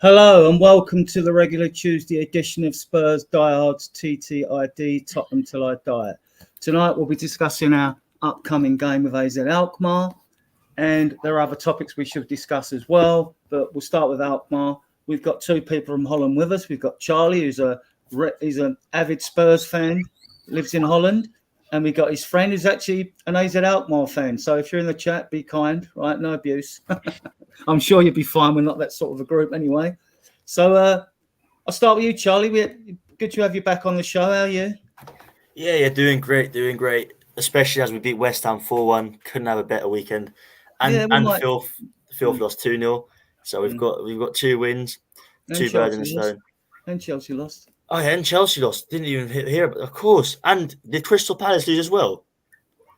Hello and welcome to the regular Tuesday edition of Spurs Diehards TTID, Tottenham Till I Die. Tonight we'll be discussing our upcoming game with AZ Alkmaar, and there are other topics we should discuss as well, but we'll start with Alkmaar. We've got two people from Holland with us. We've got Charlie, who's an avid Spurs fan, lives in Holland, and we've got his friend who's actually an AZ Alkmaar fan. So if you're in the chat, be kind, right? No abuse. I'm sure you'll be fine. We're not that sort of a group anyway. So I'll start with you, Charlie. Good to have you back on the show. How are you? Yeah, doing great. Especially as we beat West Ham 4-1. Couldn't have a better weekend. And Filth lost 2-0. So we've got two wins, two birds in a stone. And Chelsea lost. Oh yeah, and Chelsea lost. Didn't even hear it, of course. And did Crystal Palace lose as well?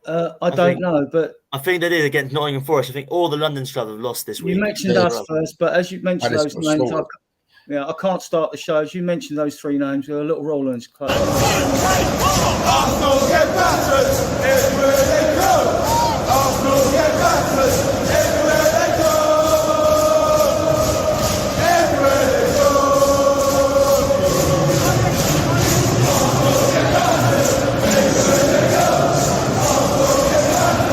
I don't know, but I think they did against Nottingham Forest. I think all the London clubs have lost this week. You mentioned us first, but as you mentioned those names, I can't start the show. As you mentioned those three names, we're a little Rollins club. Arsenal get battered everywhere they go. Arsenal get battered everywhere they go. Everywhere they go. Arsenal get battered everywhere they go. Arsenal get battered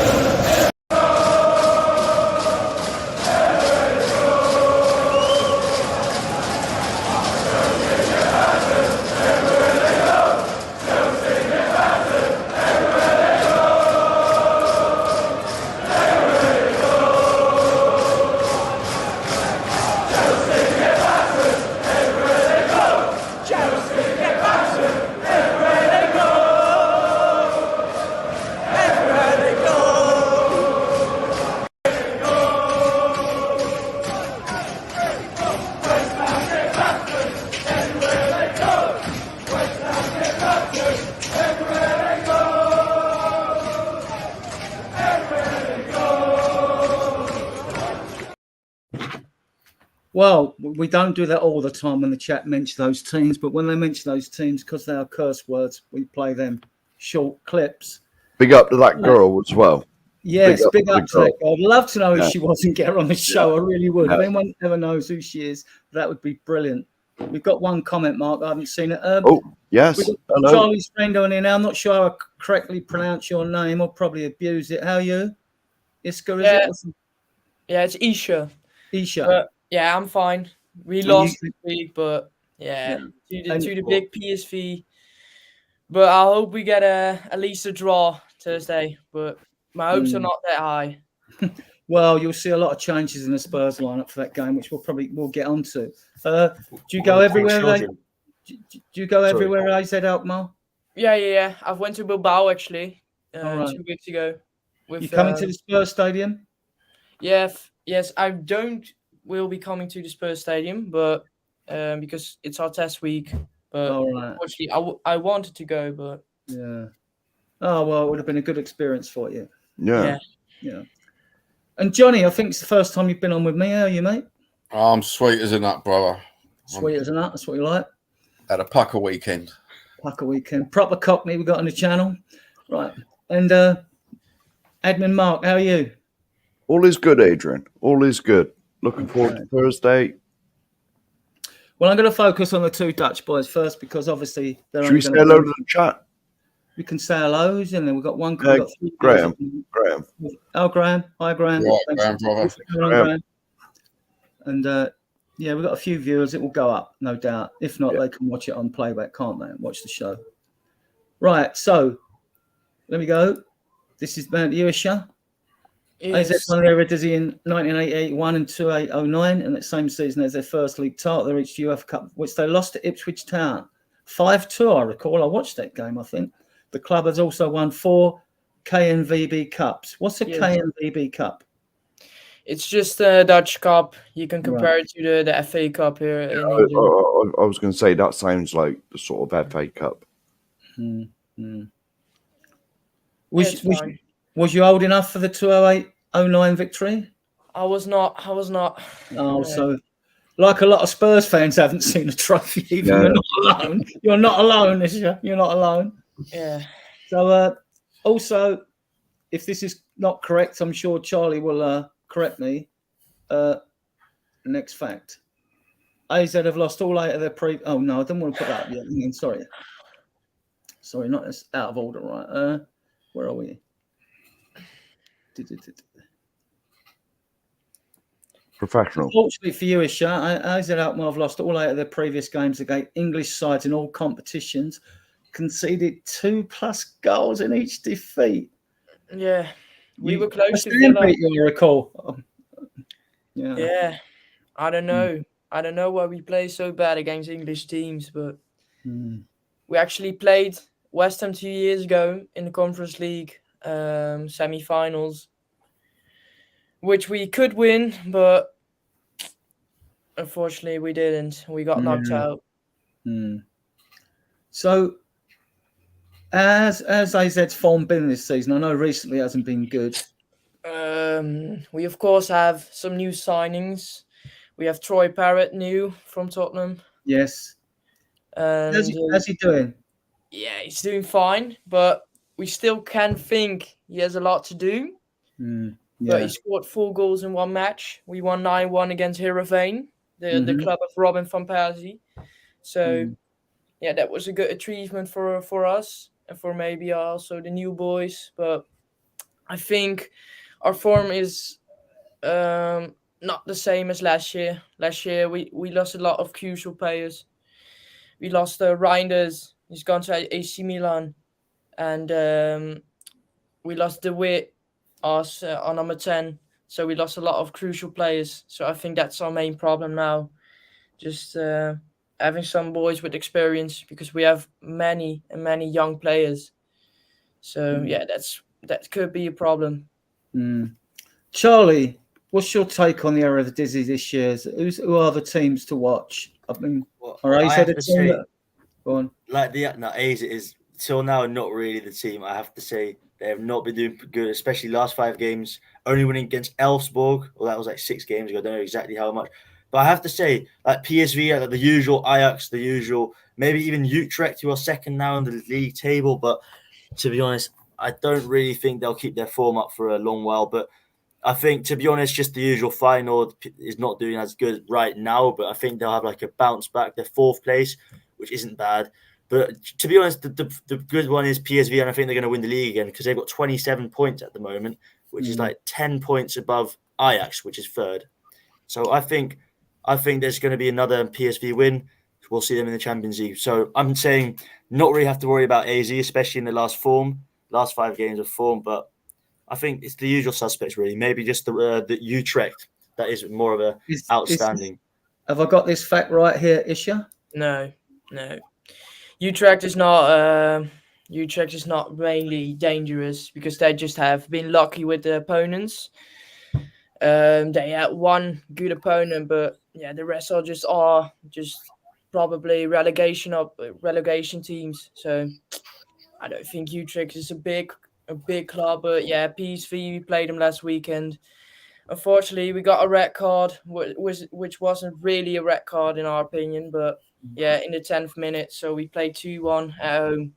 Well, we don't do that all the time when the chat mentions those teams, but when they mention those teams, because they are curse words, we play them short clips. Big up to that girl as well. Yes, big up to that girl. I'd love to know if she wasn't get her on the show. I really would. If anyone ever knows who she is, that would be brilliant. We've got one comment, Mark. I haven't seen it. Yes. Charlie's friend on here now. I'm not sure I correctly pronounce your name. I'll probably abuse it. How are you? Iska, is it? Yeah, it's Isha. Isha. Yeah, I'm fine. We lost this week, but to the big PSV. But I hope we get at least a draw Thursday. But my hopes are not that high. Well, you'll see a lot of changes in the Spurs lineup for that game, which we'll get onto. Do you go everywhere? Do you go everywhere? AZ Alkmaar? Yeah. I went to Bilbao actually 2 weeks ago. You coming to the Spurs Stadium? Yeah. Yes, I will be coming to the Spurs Stadium, but because it's our test week. But unfortunately, I wanted to go, but yeah. Oh well, it would have been a good experience for you. Yeah. And Johnny, I think it's the first time you've been on with me. How are you, mate? I'm sweet as a nut, brother. Sweet as a nut. That's what you like. Had a pucker weekend. Proper cockney we got on the channel, right? And Admin Mark, how are you? All is good, Adrian. All is good. Looking forward to Thursday. Well, I'm going to focus on the two Dutch boys first because obviously they're. Should we say hello to the chat? We can say hellos, and then we've got one. Graham. Oh, Graham. Hi, Graham. Right, Graham, Graham. And we've got a few viewers. It will go up, no doubt. If not, they can watch it on playback, can't they? And watch the show. Right. So, let me go. This is Mount Ewisha. AZ won their Eredivisie in 1981 and 2009, and that same season as their first league title, they reached UEFA Cup, which they lost to Ipswich Town 5-2. I recall. I watched that game. I think the club has also won 4 KNVB Cups. What's a KNVB Cup? It's just a Dutch Cup. You can compare it to the FA Cup here. Yeah, I was going to say that sounds like the sort of FA Cup. Was you old enough for the 2008-09 victory? I was not. Oh, so like a lot of Spurs fans haven't seen a trophy even. You're not alone. You're not alone, You're not alone. Yeah. So also, if this is not correct, I'm sure Charlie will correct me. Next fact. AZ have lost all 8 of their Oh no, I didn't want to put that up yet. Sorry, not as out of order, right? Where are we? Professional. Fortunately for you, Isha, AZ Alkmaar have lost all 8 of their previous games against English sides in all competitions, conceded 2+ goals in each defeat. Yeah, we were close to beat you, I recall. Yeah, I don't know. I don't know why we play so bad against English teams, but we actually played West Ham 2 years ago in the Conference League semi-finals, which we could win, but unfortunately we didn't. We got knocked out. So, as AZ's form been this season? I know recently it hasn't been good. We of course have some new signings. We have Troy Parrott new from Tottenham. Yes. And how's he doing? Yeah, he's doing fine, but we still can think he has a lot to do. But he scored 4 goals in 1 match. We won 9-1 against Heerenveen, the club of Robin van Persie. So, yeah, that was a good achievement for us and for maybe also the new boys. But I think our form is not the same as last year. Last year, we lost a lot of crucial players. We lost Reinders. He's gone to AC Milan. And we lost De Witt, on number 10. So we lost a lot of crucial players. So I think that's our main problem now. Just having some boys with experience, because we have many young players. So yeah, that could be a problem. Charlie, what's your take on the Eredivisie this year? Who are the teams to watch? I mean, go on. AZ is till now not really the team. I have to say they have not been doing good, especially last 5 games. Only winning against Elfsborg. Well, that was like 6 games ago. I don't know exactly how much. But I have to say, like PSV, like the usual, Ajax, the usual, maybe even Utrecht, who are second now in the league table. But to be honest, I don't really think they'll keep their form up for a long while. But I think, to be honest, just the usual Feyenoord is not doing as good right now. But I think they'll have like a bounce back. They're 4th place, which isn't bad. But to be honest, the good one is PSV, and I think they're going to win the league again because they've got 27 points at the moment, which is like 10 points above Ajax, which is 3rd. So I think there's going to be another PSV win. We'll see them in the Champions League. So I'm saying not really have to worry about AZ, especially in the last 5 games of form. But I think it's the usual suspects, really. Maybe just the Utrecht that is more of a outstanding. Have I got this fact right here, Isha? No. Utrecht is not mainly dangerous because they just have been lucky with the opponents. They had one good opponent, but yeah, the rest are just probably relegation teams. So I don't think Utrecht is a big club, but yeah, PSV, we played them last weekend. Unfortunately, we got a red card, which wasn't really a red card in our opinion, but yeah, in the 10th minute. So we played 2-1 at home.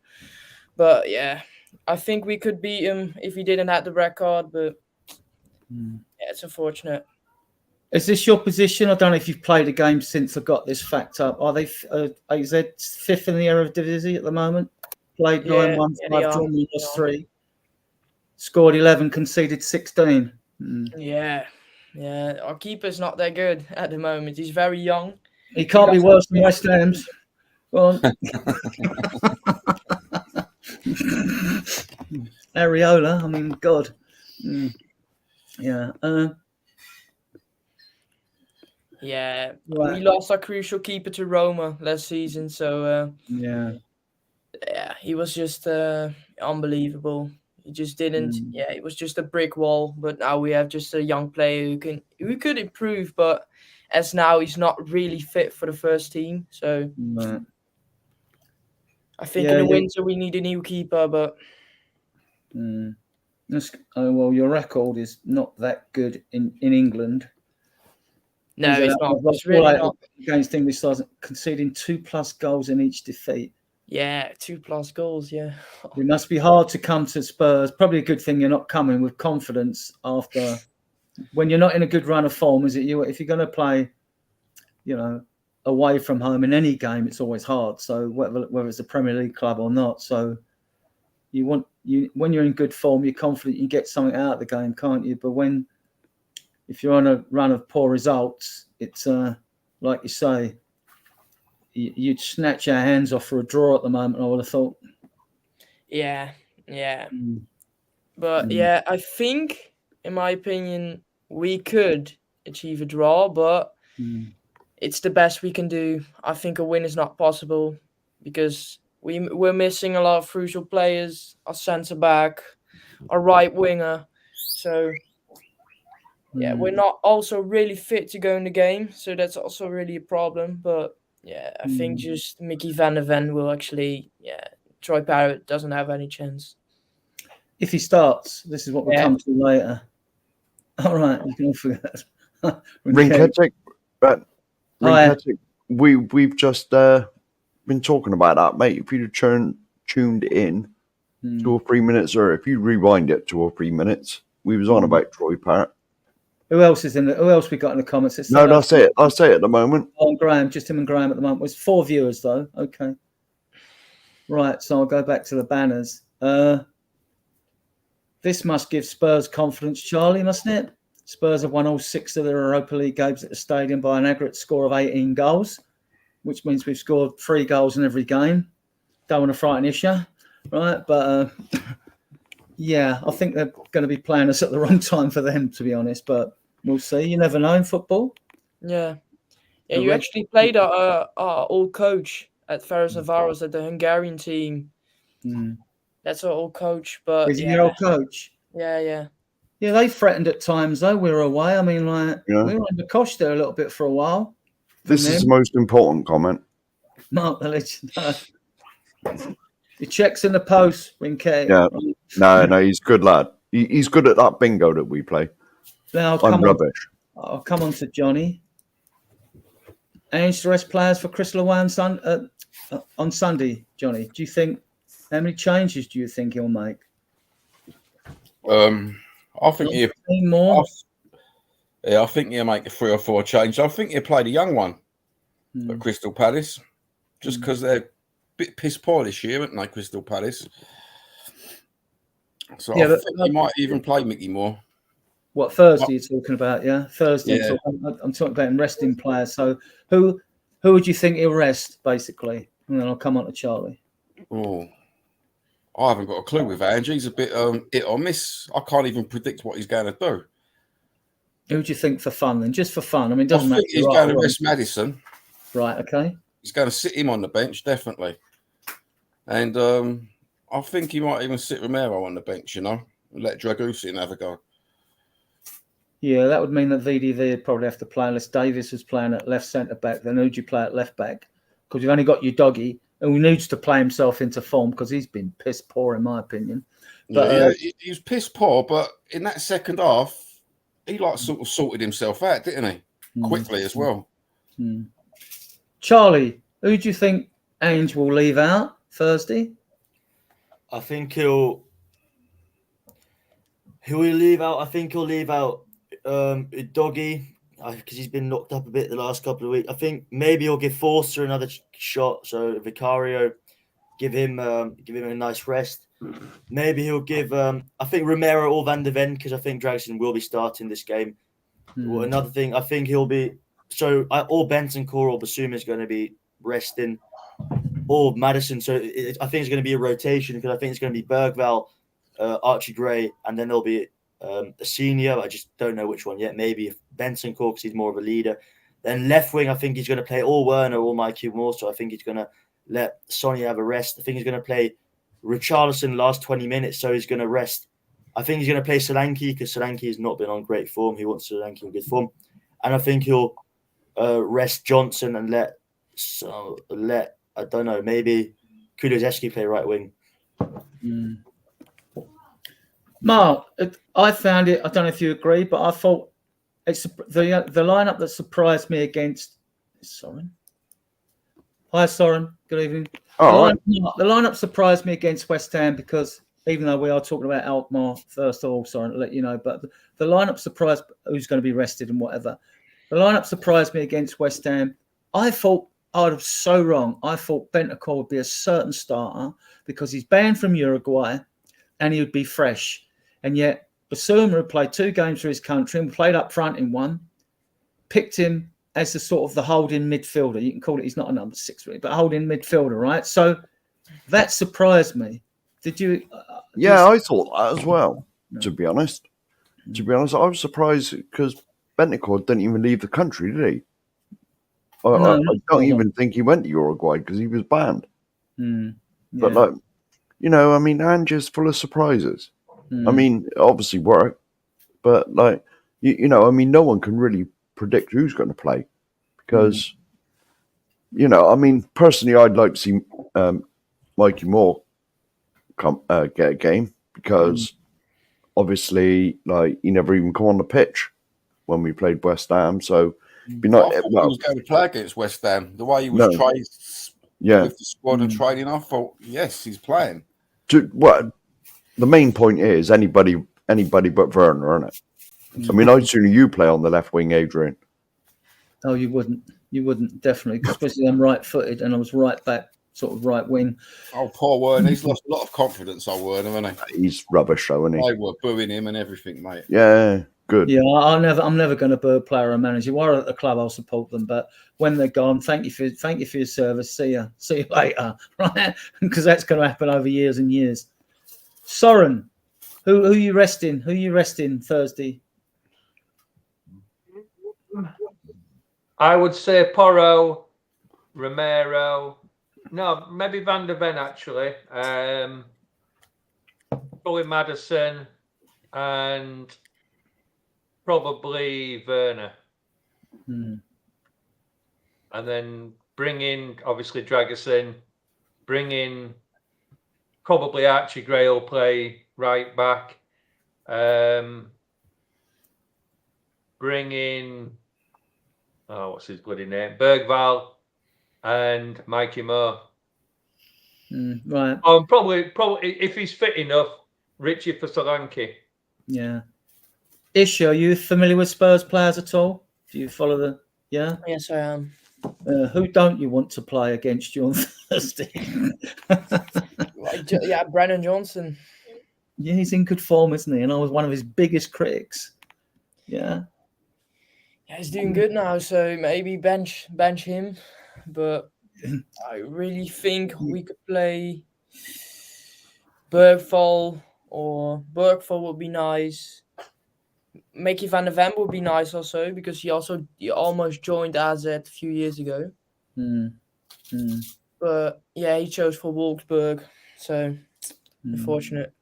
But yeah, I think we could beat him if he didn't have the red card, but yeah, it's unfortunate. Is this your position? I don't know if you've played a game since I got this fact up. Are they AZ 5th in the Eredivisie at the moment? Played 9-1, 5 drawn, lost 3. Scored 11, conceded 16. Yeah. Our keeper's not that good at the moment. He's very young. He can't be worse than West Ham's. Go on. Areola, I mean, God. Yeah. Yeah, we lost our crucial keeper to Roma last season, so yeah, he was just unbelievable. He just didn't. Yeah, it was just a brick wall. But now we have just a young player who could improve, but as now he's not really fit for the first team. So I think in the winter we need a new keeper, but. Well, your record is not that good in England. No, it's not. It's really not. Against English sides, conceding 2+ goals in each defeat. Yeah, 2+ goals, yeah. It must be hard to come to Spurs. Probably a good thing you're not coming with confidence after when you're not in a good run of form, is it? If you're going to play, away from home in any game, it's always hard. So whether it's a Premier League club or not, so when you're in good form, you're confident you get something out of the game, can't you? But if you're on a run of poor results, it's like you say, you'd snatch our hands off for a draw at the moment, I would have thought. Yeah. But yeah, I think, in my opinion, we could achieve a draw, but it's the best we can do. I think a win is not possible because we're missing a lot of crucial players, our centre-back, our right winger. So, yeah, we're not also really fit to go in the game, so that's also really a problem. But, yeah, I think just Mickey van der Ven will actually, Troy Parrott doesn't have any chance. If he starts, this is what we'll come to later. All right, you can all forget. Rinketic, we've just been talking about that, mate. If you'd have tuned in 2 or 3 minutes, or if you rewind it 2 or 3 minutes, we was on about Troy Parrott. Who else we got in the comments? That's it. I'll say it at the moment. Oh, Graham, just him and Graham at the moment. It's 4 viewers though. Okay. Right, so I'll go back to the banners. This must give Spurs confidence, Charlie, mustn't it? Spurs have won all 6 of their Europa League games at the stadium by an aggregate score of 18 goals, which means we've scored 3 goals in every game. Don't want to frighten Isha, right? But yeah, I think they're going to be playing us at the wrong time for them, to be honest. But we'll see. You never know in football. Yeah. You actually played our old coach at Ferencváros at the Hungarian team. That's our old coach. But is he your old coach? Yeah. Yeah, they threatened at times though. We were away. I mean, we were under Kosh there a little bit for a while. This is the most important comment. Mark the legend. Your check's in the post, Rinketic. Yeah. No, he's good lad. He's good at that bingo that we play. Now I'm rubbish. I'll come on to Johnny. Arrange the rest players for Crystal away on Sunday, Johnny. Do you think? How many changes do you think he'll make? I think more. I think he'll make 3 or 4 changes. I think he'll play the young one at Crystal Palace, just because they're a bit piss poor this year, aren't they, Crystal Palace? So I think he might even play Mickey Moore. What, Thursday you're talking about, yeah? Thursday. Yeah. I'm talking about him resting players. So who would you think he'll rest, basically? And then I'll come on to Charlie. Oh, I haven't got a clue with Ange. He's a bit hit or miss. I can't even predict what he's going to do. Who do you think for fun then? Just for fun. I mean, it doesn't matter. He's going to rest Maddison. Right, okay. He's going to sit him on the bench, definitely. And I think he might even sit Romero on the bench, and let Dragusin have a go. Yeah, that would mean that VDV would probably have to play unless Davis was playing at left centre-back. Then who'd you play at left-back? Because you've only got your doggy, who needs to play himself into form because he's been piss poor, in my opinion. But, he was piss poor, but in that second half, he sort of sorted himself out, didn't he? Quickly as well. Charlie, who do you think Ange will leave out Thursday? I think he'll leave out. I think he'll leave out Doggy because he's been knocked up a bit the last couple of weeks. I think maybe he'll give Forster another shot. So Vicario, give him a nice rest. Maybe he'll give I think Romero or Van der Ven because I think Dragusin will be starting this game. Well, another thing, I think he'll be or Bentancur or Basuma is going to be resting, or Maddison. So I think it's going to be a rotation because I think it's going to be Bergvall, Archie Gray, and then there'll be a senior. I just don't know which one yet. Maybe Bentancur because he's more of a leader. Then left wing, I think he's going to play all Werner or Mikey Moore. So I think he's going to let Sonny have a rest. I think he's going to play Richarlison last 20 minutes. So he's going to rest. I think he's going to play Solanke because Solanke has not been on great form. He wants Solanke in good form. And I think he'll rest Johnson and let I don't know, maybe Kulusevski play right wing. Mark, I found it, I don't know if you agree, but I thought it's the lineup that surprised me against Soren. Hi, Soren. Good evening. The lineup surprised me against West Ham because even though we are talking about Alkmaar first of all, Soren, to let you know, but the lineup surprised who's going to be rested and whatever. The lineup surprised me against West Ham. I thought I was so wrong. I thought Bentancur would be a certain starter because he's banned from Uruguay and he would be fresh. And yet Basuma, who played 2 games for his country and played up front in one, picked him as the sort of the holding midfielder. You can call it, he's not a number 6 really, but holding midfielder, right? So that surprised me. Did you? I thought that as well, to be honest. To be honest, I was surprised because Bentancur didn't even leave the country, did he? I don't even think he went to Uruguay because he was banned. But, like, you know, I mean, Ange's full of surprises. I mean, obviously work, but, like, you know, I mean, no one can really predict who's going to play because, you know, I mean, personally, I'd like to see Mikey Moore get a game because obviously, like, he never even come on the pitch when we played West Ham. So, be not. I thought he was going to play against West Ham. The way he was with the squad and training, I thought, yes, he's playing. The main point is anybody but Werner, isn't it? I mean, I'd sooner you play on the left wing, Adrian. Oh, you wouldn't. You wouldn't, definitely, especially I'm right-footed and I was right back, sort of right wing. Oh, poor Werner. He's lost a lot of confidence, Werner, hasn't he? He's rubbish, though, isn't he? They were booing him and everything, mate. Yeah, good. Yeah, I'm never going to boo a player or manager. While at the club, I'll support them, but when they're gone, thank you for your service. See you later, right? Because that's going to happen over years and years. Soren, who you resting? Who you resting Thursday? I would say Porro, Romero. No, maybe Van der Ven actually. Probably Maddison and probably Werner. And then bring in obviously Dragusin. Bring in probably Archie Gray will play right back. Bring in what's his bloody name? Bergval and Mikey Moore. Right. Probably if he's fit enough, Richie for Solanke. Yeah. Ish, are you familiar with Spurs players at all? Do you follow the? Yeah. Yes, I am. Who don't you want to play against you on Thursday? Brennan Johnson. Yeah, he's in good form, isn't he? And I was one of his biggest critics. Yeah. Yeah, he's doing good now, so maybe bench him. But I really think we could play Bergval would be nice. Mickey van der Ven would be nice also because he almost joined AZ a few years ago. But yeah, he chose for Wolfsburg, so unfortunate.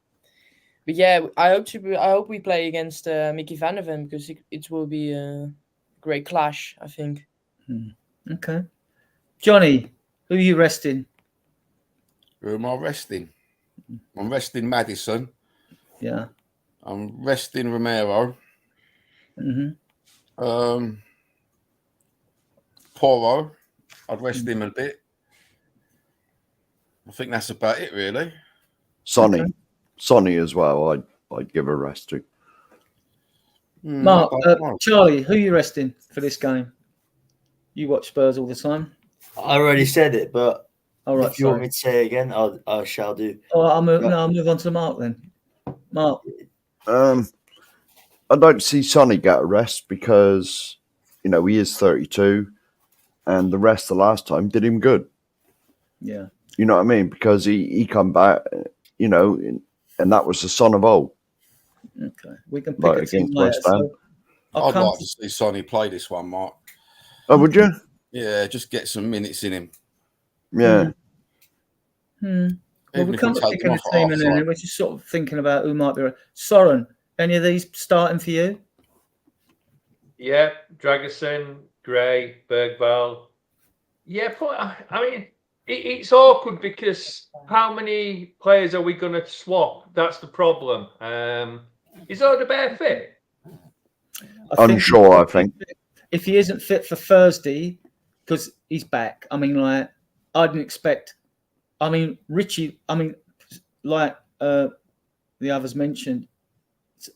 But yeah, I hope we play against Mickey van der Ven because it will be a great clash, I think. Okay, Johnny, who are you resting? Who am I resting? I'm resting Maddison. Yeah. I'm resting Romero. Porro, I'd rest him a bit. I think that's about it, really. Sonny as well. I'd give a rest to. Mark, Charlie, who are you resting for this game? You watch Spurs all the time. I already said it, but if you want me to say it again, I shall do. I'll move on to Mark then. Mark. I'd like to see Sonny get a rest because, you know, he is 32 and the rest the last time did him good. Yeah. You know what I mean? Because he come back, you know, and that was the son of old. Okay. We can pick a team later. I'd like to see Sonny play this one, Mark. Oh, would you? Yeah, just get some minutes in him. Yeah. Well, we can't pick a team in there. We're just sort of thinking about who might be. Soren, any of these starting for you? Yeah, Dragusin, Gray, Bergval. Yeah, I mean, it's awkward because how many players are we going to swap? That's the problem. Is Odebear fit? Unsure, I think. If he isn't fit for Thursday, because he's back, I mean, like, I didn't expect. I mean, Richie, like the others mentioned,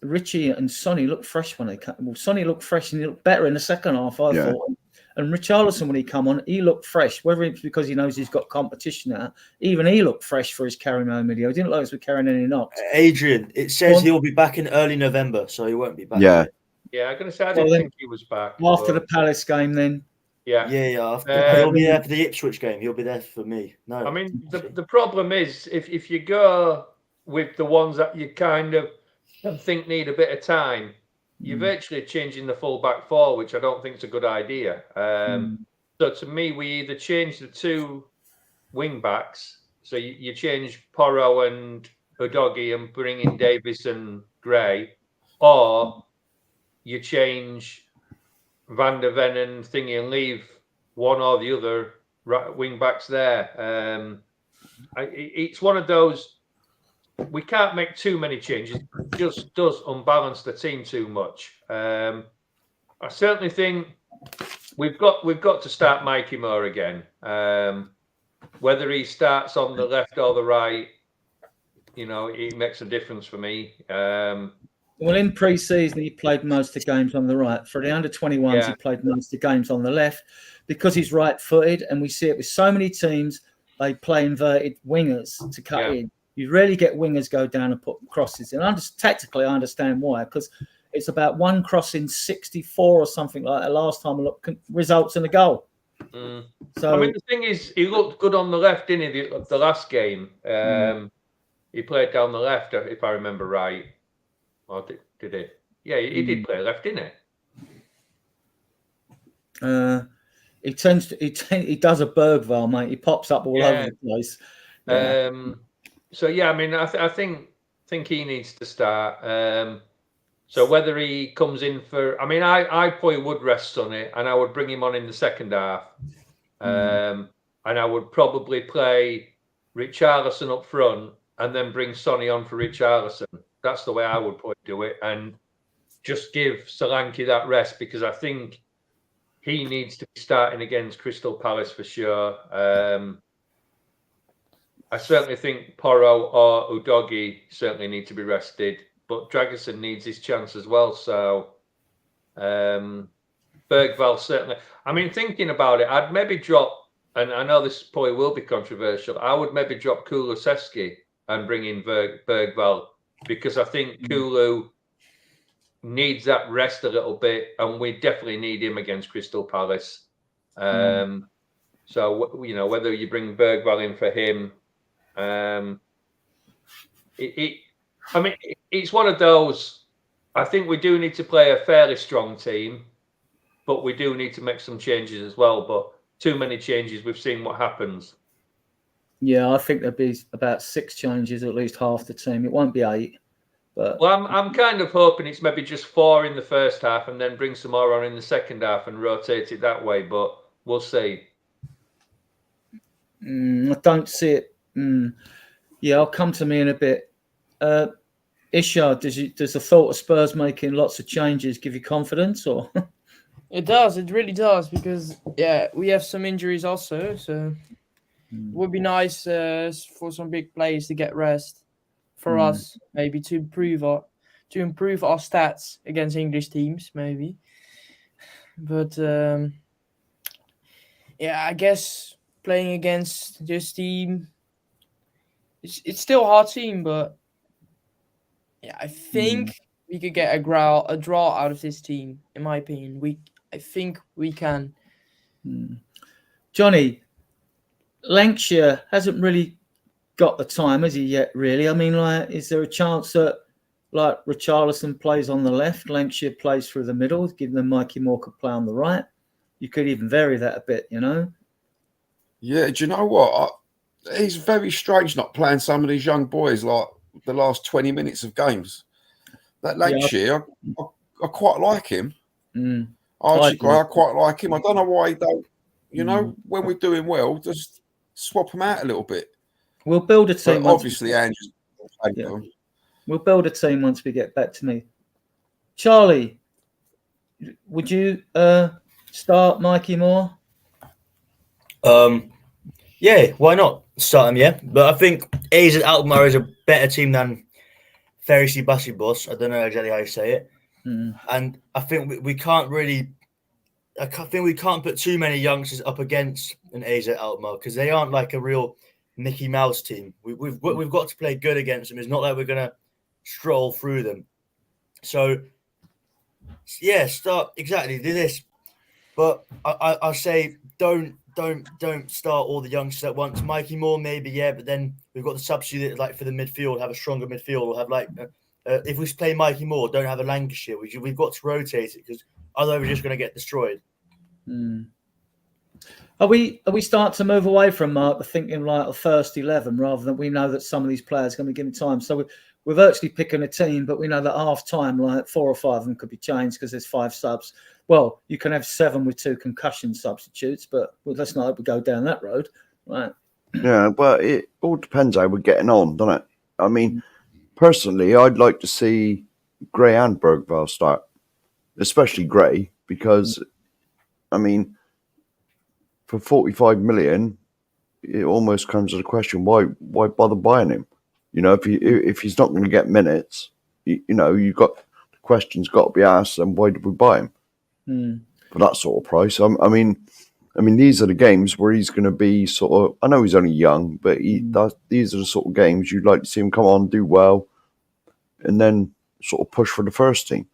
Richie and Sonny looked fresh when they came. Well, Sonny looked fresh and he looked better in the second half, I thought. And Richarlison, when he come on, he looked fresh. Whether it's because he knows he's got competition now, even he looked fresh for his carrying home video. He didn't look like he was carrying any knocks. Adrian, it says he'll be back in early November, so he won't be back. Yeah. Yeah, I'm going to say I didn't think he was back. After the Palace game, then. Yeah. He'll be there for the Ipswich game. He'll be there for me. No. I mean, the problem is if you go with the ones that you kind of think need a bit of time, you're virtually changing the full back four, which I don't think is a good idea. So to me, we either change the two wing backs, so you change Porro and Udogie and bring in Davis and Gray, or you change Van der Ven and Thingy and leave one or the other right wing backs there. It's one of those. We can't make too many changes. It just does unbalance the team too much. I certainly think we've got to start Mikey Moore again. Whether he starts on the left or the right, it makes a difference for me. Well, in pre-season, he played most of the games on the right. For the under-21s, he played most of the games on the left because he's right-footed, and we see it with so many teams. They play inverted wingers to cut in. You rarely get wingers go down and put crosses in. Tactically, I understand why, because it's about one cross in 64 or something like that. Last time I looked, results in a goal. So I mean, the thing is, he looked good on the left, didn't he? The last game, he played down the left, if I remember right. Or did he? Yeah, he did play left, didn't he? He does a Bergvall, mate. He pops up all over the place. So I mean, I think he needs to start. So whether he comes in for, I mean, I probably would rest Sonny, and I would bring him on in the second half, and I would probably play Richarlison up front, and then bring Sonny on for Richarlison. That's the way I would probably do it, and just give Solanke that rest, because I think he needs to be starting against Crystal Palace for sure. I certainly think Porro or Udogie certainly need to be rested, but Dragerson needs his chance as well. So Bergvall certainly. I mean, thinking about it, I'd maybe drop, and I know this probably will be controversial, I would maybe drop Kulusevski and bring in Bergvall, because I think Kulu needs that rest a little bit, and we definitely need him against Crystal Palace. So, whether you bring Bergvall in for him, I mean, it's one of those. I think we do need to play a fairly strong team, but we do need to make some changes as well. But too many changes, we've seen what happens. Yeah, I think there'll be about 6 changes, at least half the team. It won't be 8. But well, I'm kind of hoping it's maybe just 4 in the first half, and then bring some more on in the second half and rotate it that way. But we'll see. I don't see it. Yeah, I'll come to me in a bit. Isha, does the thought of Spurs making lots of changes give you confidence, or? It does. It really does, because we have some injuries also. So it would be nice for some big players to get rest for us, maybe to improve our stats against English teams, maybe. But I guess playing against this team, it's still a hard team, but I think we could get a draw out of this team. In my opinion, I think we can. Johnny, Lancashire hasn't really got the time, has he yet? Really, I mean, is there a chance that Richarlison plays on the left, Lancashire plays through the middle, given that Mikey Moore could play on the right? You could even vary that a bit, Yeah, do you know what? It's very strange not playing some of these young boys like the last 20 minutes of games. That Lancashire, I quite like him. I quite like him. I don't know why he don't, when we're doing well, just swap him out a little bit. We'll build a team. But obviously, Andrew's we'll build a team once we get back to me. Charlie, would you start Mikey Moore? Yeah, why not start him? Yeah, but I think A's and Alkmaar is a better team than Ferrisy Bussy Boss. I don't know exactly how you say it. And I think we can't really. I think we can't put too many youngsters up against an AZ Alkmaar because they aren't like a real Mickey Mouse team. We've got to play good against them. It's not like we're gonna stroll through them. So yeah, do this. But I say don't start all the youngsters at once. Mikey Moore maybe, yeah, but then we've got the substitute like for the midfield, have a stronger midfield, or have like if we play Mikey Moore, don't have a Lancashire. We've got to rotate it because otherwise we're just going to get destroyed. Are we starting to move away from Mark the thinking like a first 11 rather than we know that some of these players are going to be given time? So we're virtually picking a team, but we know that half time, like 4 or 5 of them could be changed because there's 5 subs. Well, you can have 7 with 2 concussion substitutes, but let's not hope we go down that road, right? Yeah, well, it all depends how we're getting on, doesn't it? I mean, personally, I'd like to see Gray and Bergvall start, especially Gray, because, I mean, for 45 million, it almost comes to the question: why bother buying him? You know, if he's not going to get minutes, you know, the question's got to be asked. And why did we buy him for that sort of price? I mean, these are the games where he's going to be sort of. I know he's only young, but these are the sort of games you'd like to see him come on, do well, and then sort of push for the first team.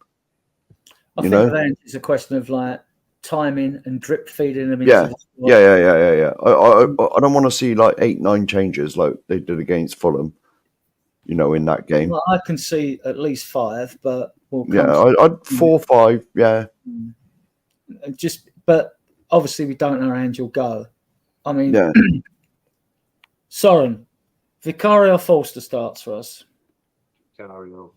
I think then it's a question of like timing and drip feeding them. Yeah. I don't want to see like 8-9 changes like they did against Fulham. You know, in that game. Well, I can see at least 5, but I'd 4 or 5. Yeah. But obviously we don't know how Angel go. I mean, Soren, Vicario Forster starts for us. Vicario.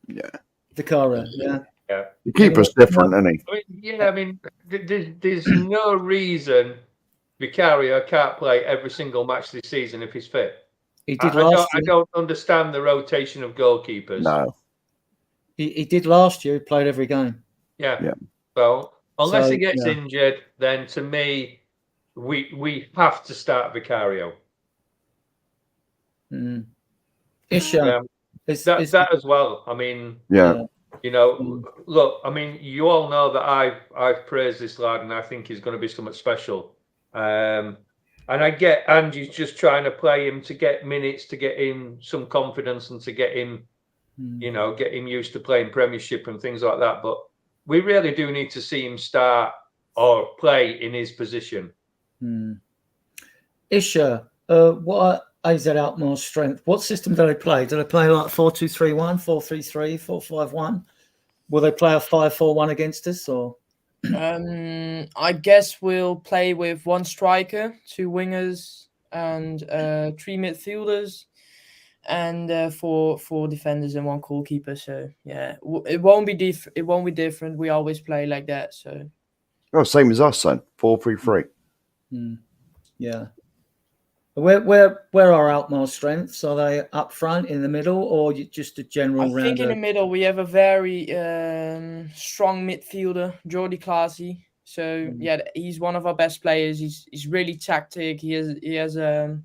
Yeah. Vicario. Yeah. Yeah. The keeper's different, isn't he? I mean, there's no reason Vicario can't play every single match this season if he's fit. He did I don't understand the rotation of goalkeepers. No. He did last year. He played every game. Yeah. So unless he gets injured, then to me, we have to start Vicario. Isha. That as well. I mean, you know, look. I mean, you all know that I've praised this lad, and I think he's going to be something special. And I get Angie's just trying to play him to get minutes, to get him some confidence, and to get him, you know, get him used to playing Premiership and things like that. But we really do need to see him start or play in his position. Isha, what are AZ Alkmaar's strength? What system do they play? Do they play like 4-2-3-1, 4-3-3, 4-5-1? Will they play a 5-4-1 against us, or? I guess we'll play with 1 striker, 2 wingers, and 3 midfielders, and 4 defenders and 1 goalkeeper. So yeah, it won't be different. We always play like that. So. Oh, same as us then. 4-3-3. Yeah. Where are Alkmaar's strengths? Are they up front, in the middle, or just a general? I think in the middle we have a very strong midfielder, Jordi Klaasie. So yeah, he's one of our best players. He's really tactic. He has a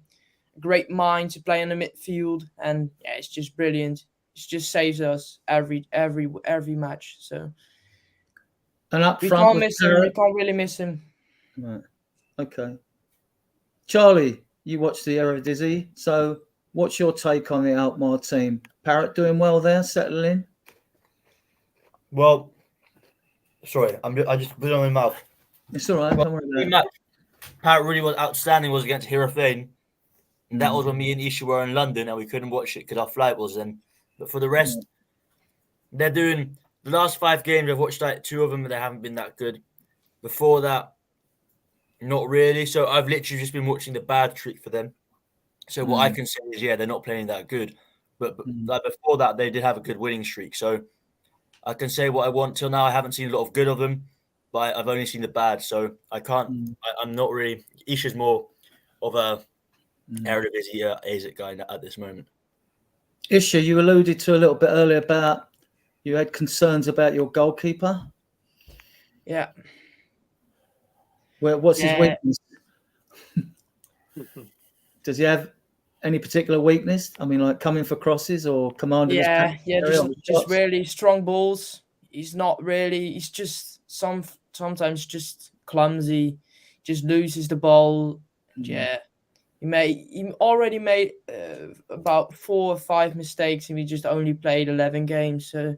great mind to play in the midfield, and yeah, it's just brilliant. It just saves us every match. So and up we front, can't miss him. We can't really miss him. Right. Okay. Charlie, you watch the Eredivisie, so what's your take on the Alkmaar team? Parrott doing well there, settling in? Well, sorry, I just put it on my mouth. It's all right. Don't worry about it. Parrott really was outstanding. Was against Heerenveen. And that was when me and Isha were in London and we couldn't watch it because our flight was in. But for the rest, they're doing the last 5 games. I've watched like 2 of them, but they haven't been that good. Before that, not really. So I've literally just been watching the bad streak for them. So what I can say is, they're not playing that good. But like before that, they did have a good winning streak. So I can say what I want. Till now, I haven't seen a lot of good of them, but I've only seen the bad. So I can't. I'm not really. Isha's more of a Eredivisie AZ guy at this moment. Isha, you alluded to a little bit earlier about you had concerns about your goalkeeper. Yeah. What's his weakness? Does he have Any particular weakness? I mean, like coming for crosses or commanding? Just really strong balls. He's not really. He's just sometimes just clumsy. Just loses the ball. Yeah, he already made about 4 or 5 mistakes, and we just only played 11 games. So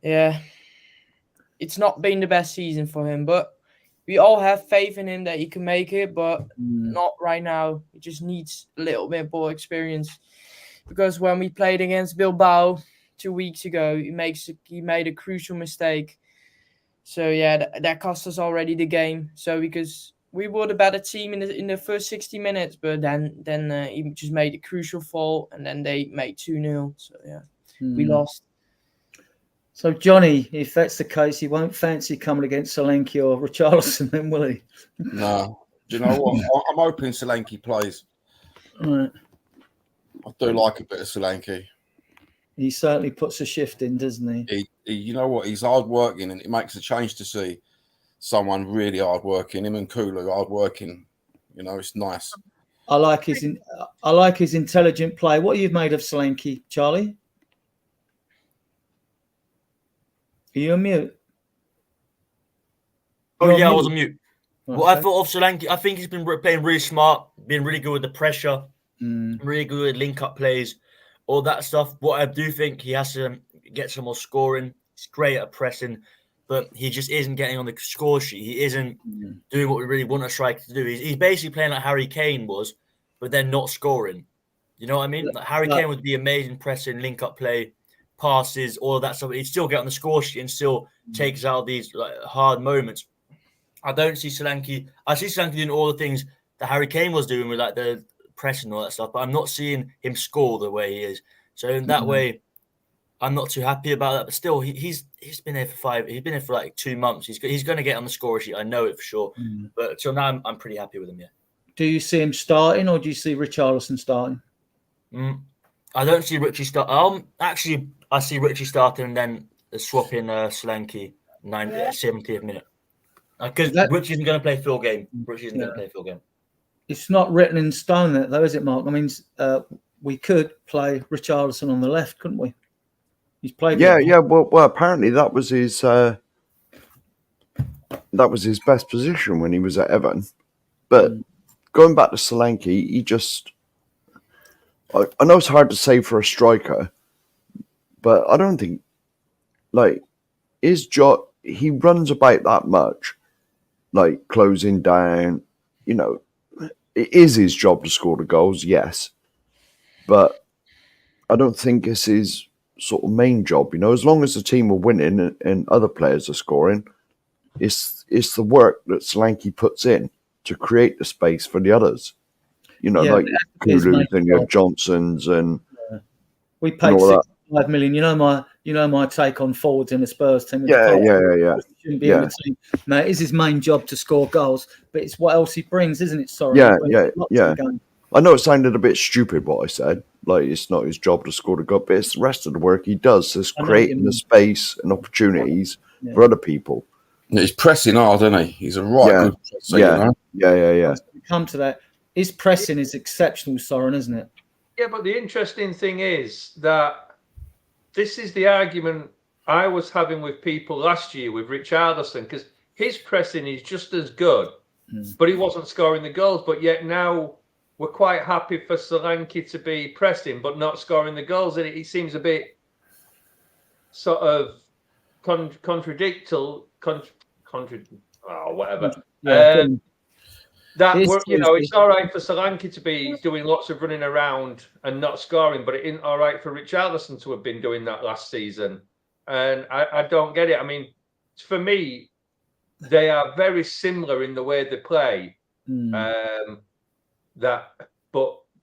yeah, it's not been the best season for him, but we all have faith in him that he can make it, but not right now. He just needs a little bit more experience. Because when we played against Bilbao 2 weeks ago, he made a crucial mistake. So yeah, that cost us already the game. So because we were the better team in the first 60 minutes, but then he just made a crucial fault, and then they made 2-0. So yeah, we lost. So Johnny, if that's the case, he won't fancy coming against Solanke or Richarlison, then will he? No. Do you know what? I'm hoping Solanke plays. Right. I do like a bit of Solanke. He certainly puts a shift in, doesn't he? You know what? He's hard working, and it makes a change to see someone really hard working. Him and Kulu hard working. You know, it's nice. I like his intelligent play. What have you made of Solanke, Charlie? Are you on mute? Oh, yeah, I was on mute. Okay. What I thought of Solanke, I think he's been playing really smart, been really good with the pressure, really good with link-up plays, all that stuff. What I do think he has to get some more scoring. He's great at pressing, but he just isn't getting on the score sheet. He isn't doing what we really want a striker to do. He's basically playing like Harry Kane was, but then not scoring. You know what I mean? Like Harry Kane would be amazing pressing, link-up play, passes, all of that stuff. He'd still get on the score sheet and still takes out these hard moments. I don't see Solanke. I see Solanke doing all the things that Harry Kane was doing with like the pressing and all that stuff, but I'm not seeing him score the way he is. So in that way, I'm not too happy about that. But still, he's been here for He's been here for like 2 months. He's going to get on the score sheet. I know it for sure. But until now, I'm pretty happy with him. Yeah. Do you see him starting, or do you see Richarlison starting? I don't see Richie start. Actually, I see Richie starting and then swapping Solanke 70th minute. Because Richie isn't going to play full game. It's not written in stone, though, is it, Mark? I mean, we could play Richarlison on the left, couldn't we? He's played. Yeah. Well, apparently that was his best position when he was at Everton. But going back to Solanke, he just. I know it's hard to say for a striker, but I don't think his job. He runs about that much, like closing down. You know, it is his job to score the goals, yes, but I don't think it's his sort of main job. You know, as long as the team are winning and other players are scoring, it's the work that Solanke puts in to create the space for the others. You know, like Kulu and your Johnsons and we paid 65 million. You know my take on forwards in the Spurs team. Yeah. Shouldn't be in the team. No, it is his main job to score goals, but it's what else he brings, isn't it? Sorry. Yeah. I know it sounded a bit stupid what I said. Like it's not his job to score the goal, but it's the rest of the work he does. Is creating the space and opportunities for other people. He's pressing hard, isn't he? He's a good presser, Yeah. Come to that. His pressing is exceptional, Soren, isn't it? Yeah, but the interesting thing is that this is the argument I was having with people last year with Richarlison, because his pressing is just as good, but he wasn't scoring the goals. But yet now we're quite happy for Solanke to be pressing but not scoring the goals. And it seems a bit sort of contradictory. Whatever. It's all right for Solanke to be doing lots of running around and not scoring, but it isn't all right for Richarlison to have been doing that last season. And I don't get it. I mean, for me, they are very similar in the way they play. But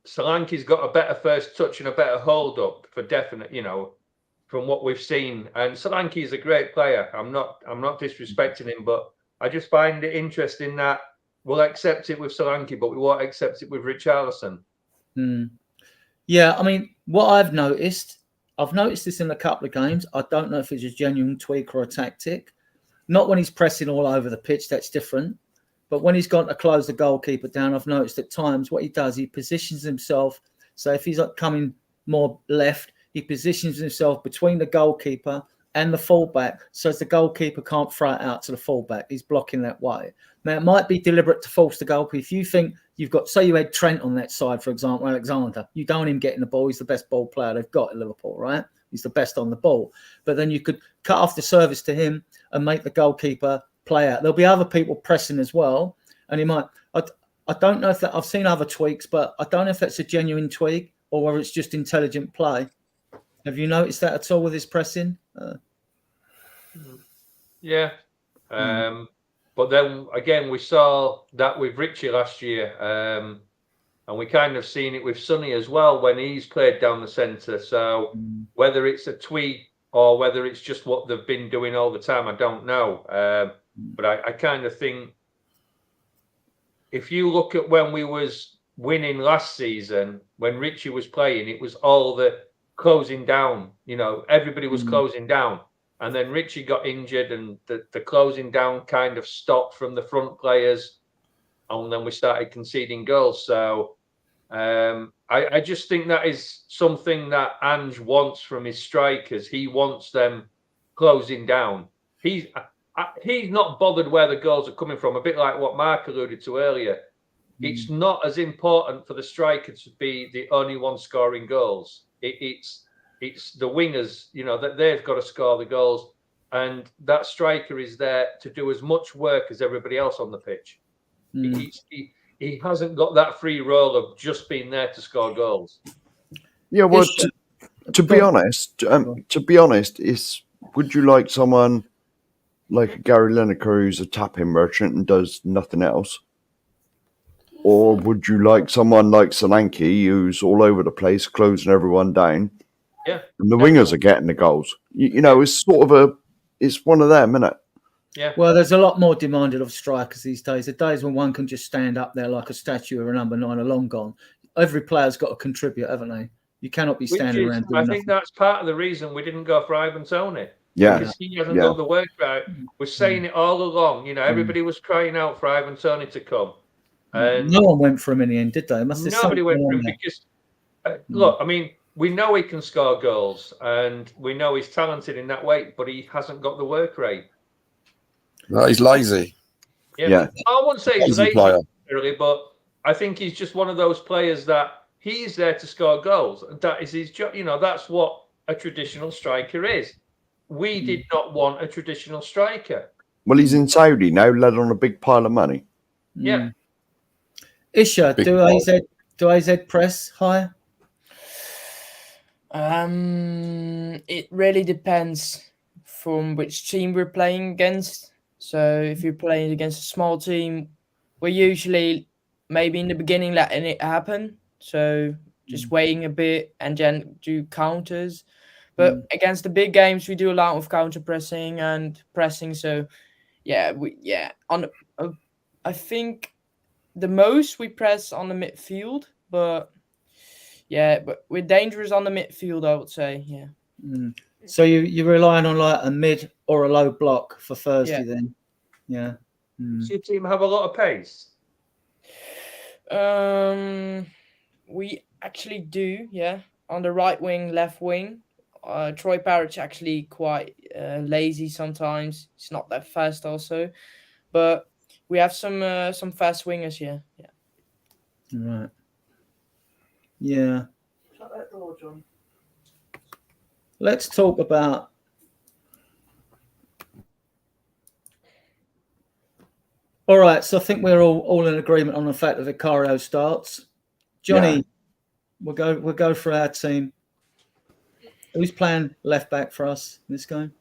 Solanke's got a better first touch and a better hold up for definite, from what we've seen. And Solanke is a great player. I'm not disrespecting him, but I just find it interesting that we'll accept it with Solanke, but we won't accept it with Richarlison. Yeah, I mean, what I've noticed this in a couple of games. I don't know if it's a genuine tweak or a tactic. Not when he's pressing all over the pitch, that's different. But when he's gone to close the goalkeeper down, I've noticed at times what he does, he positions himself So if he's coming more left, he positions himself between the goalkeeper and the fullback, so as the goalkeeper can't throw it out to the fullback. He's blocking that way. Now, it might be deliberate to force the goalkeeper. If you think you've got, say you had Trent on that side, for example, Alexander, you don't want him getting the ball. He's the best ball player they've got at Liverpool, right? He's the best on the ball. But then you could cut off the service to him and make the goalkeeper play out. There'll be other people pressing as well. And he might, I don't know if that, I've seen other tweaks, but I don't know if that's a genuine tweak or whether it's just intelligent play. Have you noticed that at all with his pressing? Yeah. But then again, we saw that with Richie last year. And we kind of seen it with Sonny as well when he's played down the centre. So whether it's a tweak or whether it's just what they've been doing all the time, I don't know. But I kind of think if you look at when we was winning last season, when Richie was playing, it was all the closing down. You know, everybody was closing down. And then Richie got injured and the closing down kind of stopped from the front players. And then we started conceding goals. So I just think that is something that Ange wants from his strikers. He wants them closing down. He's not bothered where the goals are coming from, a bit like what Mark alluded to earlier. It's not as important for the striker to be the only one scoring goals. It's the wingers, you know, that they've got to score the goals. And that striker is there to do as much work as everybody else on the pitch. He hasn't got that free role of just being there to score goals. Yeah, well, to be honest, would you like someone like Gary Lineker who's a tapping merchant and does nothing else? Or would you like someone like Solanke who's all over the place, closing everyone down? Yeah. And the wingers are getting the goals. You know, it's sort of it's one of them, isn't it? Yeah. Well, there's a lot more demanded of strikers these days. The days when one can just stand up there like a statue of a number 9 are long gone. Every player's got to contribute, haven't they? You cannot be standing around doing I think that's part of the reason we didn't go for Ivan Toney. Yeah. Because he hasn't got the work right. We're saying it all along. You know, everybody was crying out for Ivan Toney to come. And no one went for him in the end, did they? Nobody went for him because, look, I mean, we know he can score goals and we know he's talented in that way, but he hasn't got the work rate. No, he's lazy. Yeah. I wouldn't say he's lazy necessarily, but I think he's just one of those players that he's there to score goals. That is his job. You know, that's what a traditional striker is. We did not want a traditional striker. Well, he's in Saudi now, led on a big pile of money. Yeah. Isha, do AZ press higher? It really depends from which team we're playing against. So if you're playing against a small team, we're usually maybe in the beginning letting it happen. So just waiting a bit and then do counters. But against the big games, we do a lot of counter pressing and pressing. So I think the most we press on the midfield, but we're dangerous on the midfield, I would say. Yeah. So you're relying on like a mid or a low block for Thursday then? Yeah. Does your team have a lot of pace? We actually do, yeah. On the right wing, left wing. Troy Parrott's actually quite lazy sometimes. It's not that fast also. But we have some fast wingers here. Yeah. Right. Yeah. Shut that door, John. Let's talk about all right, so I think we're all in agreement on the fact that Vicario starts. Johnny, we'll go for our team. Who's playing left back for us in this game?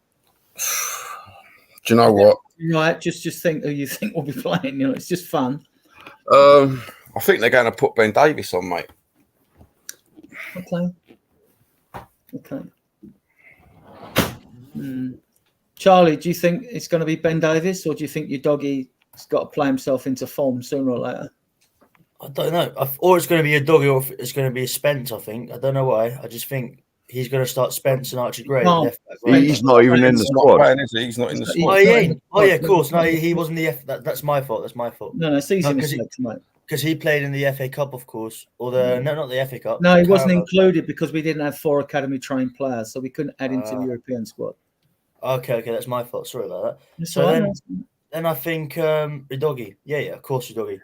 Do you know what? Right, just think who you think will be playing. You know, it's just fun. I think they're going to put Ben Davies on, mate. Okay. Charlie, do you think it's going to be Ben Davies, or do you think your doggy's got to play himself into form sooner or later? I don't know. Or it's going to be a doggy, or it's going to be a Spence, I think. I don't know why. I just think he's going to start Spence and Archie Gray. No, left back, right? He's not even in the squad. He's not in the squad. Oh, he ain't. Oh, yeah, of course. No, he wasn't the F. That's my fault. That's my fault. No, it's easy mistake, mate. because he played in the FA Cup, of course, or no, not the FA Cup. No, he wasn't included because we didn't have 4 academy trained players, so we couldn't add him to the European squad. Okay, that's my fault. Sorry about that. That's so right. then I think Udogie. Yeah, of course Udogie.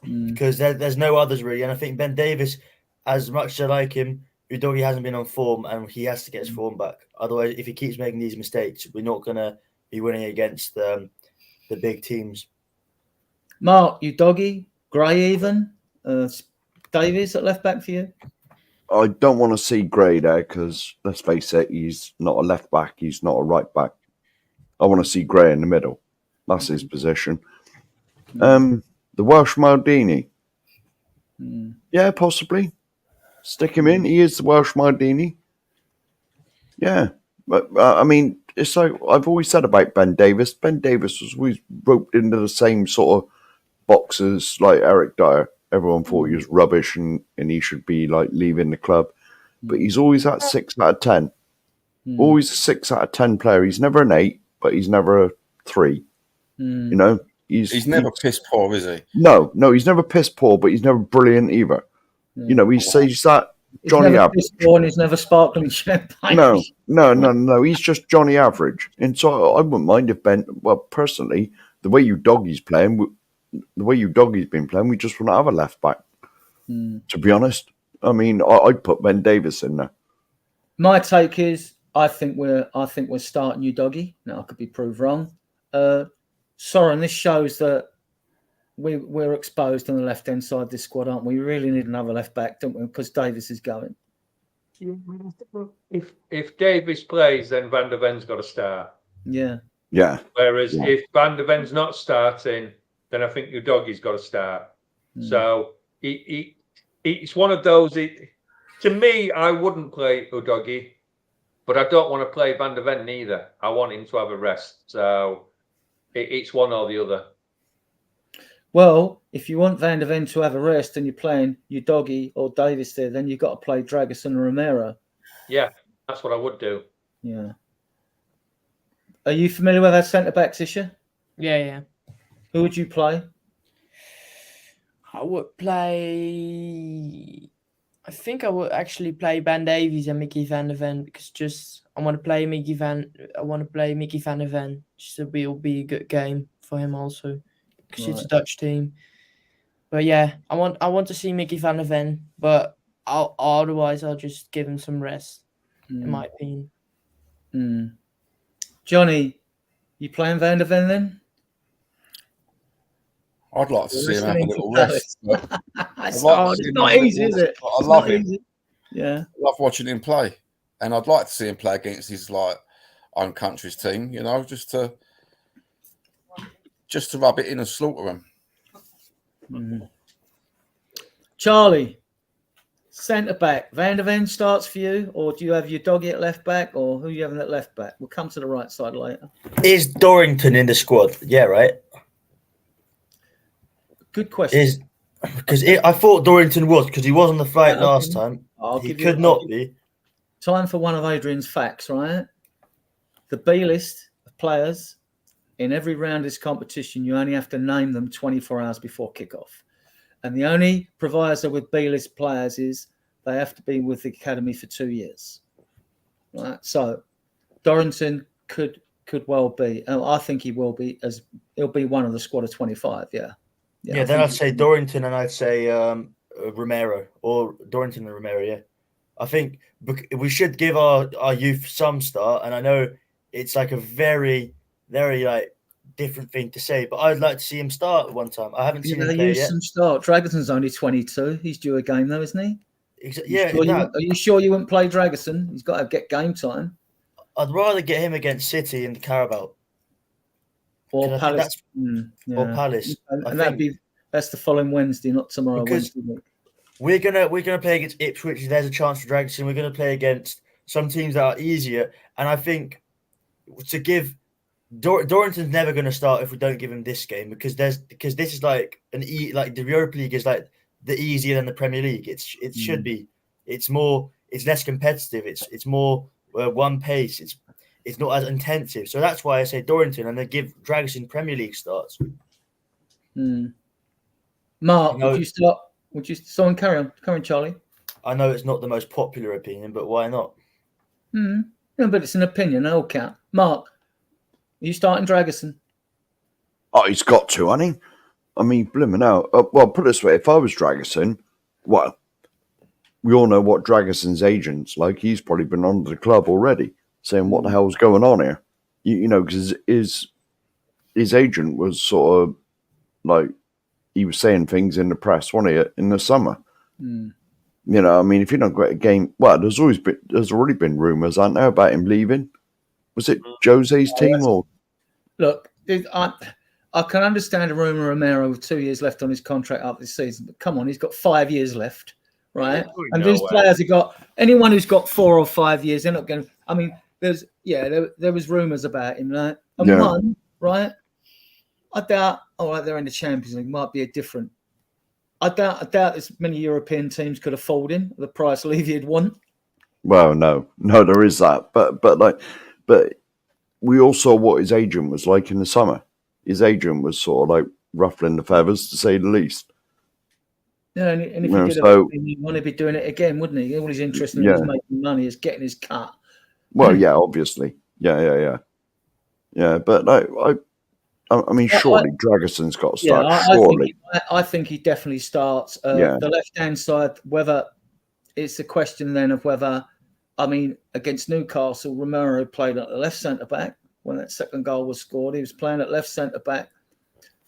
Because there's no others really, and I think Ben Davies, as much as I like him, Udogie hasn't been on form, and he has to get his form back. Otherwise, if he keeps making these mistakes, we're not gonna be winning against the big teams. Mark, Udogie, Gray, even Davies at left back for you. I don't want to see Gray there because let's face it, he's not a left back. He's not a right back. I want to see Gray in the middle. That's his position. The Welsh Maldini. Yeah, possibly. Stick him in. He is the Welsh Maldini. Yeah. But, I mean, it's like I've always said about Ben Davies. Ben Davies was always roped into the same sort of boxes like Eric Dyer. Everyone thought he was rubbish and he should be like leaving the club. But he's always at 6 out of 10. Always a 6 out of 10 player. He's never an 8, but he's never a 3. You know? He's never piss poor, is he? No, he's never piss poor, but he's never brilliant either. You know, he's that Johnny never Average. Piss poor and he's never sparkling champagne. No. He's just Johnny Average. And so I wouldn't mind if Ben. Well, personally, the way Udogie's playing, the way Udogie's been playing, we just wouldn't have a left back. To be honest, I mean, I'd put Ben Davies in there. My take is, I think we're starting Udogie. Now I could be proved wrong. Soren, this shows that we're exposed on the left hand side of this squad, aren't we? We really need another left back, don't we? Because Davies is going. If Davies plays, then Van der Ven's got to start. Yeah. Whereas if Van der Ven's not starting, then I think Udogie's got to start. So it's one of those. To me, I wouldn't play Udogie, but I don't want to play Van der Ven either. I want him to have a rest. So it's one or the other. Well, if you want Van der Ven to have a rest and you're playing Udogie or Davies there, then you've got to play Dragusin and Romero. Yeah, that's what I would do. Yeah. Are you familiar with our centre backs, Isha? Yeah. Who would you play? I would play. I think I would actually play Ben Davies and Mickey Van der Ven because I want to play Mickey Van der Ven. Just it'll be a good game for him also because it's a Dutch team. But yeah, I want to see Mickey Van der Ven, but otherwise I'll just give him some rest. In my opinion. Johnny, you playing Van der Ven then? I'd like to see him have a little rest. It's not easy, is it? I love him. Yeah, I love watching him play, and I'd like to see him play against his own country's team. You know, just to rub it in and slaughter him. Charlie, centre back. Van der Ven starts for you, or do you have Udogie at left back, or who are you having at left back? We'll come to the right side later. Is Dorrington in the squad? Yeah, right. Good question. Because I thought Dorrington was, because he was on the flight last time. He could not be. Time for one of Adrian's facts, right? The B list of players in every round of this competition, you only have to name them 24 hours before kickoff. And the only proviso with B list players is they have to be with the academy for 2 years. Right? So Dorrington could well be. I think he will be, as he'll be one of the squad of 25. Yeah, then I'd say Dorrington and I'd say Romero, or Dorrington and Romero, yeah. I think we should give our youth some start, and I know it's like a very, very different thing to say, but I'd like to see him start one time. I haven't seen him play yet. Some start. Dragison's only 22. He's due a game though, isn't he? Yeah. Are you sure you wouldn't play Dragison? He's got to get game time. I'd rather get him against City in the Carabao. Or Palace. Or Palace. And that's the following Wednesday, not tomorrow. Wednesday. We're gonna play against Ipswich. There's a chance for Dragson. We're gonna play against some teams that are easier. And I think to give Dorrington's never gonna start if we don't give him this game, because this is the Europa League is like the easier than the Premier League. It should be. It's less competitive. It's more one pace. It's not as intensive. So that's why I say Dorrington, and they give Dragson Premier League starts. Mark, would you start? Would you? Someone carry on, Charlie. I know it's not the most popular opinion, but why not? No, but it's an opinion. I'll count. Mark, are you starting Dragerson? Oh, he's got to, hasn't he? I mean, blimmin' out. Well, put it this way: if I was Dragerson, well, we all know what Dragerson's agent's like. He's probably been on to the club already, saying what the hell's going on here. You know, because his agent was sort of like he was saying things in the press, wasn't he, in the summer? You know, I mean, if you don't get a game, well, there's already been rumours, aren't there, about him leaving? Was it Jose's team or? Look, I can understand a rumour of Romero with 2 years left on his contract after this season, but come on, he's got 5 years left, right? And these players have got anyone who's got 4 or 5 years, they're not going to. I mean, there was rumours about him, right? And one, right? I doubt. All right, they're in the Champions League. Might be a different. I doubt as many European teams could afford him at the price Levy would want. Well, no, there is that, but we all saw what his agent was like in the summer. His agent was sort of like ruffling the feathers, to say the least. Yeah, and if he did he'd want to be doing it again, wouldn't he? All he's interested in is making money, is getting his cut. Well, yeah, obviously, yeah. But I mean, surely Dragerson's got to start. Surely, I think he definitely starts. The left-hand side, whether it's a question then of whether, I mean, against Newcastle, Romero played at the left centre back when that second goal was scored. He was playing at left centre back,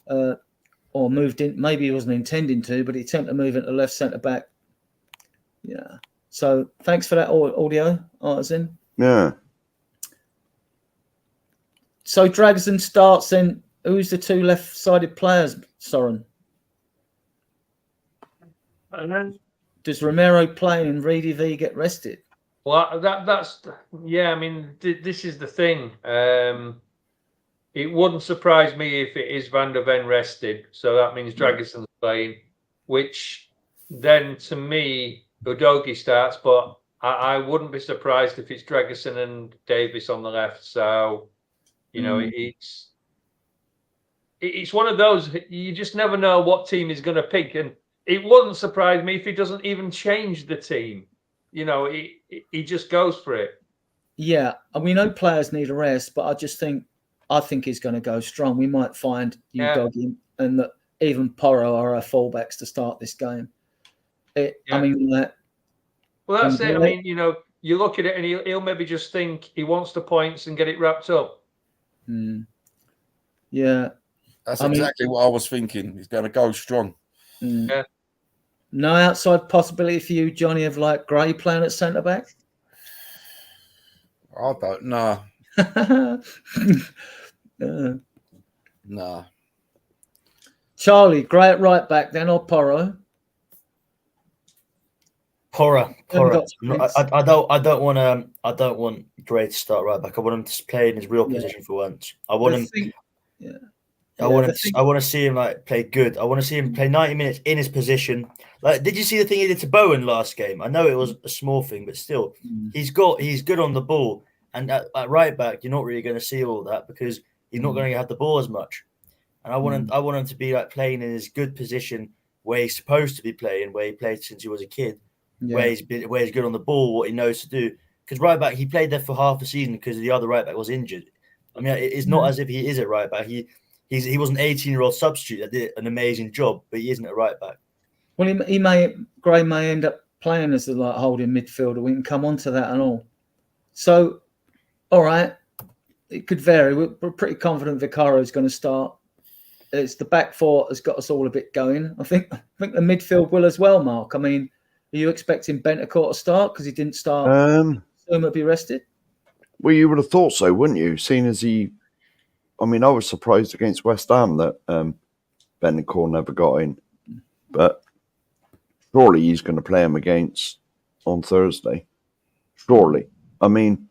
or moved in. Maybe he wasn't intending to, but he attempted to move into left centre back. Yeah. So thanks for that audio, Artisan. Yeah. So Dragerson starts then. Who's the two left-sided players, Soren? Does Romero play and Reedy V get rested? Well, that's I mean, this is the thing. It wouldn't surprise me if it is Van der Ven rested. So that means Dragerson's playing, which then to me, Udogie starts. But I wouldn't be surprised if it's Dragerson and Davis on the left. So, you know, it's one of those, you just never know what team he's going to pick. And it wouldn't surprise me if he doesn't even change the team. You know, he just goes for it. Yeah, and we know players need a rest, but I think he's going to go strong. We might find Udogie and that even Porro are our fullbacks to start this game. I mean, well, that's it. I mean, you know, you look at it and he'll maybe just think he wants the points and get it wrapped up. Yeah. That's exactly what I was thinking. He's going to go strong. Yeah. No outside possibility for you, Johnny, of like Gray playing at centre back? I don't know. No. Charlie, Gray at right back then, or Porro? Porro. I don't want Gray to start right back. I want him to play in his real position for once. I want him. I want to see him like play good. I want to see him play 90 minutes in his position. Like, did you see the thing he did to Bowen last game? I know it was a small thing, but still, he's good on the ball. And at right back, you're not really going to see all that because he's not going to have the ball as much. And I want him to be like playing in his good position where he's supposed to be playing, where he played since he was a kid, where he's good on the ball, what he knows to do. Because right back, he played there for half the season because the other right back was injured. I mean, it's not as if he is at right back. He was an 18-year-old substitute that did an amazing job, but he isn't a right back. Well, Gray may end up playing as the holding midfielder. We can come on to that and all. So, all right, it could vary. We're pretty confident Vicario is going to start. It's the back four has got us all a bit going. I think the midfield will as well, Mark. I mean, are you expecting Bentancur to start because he didn't start? So he might be rested. Well, you would have thought so, wouldn't you? Seeing as I was surprised against West Ham that Bentancur never got in, but surely he's going to play him on Thursday. Surely. I mean,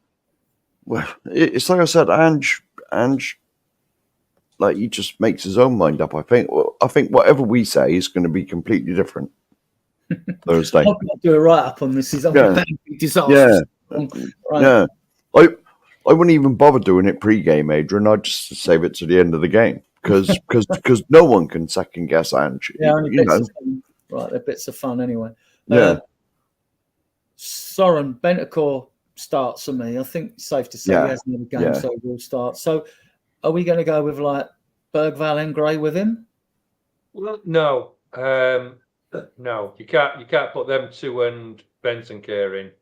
well, it's like I said, Ange, like he just makes his own mind up. I think whatever we say is going to be completely different Thursday. I'm going to do a write-up on this. Disaster. I wouldn't even bother doing it pre-game, Adrian. I'd just save it to the end of the game because no one can second guess Ange. Yeah, only bits of fun. Right, they're bits of fun anyway. Yeah. Soren Bentancur starts for me. I think it's safe to say he hasn't had a game, so he will start. So, are we going to go with like Bergvall and Gray with him? Well, no, no, you can't put them two and Bentancur in.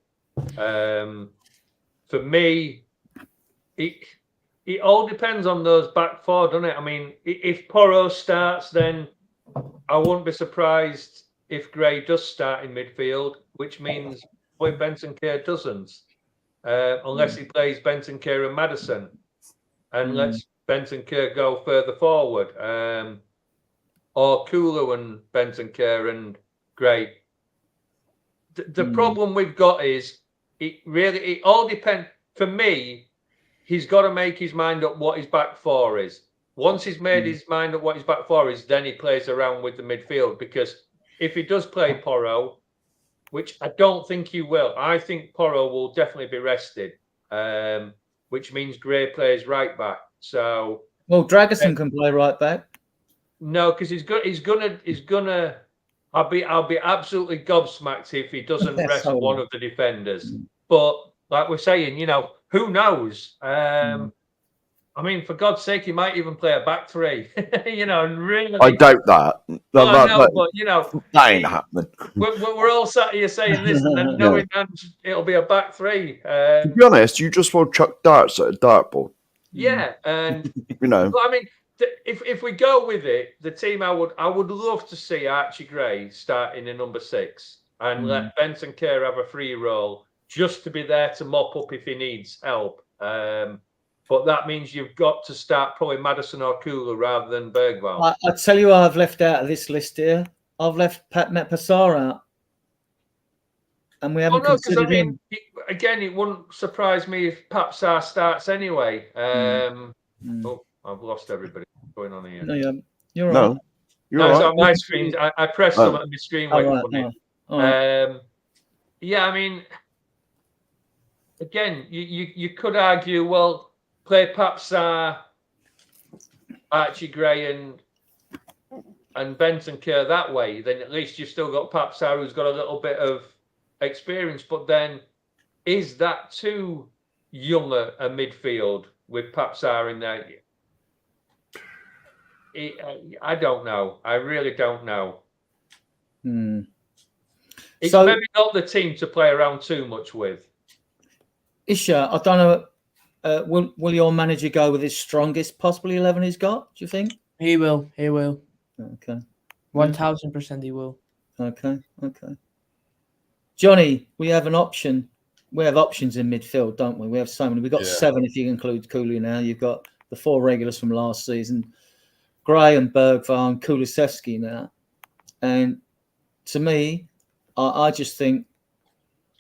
For me, it all depends on those back four, doesn't it? I mean, if Porro starts, then I wouldn't be surprised if Gray does start in midfield, which means Bentancur doesn't, unless he plays Bentancur and Maddison, and lets Bentancur go further forward, or Kulu and Bentancur and Gray. The problem we've got is it all depends. For me, he's got to make his mind up what his back four is. Once he's made his mind up what his back four is, then he plays around with the midfield. Because if he does play Porro, which I don't think he will, I think Porro will definitely be rested, which means Gray plays right back. So, well, Dragerson can play right back. No, because he's gonna. I'll be absolutely gobsmacked if he doesn't rest one of the defenders. But like we're saying, who knows? I mean, for God's sake, he might even play a back three. And really, I doubt that. Well, I know, but that ain't happening. We're all sat here saying this, and then knowing that it'll be a back three. To be honest, you just want to chuck darts at a dartboard. Yeah, and But I mean, if we go with it, the team I would love to see Archie Gray starting in number 6 and let Bentancur have a free role just to be there to mop up if he needs help. But that means you've got to start probably Maddison or Kulu rather than Bergvall. I tell you what I've left out of this list here. I've left Pat Metpassar out. And we haven't considered him. Again, it wouldn't surprise me if Papsar starts anyway. Oh, I've lost everybody. What's going on here? No, you're right. No, you're right. It's on my screen. I pressed something on my screen waiting for me. Yeah, I mean, again, you could argue, well, play Papsar, Archie Gray, and Bentancur that way. Then at least you've still got Papsar, who's got a little bit of experience. But then, is that too young a midfield with Papsar in there? I don't know. I really don't know. It's maybe not the team to play around too much with. Isha, I don't know. Will your manager go with his strongest possible 11 he's got? Do you think he will? He will. Okay, 1000% he will. Okay. Johnny, we have an option. We have options in midfield, don't we? We have so many. We've got 7 if you include Cooley now. You've got the 4 regulars from last season, Gray and Bergvall and Kulusevski now. And to me, I just think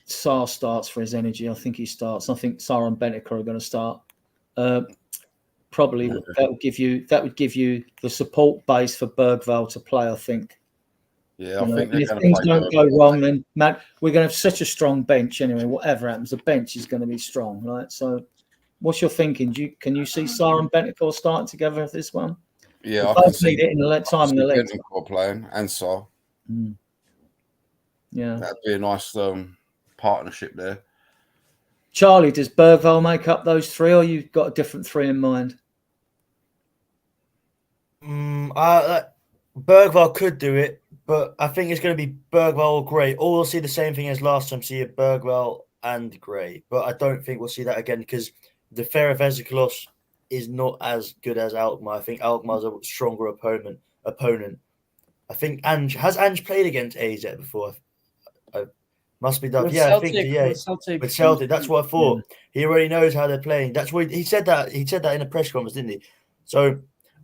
Sarr starts for his energy. I think he starts. I think Sarr and Bentancur are going to start. Probably that would give you the support base for Bergvall to play. I think. Yeah, I think if things don't go wrong, then Matt, we're going to have such a strong bench anyway. Whatever happens, the bench is going to be strong, right? So, what's your thinking? Can you see Sarr and Bentancur starting together with this one? Yeah, I can see it in the time in the legs. Bentancur playing and Sarr. Yeah, that'd be a nice partnership there. Charlie, does Bergvall make up those 3, or you've got a different 3 in mind? Bergvall could do it, but I think it's going to be Bergvall or Gray. Or we'll see the same thing as last time, see Bergvall and Gray. But I don't think we'll see that again because the Ferencváros is not as good as Alkmaar. I think Alkmaar's a stronger opponent. I think has Ange played against AZ before? Must be done. With yeah, Celtic, I think with Celtic. That's what I thought. He already knows how they're playing. That's what he said that. He said that in a press conference, didn't he? So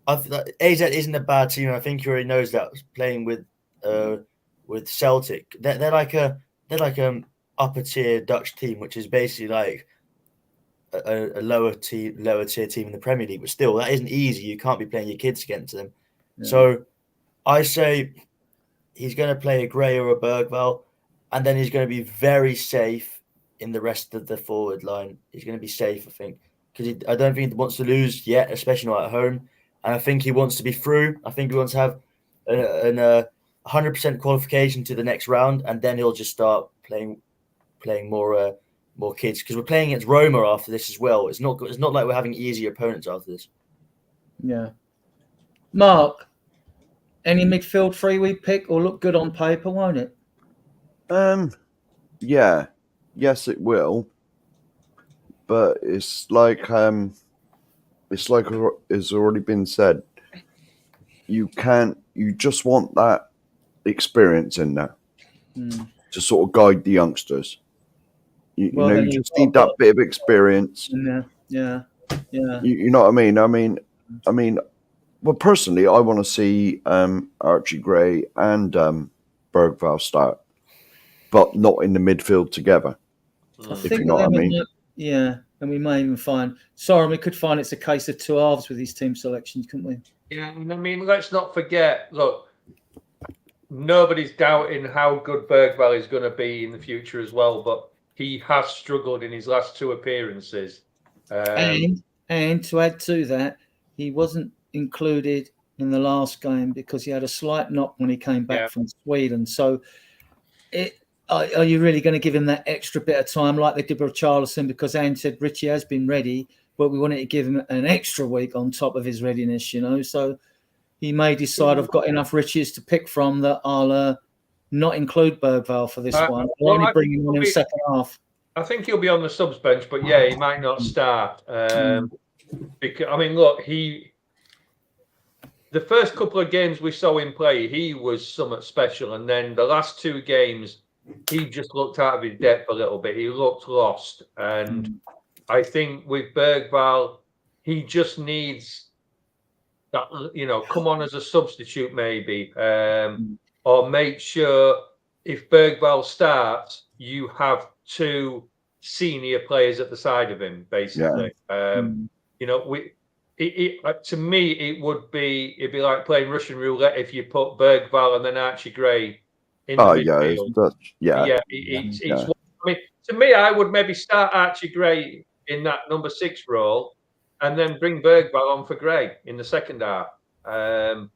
AZ isn't a bad team. I think he already knows that playing with Celtic. They're like upper tier Dutch team, which is basically like a lower tier team in the Premier League. But still, that isn't easy. You can't be playing your kids against them. Yeah. So I say he's going to play a Gray or a Bergvall, and then he's going to be very safe in the rest of the forward line. He's going to be safe, I think, because I don't think he wants to lose yet, especially not at home. and I think he wants to be through. I think he wants to have a 100% qualification to the next round, and then he'll just start playing more kids, because we're playing against Roma after this as well. It's not like we're having easier opponents after this. Yeah. Mark, any midfield three we pick or look good on paper, won't it? Yeah. Yes, it will. But it's like it's already been said. You just want that experience in there to sort of guide the youngsters. You just need that bit of experience. Yeah. You know what I mean? I mean, well, personally, I want to see Archie Gray and Bergvall start, but not in the midfield together. If you know what I mean. Yeah, and we may even find. Sorry, we could find it's a case of two halves with these team selections, couldn't we? Yeah, I mean, let's not forget. Look, nobody's doubting how good Bergvall is going to be in the future as well, but he has struggled in his last two appearances. And to add to that, he wasn't included in the last game because he had a slight knock when he came back from Sweden. So, are you really going to give him that extra bit of time like they did with Charleston? Because Anne said Richie has been ready, but we wanted to give him an extra week on top of his readiness, So he may decide I've got enough riches to pick from that I'll not include Bergvall for this one. I'll only bring him on in the second half. I think he'll be on the subs bench, but yeah, he might not start. Because I mean, look, the first couple of games we saw him play, he was somewhat special, and then the last two games, he just looked out of his depth a little bit. He looked lost, and I think with Bergvall, he just needs that, come on as a substitute maybe, or make sure if Bergvall starts, you have two senior players at the side of him, basically. To me, it'd be like playing Russian roulette if you put Bergvall and then Archie Gray in the midfield. I mean, to me, I would maybe start Archie Gray in that number 6 role, and then bring Bergvall on for Gray in the second half, and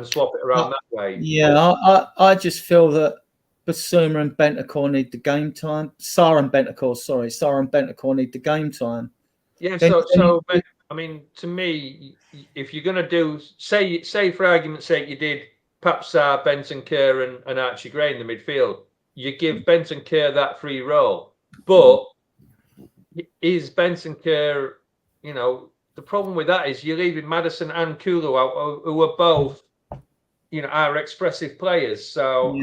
swap it around that way. Yeah, I just feel that Basuma and Bentancur need the game time. Sarr and Bentancur need the game time. Yeah, so I mean, to me, if you're going to do, say for argument's sake, you did Papsar, Bentancur and Archie Gray in the midfield, you give Bentancur that free role. But is Bentancur, the problem with that is you're leaving Madison and Kulu out, who are both, are expressive players. So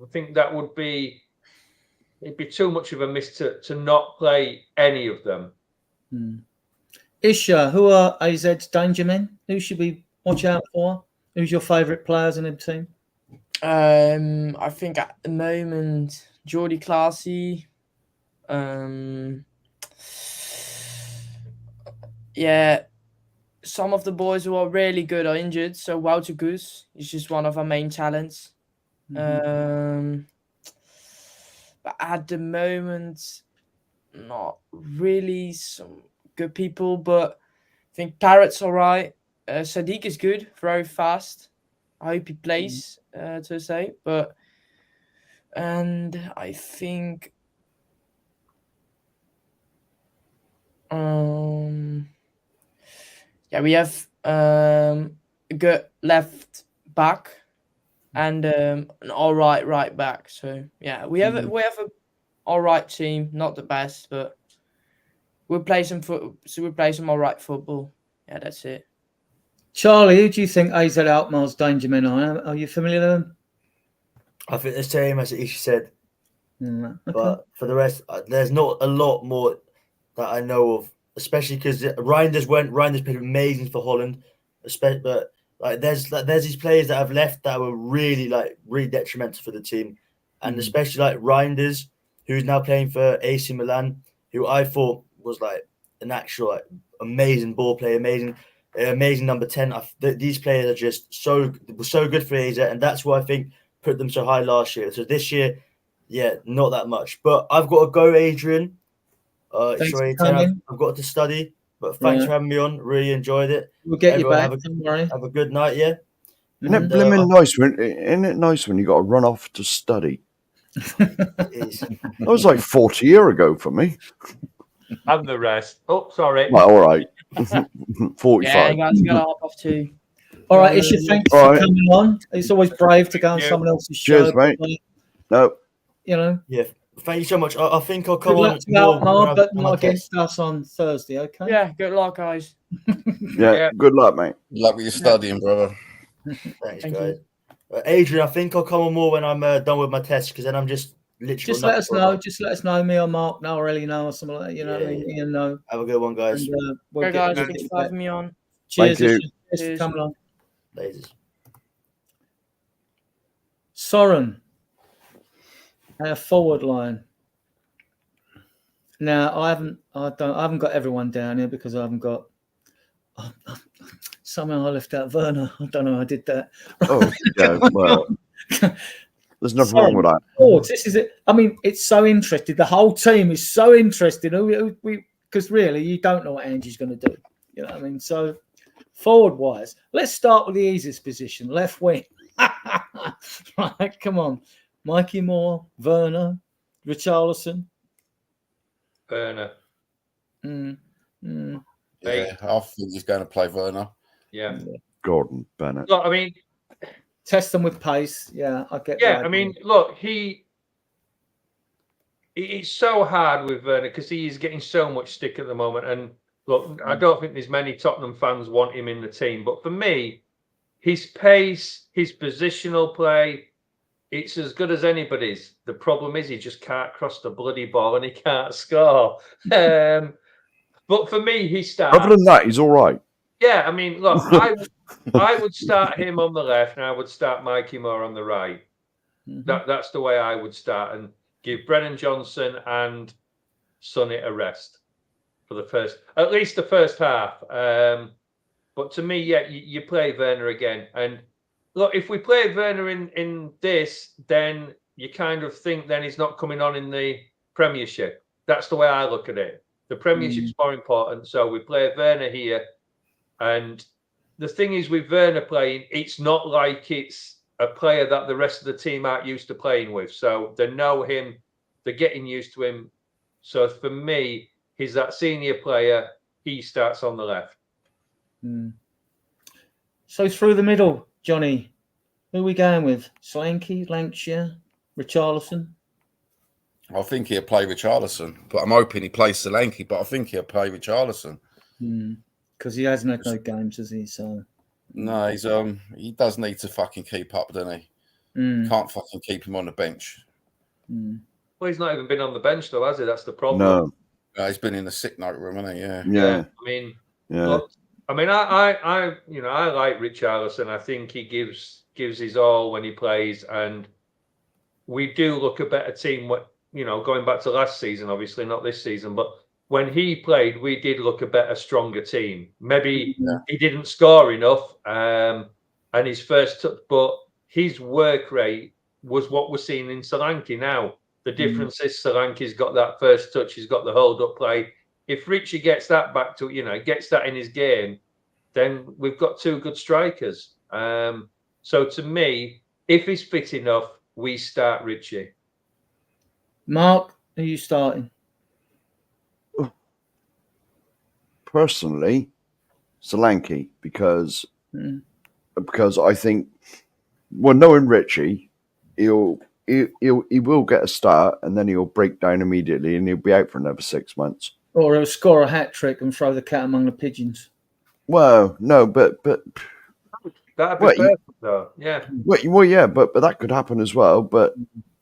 I think that it'd be too much of a miss to not play any of them. Isha, who are AZ's danger men? Who should we watch out for? Who's your favourite players in the team? I think at the moment, Jordy Classy. Some of the boys who are really good are injured. So Wouter Goose is just one of our main talents. But at the moment, not really some good people. But I think Parrot's all right. Sadiq is good, very fast. I hope he plays to say. And I think we have a good left back and an all right back. So yeah, we have a all right team, not the best, but we'll play some all right football. Yeah, that's it. Charlie, who do you think AZ Alkmaar's danger men are? Are you familiar with them? I think the same as Ish said. Okay. But for the rest, there's not a lot more that I know of, especially because Reinders played amazing for Holland, but there's these players that have left that were really detrimental for the team, and especially like Reinders, who's now playing for AC Milan, who I thought was an actual amazing ball player, amazing number 10. These players are just so good for AZ, and that's why I think put them so high last year. So this year, not that much. But I've got to go, Adrian. I've got to study. But thanks for having me on. Really enjoyed it. We'll get you back. Don't worry. Have a good night, yeah? Isn't it blimmin' nice when you got to run off to study? It is. That was like 40 years ago for me. And the rest. Oh, sorry. Well, all right. 45. Yeah, you guys got to hop off too. All right, Isha, thanks for coming on. It's always brave to go on someone else's show. Cheers, mate. No. You know. Yeah. Thank you so much. I think I'll come on. But not against us on Thursday, okay? Yeah, good luck, guys. Yeah, good luck, mate. Good luck with your studying, brother. Thanks, guys. Adrian, I think I'll come on more when I'm done with my test, because then I'm just literally. Just let us know. Just let us know. Me or Mark, no, or Ellie, know, or something like that. You know what I mean? You know. Have a good one, guys. And, we'll guys, thanks for having me on. Cheers. Thank you. Cheers for coming on. Ladies. Soren, our forward line. Now I haven't got everyone down here because I haven't got. Somehow I left out Werner. I don't know how I did that. Oh, yeah, well, there's nothing wrong with that. Oh, this is it. I mean, it's so interesting. The whole team is so interesting. Because really, you don't know what Angie's going to do. You know what I mean? So, forward-wise, let's start with the easiest position, left wing. Right, come on. Mikey Moore, Werner, Richarlison. Werner. Yeah, I think he's going to play Werner. Yeah. Gordon Bennett. Look, I mean, test them with pace. Yeah, I get. Yeah, I mean, look, it's so hard with Werner because he is getting so much stick at the moment. And look, I don't think there's many Tottenham fans want him in the team. But for me, his pace, his positional play, it's as good as anybody's. The problem is he just can't cross the bloody ball and he can't score. But for me, he starts. Other than that, he's all right. Yeah, I mean, look, I would start him on the left and I would start Mikey Moore on the right. That's the way I would start, and give Brennan Johnson and Sonny a rest for at least the first half. But to me, yeah, you play Werner again. And look, if we play Werner in this, then you kind of think then he's not coming on in the Premiership. That's the way I look at it. The Premiership's more important, so we play Werner here. And the thing is with Werner playing, it's not like it's a player that the rest of the team aren't used to playing with. So they know him, they're getting used to him. So for me, he's that senior player. He starts on the left. So through the middle, Johnny, who are we going with? Solanke, Lancashire, Richarlison? I think he'll play Richarlison, but I'm hoping he plays Solanke, but I think he'll play Richarlison. Because he hasn't had no games, has he? So no, he does need to fucking keep up, doesn't he? Can't fucking keep him on the bench. Well, he's not even been on the bench though, has he? That's the problem. No, he's been in the sick note room, hasn't he? Yeah. I mean, yeah. Look, I mean, I like Richarlison. I think he gives his all when he plays, and we do look a better team. Going back to last season, obviously not this season, but when he played, we did look a better, stronger team. Maybe he didn't score enough, and his but his work rate was what we're seeing in Solanke now. The difference is Solanke's got that first touch, he's got the hold-up play. If Richie gets that back to, gets that in his game, then we've got two good strikers. So to me, if he's fit enough, we start Richie. Mark, who are you starting? Personally, Solanke, because I think, well, knowing Richie, he will get a start and then he'll break down immediately and he'll be out for another 6 months. Or he'll score a hat trick and throw the cat among the pigeons. Well, no, but that'd be perfect, though. Yeah. Well, yeah, but that could happen as well. But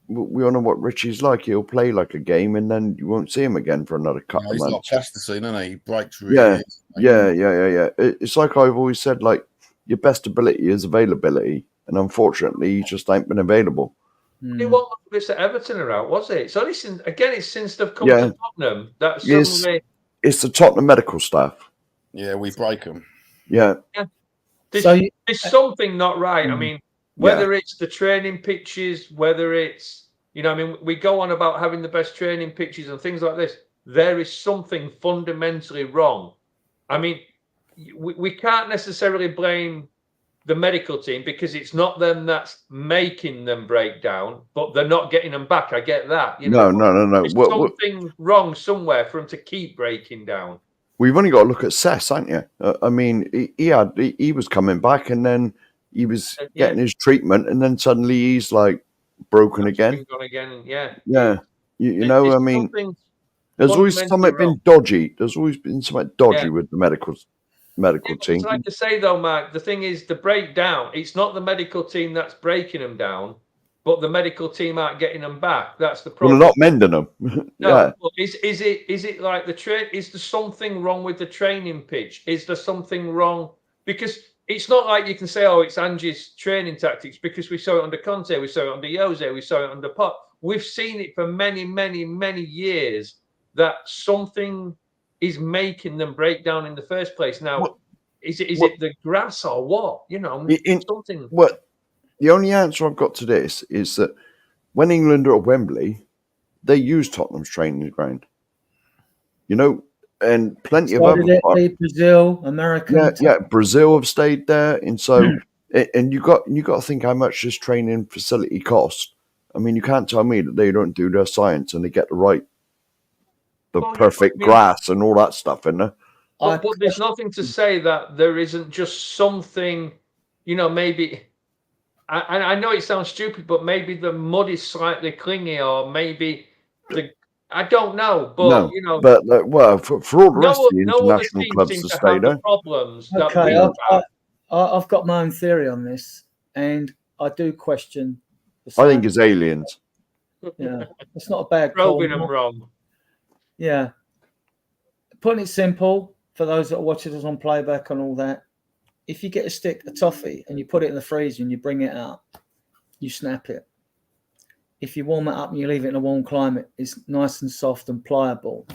we all know what Richie's like. He'll play like a game, and then you won't see him again for another couple of months. He's not plasticine, isn't he? He breaks really. Yeah. It's like I've always said, like, your best ability is availability, and unfortunately, he just ain't been available. He wasn't this at Everton are out, was it? So listen, again, it's since they've come to Tottenham that suddenly it's the Tottenham medical staff. Yeah, we break them. Yeah. There's something not right. I mean, whether it's the training pitches, whether it's we go on about having the best training pitches and things like this. There is something fundamentally wrong I mean, we can't necessarily blame the medical team because it's not them that's making them break down, but they're not getting them back. I get that. No. There's something wrong somewhere for them to keep breaking down. We've only got to look at Cess, haven't you? I mean, he was coming back, and then he was getting his treatment, and then suddenly he's like broken again. Gone again, yeah. Yeah, you know, I mean, there's always something been dodgy. There's always been something dodgy with the medical team. It's like to say though, Mark. The thing is, the breakdown. It's not the medical team that's breaking them down, but the medical team aren't getting them back. That's the problem. Well, they're not mending them. No, is it like the train? Is there something wrong with the training pitch? Is there something wrong? Because it's not like you can say, oh, it's Angie's training tactics, because we saw it under Conte, we saw it under Jose, we saw it under Pop. We've seen it for many, many, many years that something is making them break down in the first place. Now, is it the grass or what? You know, something. What the only answer I've got to this is that when England are at Wembley, they use Tottenham's training ground. You know, and plenty of other Brazil, America. Yeah, Brazil have stayed there, and so and you got to think how much this training facility costs. I mean, you can't tell me that they don't do their science and they get the perfect grass and all that stuff in there. But there's nothing to say that there isn't just something, you know, maybe. I know it sounds stupid, but maybe the mud is slightly clingy, or maybe I don't know, but you know. But well, for all the rest of the international clubs to stay there. Problems. Okay, I've got my own theory on this, and I do question. I think it's aliens. Yeah, it's not a bad call. Probing them wrong. Yeah, putting it simple for those that are watching us on playback and all that. If you get a stick of toffee and you put it in the freezer and you bring it out, you snap it. If you warm it up and you leave it in a warm climate, it's nice and soft and pliable.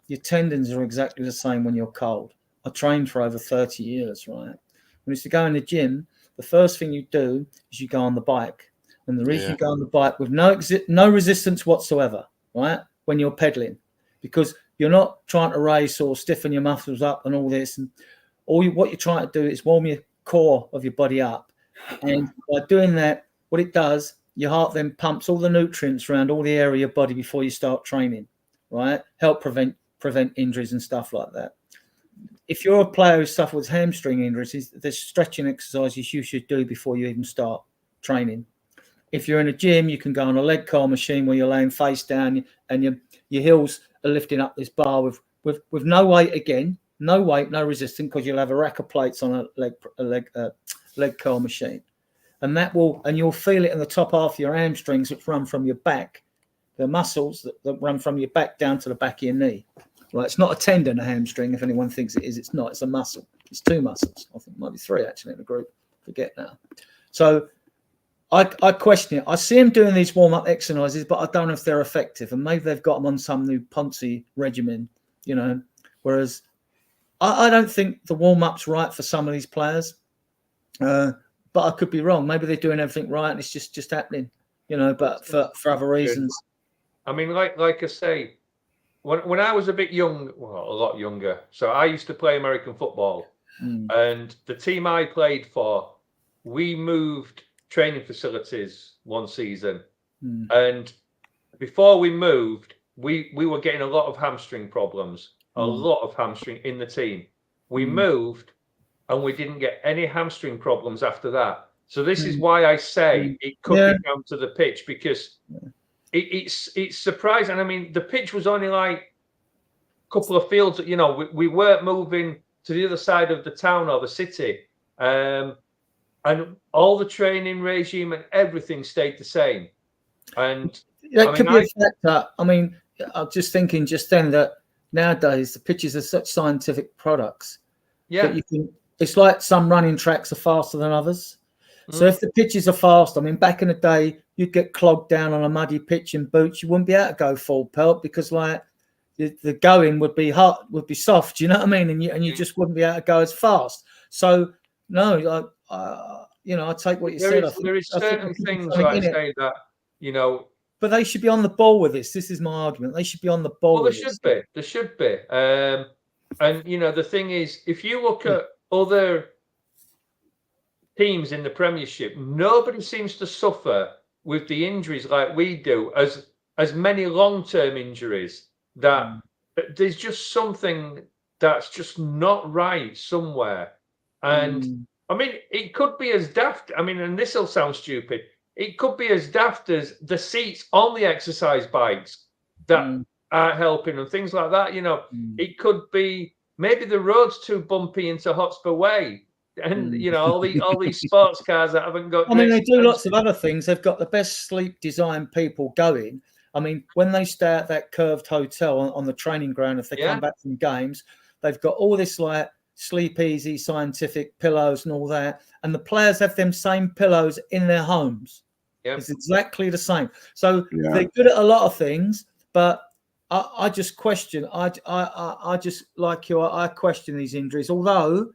Your tendons are exactly the same when you're cold. I trained for over 30 years, right? When I used to go in the gym, the first thing you do is you go on the bike. And the reason you go on the bike with no resistance whatsoever, right? When you're pedaling, because you're not trying to race or stiffen your muscles up and all this. And what you're trying to do is warm your core of your body up. And by doing that, what it does, your heart then pumps all the nutrients around all the area of your body before you start training, right? Help prevent injuries and stuff like that. If you're a player who suffers hamstring injuries, there's stretching exercises you should do before you even start training. If you're in a gym, you can go on a leg curl machine where you're laying face down and your heels are lifting up this bar with no weight again, no weight, no resistance, because you'll have a rack of plates on a leg curl machine, and you'll feel it in the top half of your hamstrings, which run from your back, the muscles that run from your back down to the back of your knee. Right, it's not a tendon, a hamstring. If anyone thinks it is, it's not. It's a muscle. It's two muscles. I think it might be three actually in the group. Forget now. So. I question it. I see them doing these warm-up exercises, but I don't know if they're effective. And maybe they've got them on some new Ponzi regimen, you know. Whereas I don't think the warm-up's right for some of these players. But I could be wrong. Maybe they're doing everything right and it's just happening, you know, but for other reasons. I mean, like I say, when I was a bit young, well, a lot younger, so I used to play American football. And the team I played for, we moved training facilities one season, and before we moved, we were getting a lot of hamstring problems, a lot of hamstring in the team. We moved, and we didn't get any hamstring problems after that. So this is why I say it could be down to the pitch, because it's surprising. I mean, the pitch was only like a couple of fields. You know, we weren't moving to the other side of the town or the city. And all the training regime and everything stayed the same. And that could be a factor. I mean, I'm just thinking just then that nowadays the pitches are such scientific products. Yeah. That it's like some running tracks are faster than others. So if the pitches are fast, I mean, back in the day, you'd get clogged down on a muddy pitch in boots. You wouldn't be able to go full pelt because like the going would be hot, would be soft. You know what I mean? And you just wouldn't be able to go as fast. So no, you know, I take what you said. There is certain things I say that, you know. But they should be on the ball with this. This is my argument. They should be on the ball. Well, there should be. And the thing is, if you look at other teams in the Premiership, nobody seems to suffer with the injuries like we do, as many long-term injuries. That there's just something that's just not right somewhere. And I mean, it could be as daft. I mean, and this will sound stupid. It could be as daft as the seats on the exercise bikes that aren't helping and things like that. It could be maybe the road's too bumpy into Hotspur Way, and all these sports cars that haven't got. I mean, they do lots of other things. They've got the best sleep design people going. I mean, when they stay at that curved hotel on the training ground, if they come back from games, they've got all this like sleep easy scientific pillows and all that, and the players have them same pillows in their homes. It's exactly the same. So they're good at a lot of things, but I just question. I just like you. I question these injuries, although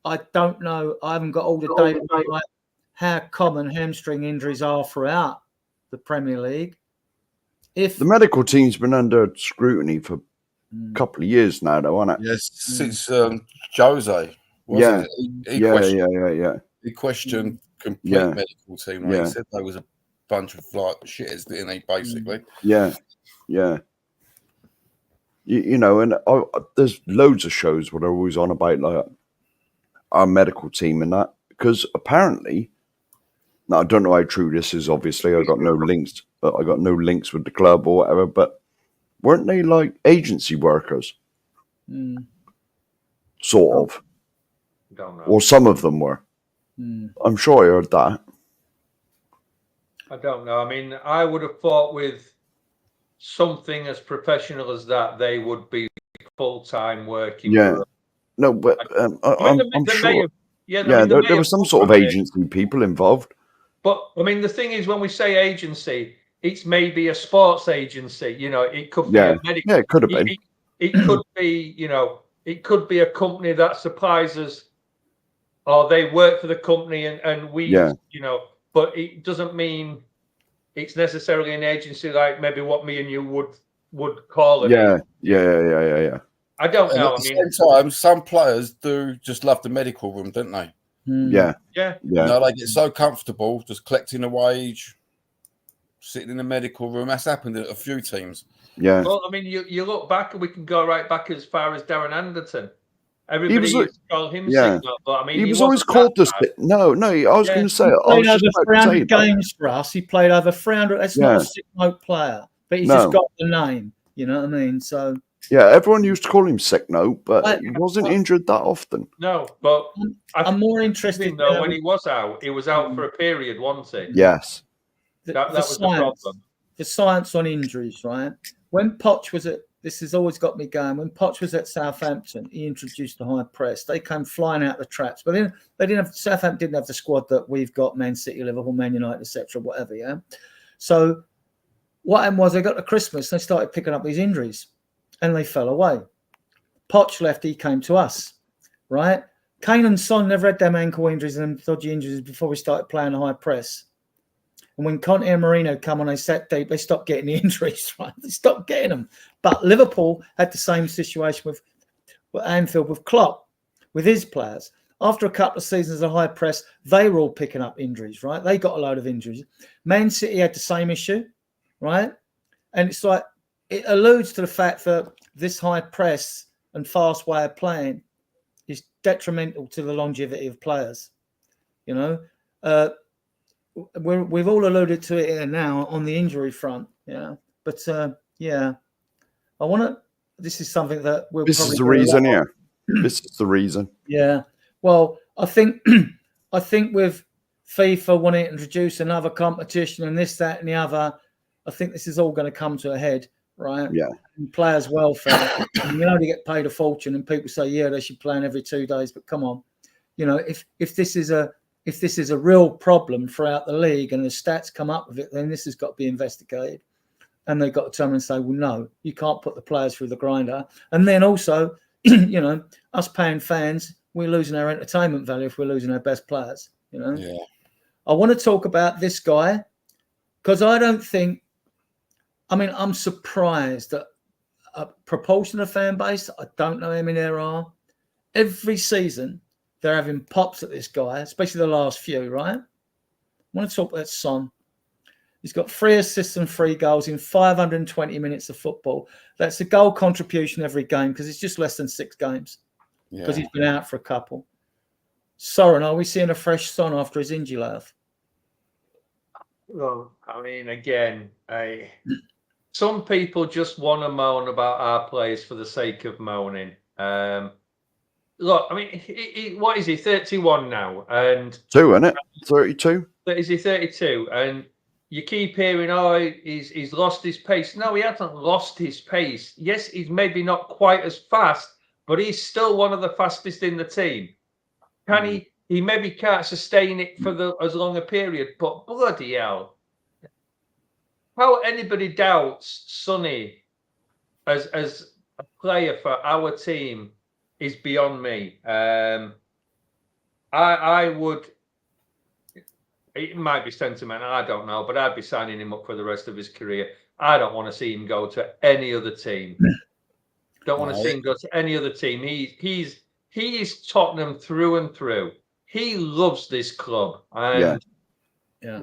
I don't know. I haven't got all the data like how common hamstring injuries are throughout the Premier League. If the medical team's been under scrutiny for a couple of years now, though, hasn't it? Yes, since Jose. Wasn't it? He questioned complete medical team. Like he said there was a bunch of like shitters, didn't he? Basically. Yeah. And there's loads of shows where they're always on about like our medical team and that, because apparently, now I don't know how true this is. Obviously, I got no links. I got no links with the club or whatever. But weren't they like agency workers? Sort of. Don't know. Or some of them were. I'm sure I heard that. I don't know. I mean, I would have thought with something as professional as that, they would be full-time working. No, but I'm sure. There was some sort of agency people involved. But I mean, the thing is, when we say agency, it's maybe a sports agency. It could be a medical. Yeah, it could have been. It could be, it could be a company that supplies us, or they work for the company and we, but it doesn't mean it's necessarily an agency like maybe what me and you would call it. Yeah. I don't know. At the same time, some players do just love the medical room, don't they? Yeah. They get so comfortable just collecting a wage, sitting in the medical room. That's happened at a few teams. Yeah. Well, I mean, you look back, and we can go right back as far as Darren Anderton. Everybody used to call him sick, but I mean, he was always called the sick. No. I was going to say, he played over 300 games for us. He played over 300. That's not a sick note player, but he's just got the name. You know what I mean? So. Yeah, everyone used to call him sick note, but he wasn't injured that often. No, but I'm more interested though when he was out for a period, wasn't he? Yes. That was the problem. The science on injuries, right? When Poch was at, this has always got me going. When Poch was at Southampton, he introduced the high press. They came flying out the traps, but then Southampton didn't have the squad that we've got: Man City, Liverpool, Man United, etc., whatever. Yeah. So what happened was they got to Christmas, they started picking up these injuries. And they fell away. Poch left, he came to us, right? Kane and Son never had them ankle injuries and dodgy injuries before we started playing the high press. And when Conte and Marino come on, they sat deep, they stopped getting the injuries, right? They stopped getting them. But Liverpool had the same situation with Anfield, with Klopp, with his players. After a couple of seasons of high press, they were all picking up injuries, right? They got a load of injuries. Man City had the same issue, right? And it's like, it alludes to the fact that this high press and fast way of playing is detrimental to the longevity of players. We've all alluded to it here now on the injury front. Yeah, but I want to. This is something that we'll. This is the reason. Yeah, this is the reason. Yeah. Well, I think with FIFA wanting to introduce another competition and this, that, and the other, I think this is all going to come to a head. Right. Yeah. And players' welfare. You only get paid a fortune, and people say, yeah, they should play in every 2 days. But come on, if this is a real problem throughout the league, and the stats come up with it, then this has got to be investigated. And they've got to turn and say, well, no, you can't put the players through the grinder. And then also, us paying fans, we're losing our entertainment value if we're losing our best players. Yeah. I want to talk about this guy because I don't think. I mean, I'm surprised that a proportion of fan base. I don't know how many there are. Every season, they're having pops at this guy, especially the last few, right? I want to talk about Son. He's got 3 assists and 3 goals in 520 minutes of football. That's a goal contribution every game because it's just less than 6 games because he's been out for a couple. Soren, are we seeing a fresh Son after his injury layoff? Well, I mean, again, some people just want to moan about our players for the sake of moaning. Look, I mean, what is he? 31 now, and 2, isn't it? 32. Is he 32? And you keep hearing, he's lost his pace. No, he hasn't lost his pace. Yes, he's maybe not quite as fast, but he's still one of the fastest in the team. Can he? He maybe can't sustain it for as long a period, but bloody hell, how anybody doubts Sonny as a player for our team is beyond me. I would. It might be sentimental, I don't know, but I'd be signing him up for the rest of his career. I don't want to see him go to any other team. Don't want to see him go to any other team. He's Tottenham through and through. He loves this club. And yeah.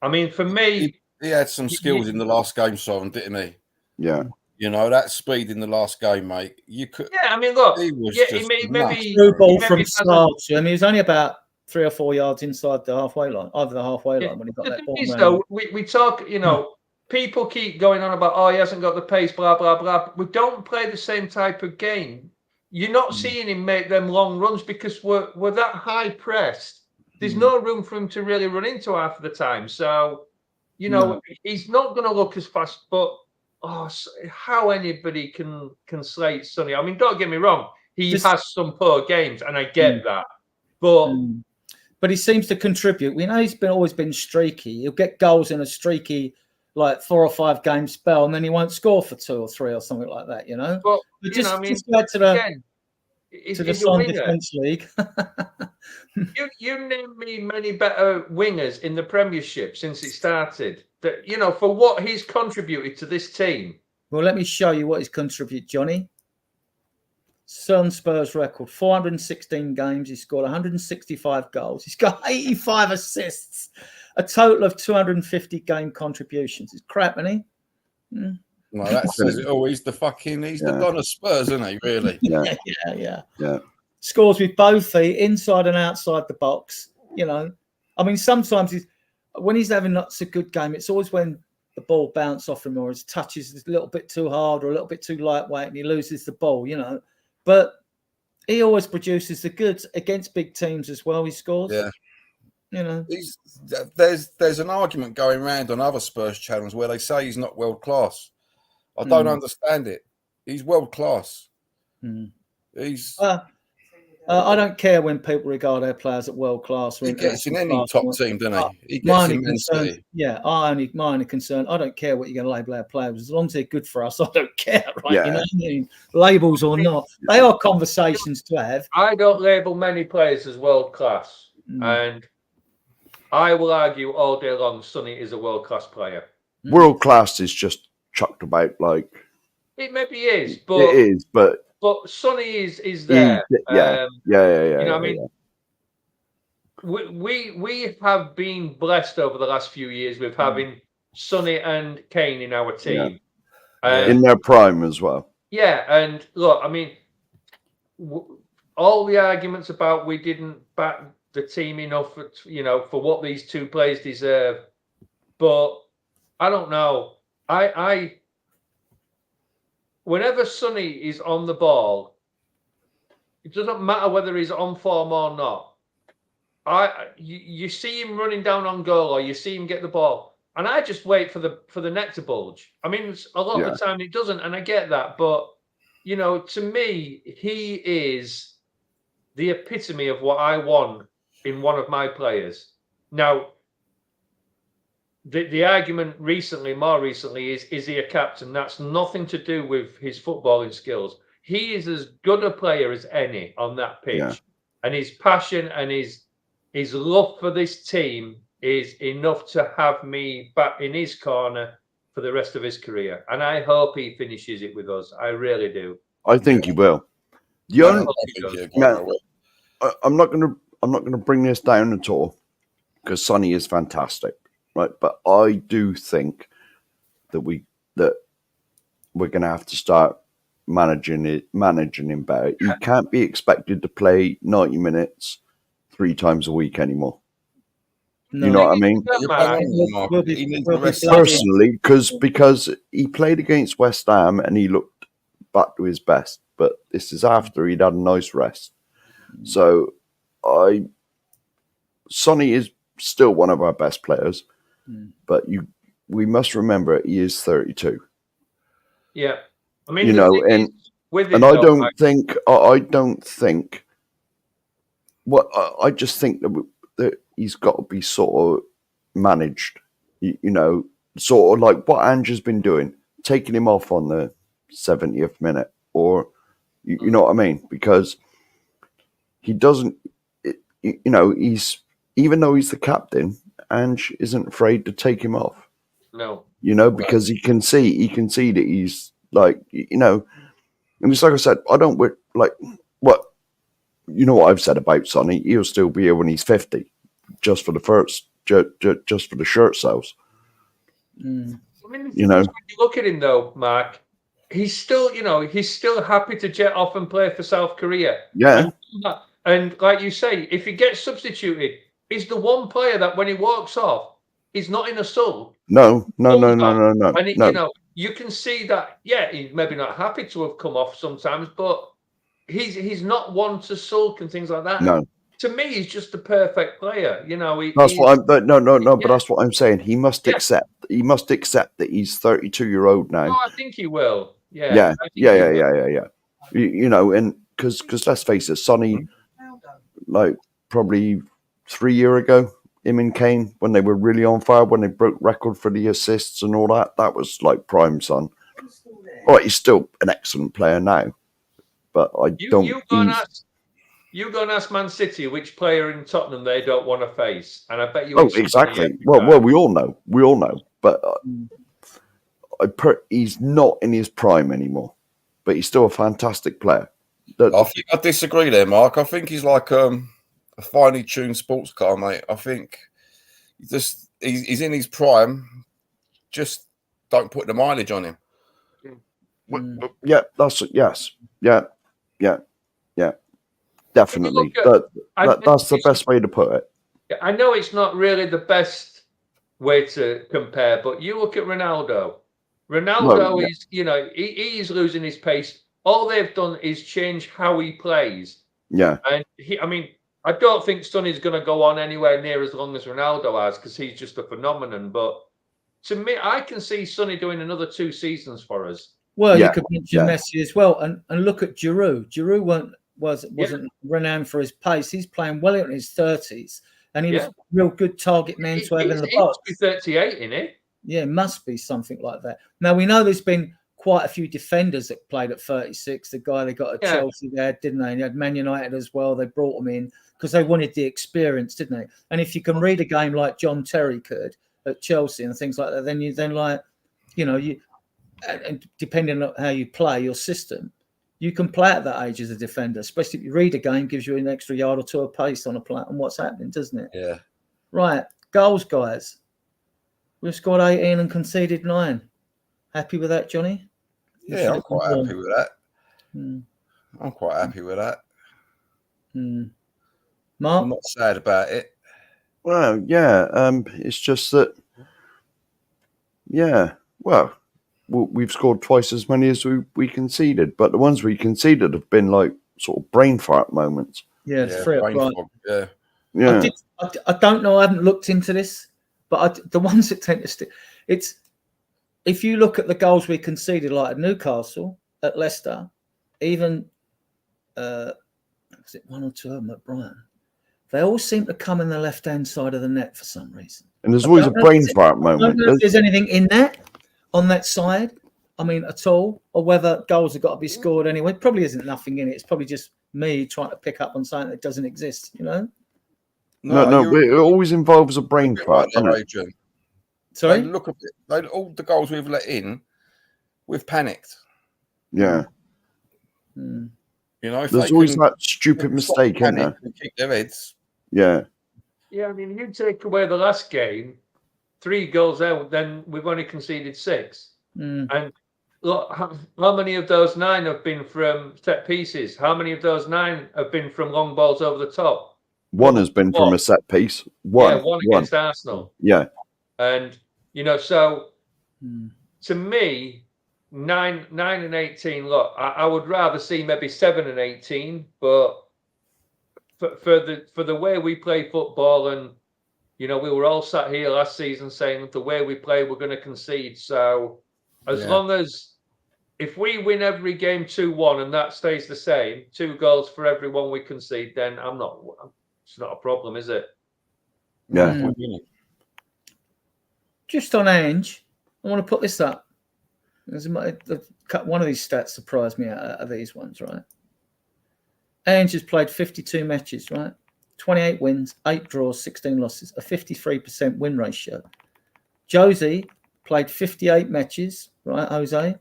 I mean, for me, he had some skills in the last game, Soren, didn't he? Yeah. You know, that speed in the last game, mate. You could. Yeah, I mean, look. He was he maybe through ball from start. I mean, he was only about 3 or 4 yards inside the halfway line, over the halfway line when he got that ball. So we talk, you know, people keep going on about, he hasn't got the pace, blah, blah, blah. We don't play the same type of game. You're not seeing him make them long runs because we're that high pressed. There's no room for him to really run into half of the time. So, you know, he's not going to look as fast, but how anybody can slate Sonny. I mean, don't get me wrong. He has some poor games, and I get that. But he seems to contribute. We know he's always been streaky. He'll get goals in a streaky, like 4 or 5 game spell, and then he won't score for 2 or 3 or something like that. You know. But just add to the Son Defence League. you name me many better wingers in the Premiership since it started. That, you know, for what he's contributed to this team. Well, let me show you what he's contributed, Johnny. Son Spurs record, 416 games. He scored 165 goals. He's got 85 assists, a total of 250 game contributions. It's crap, isn't he? No, that says it all. He's the Don of Spurs, isn't he, really? Yeah. Scores with both feet, inside and outside the box. You know, I mean, sometimes when he's having lots of good game, it's always when the ball bounces off him or his touch is a little bit too hard or a little bit too lightweight and he loses the ball, you know. But he always produces the goods against big teams as well. He scores. Yeah. You know. There's an argument going around on other Spurs channels where they say he's not world class. I don't understand it. He's world class. He's. I don't care when people regard our players as world class. He gets in any top team, doesn't he? He gets immensely. My only concern. I don't care what you're going to label our players as long as they're good for us. I don't care, right? Yeah. You know what I mean? Labels or not, they are conversations to have. I don't label many players as world class, and I will argue all day long. Sonny is a world class player. World class is just chucked about like it maybe is, but it is, but Sonny is there. Yeah. You know, I mean, we have been blessed over the last few years with having Sonny and Kane in our team, in their prime as well. Yeah, and look, I mean, all the arguments about we didn't back the team enough, for what these two players deserve, but I don't know. Whenever Sonny is on the ball, it doesn't matter whether he's on form or not. You see him running down on goal, or you see him get the ball, and I just wait for the net to bulge. I mean, a lot of the time it doesn't, and I get that, but to me, he is the epitome of what I want in one of my players. Now, the argument more recently is he a captain? That's nothing to do with his footballing skills. He is as good a player as any on that pitch, and his passion and his love for this team is enough to have me back in his corner for the rest of his career, and I hope he finishes it with us. I really do. I think he will. I'm not gonna bring this down at all because Sonny is fantastic, right? But I do think that we're gonna have to start managing him better. He can't be expected to play 90 minutes 3 times a week anymore. No. You know what I mean? Personally, because he played against West Ham and he looked back to his best, but this is after he'd had a nice rest. So Sonny is still one of our best players, but we must remember he is 32. Yeah, I mean, you know, and I don't think. What I just think that he's got to be sort of managed, you know, sort of like what Ange's been doing, taking him off on the 70th minute, or you know what I mean, because he doesn't, you know, even though he's the captain, Ange isn't afraid to take him off. No, you know, because he can see that he's like, you know, and it's like I said, I don't like what. You know what I've said about Sonny? He'll still be here when he's 50, just for the shirt sales. I mean, you know, when you look at him though, Mark, he's still happy to jet off and play for South Korea. Yeah. And like you say, if he gets substituted, he's the one player that when he walks off, he's not in a sulk. No. And you know, you can see that. Yeah, he's maybe not happy to have come off sometimes, but he's not one to sulk and things like that. No. To me, he's just the perfect player. You know, that's what I'm. But no. But that's what I'm saying. He must accept. He must accept that he's 32-year-old now. Oh, I think he will. Yeah. You know, and because let's face it, Sonny, like probably 3 years ago, him and Kane, when they were really on fire, when they broke record for the assists and all that, that was like prime Son. All right, he's still an excellent player now. But you go and ask Man City which player in Tottenham they don't want to face, and I bet you. Oh, exactly. Well, we all know. But he's not in his prime anymore. But he's still a fantastic player. I think I disagree there, Mark. I think he's like a finely tuned sports car, mate. I think he's in his prime. Just don't put the mileage on him. Yeah, yeah, definitely. That's the best way to put it. I know it's not really the best way to compare, but you look at Ronaldo. Is, you know, he is losing his pace. All they've done is change how he plays. Yeah. And I don't think Sonny's going to go on anywhere near as long as Ronaldo has, because he's just a phenomenon. But to me, I can see Sonny doing another 2 seasons for us. Well, you could mention Messi as well, and look at Giroud. Giroud wasn't renowned for his pace. He's playing well in his 30s, and he was a real good target man to have in the box. He must be 38, isn't it? Yeah, must be something like that. Now we know there's been quite a few defenders that played at 36. The guy they got at Chelsea there, didn't they? And they had Man United as well. They brought him in because they wanted the experience, didn't they? And if you can read a game like John Terry could at Chelsea and things like that, and depending on how you play your system, you can play at that age as a defender, especially if you read a game, gives you an extra yard or two of pace on a play and what's happening, doesn't it? Yeah. Right. Goals, guys. We've scored 18 and conceded 9. Happy with that, Johnny? Yeah, I'm quite happy with that. I'm quite happy with that. Mark? I'm not sad about it. Well, yeah. It's just that, we've scored twice as many as we conceded, but the ones we conceded have been like sort of brain fart moments. Yeah, it's free up right. Yeah. I don't know. I haven't looked into this, but the ones that tend to stick, it's if you look at the goals we conceded, like at Newcastle, at Leicester, even was it 1 or 2 of them at Brighton? They all seem to come in the left-hand side of the net for some reason. And there's always a brain fart moment. I don't know if there's anything in that. On that side, I mean, at all, or whether goals have got to be scored anyway. Probably isn't nothing in it. It's probably just me trying to pick up on something that doesn't exist, you know? No, it always involves a brain fart. Sorry? They look a bit. All the goals we've let in, we've panicked. Yeah. Mm. You know, if there's always that stupid mistake, isn't there? And keep their heads. Yeah. Yeah, I mean, you take away the last game, 3 goals out, then we've only conceded 6. And look, how many of those 9 have been from set pieces? How many of those 9 have been from long balls over the top? One has been from a set piece. One against Arsenal. Yeah. And, you know, so to me, 9 and 18, look, I would rather see maybe 7 and 18, but for the way we play football, and, you know, we were all sat here last season saying that the way we play, we're going to concede. So as long as, if we win every game 2-1 and that stays the same, 2 goals for every one we concede, then it's not a problem, is it? Yeah. Just on Ange, I want to put this up. One of these stats surprised me out of these ones, right? Ange has played 52 matches, right? 28 wins, 8 draws, 16 losses, a 53% win ratio. Josie played 58 matches, right, Jose?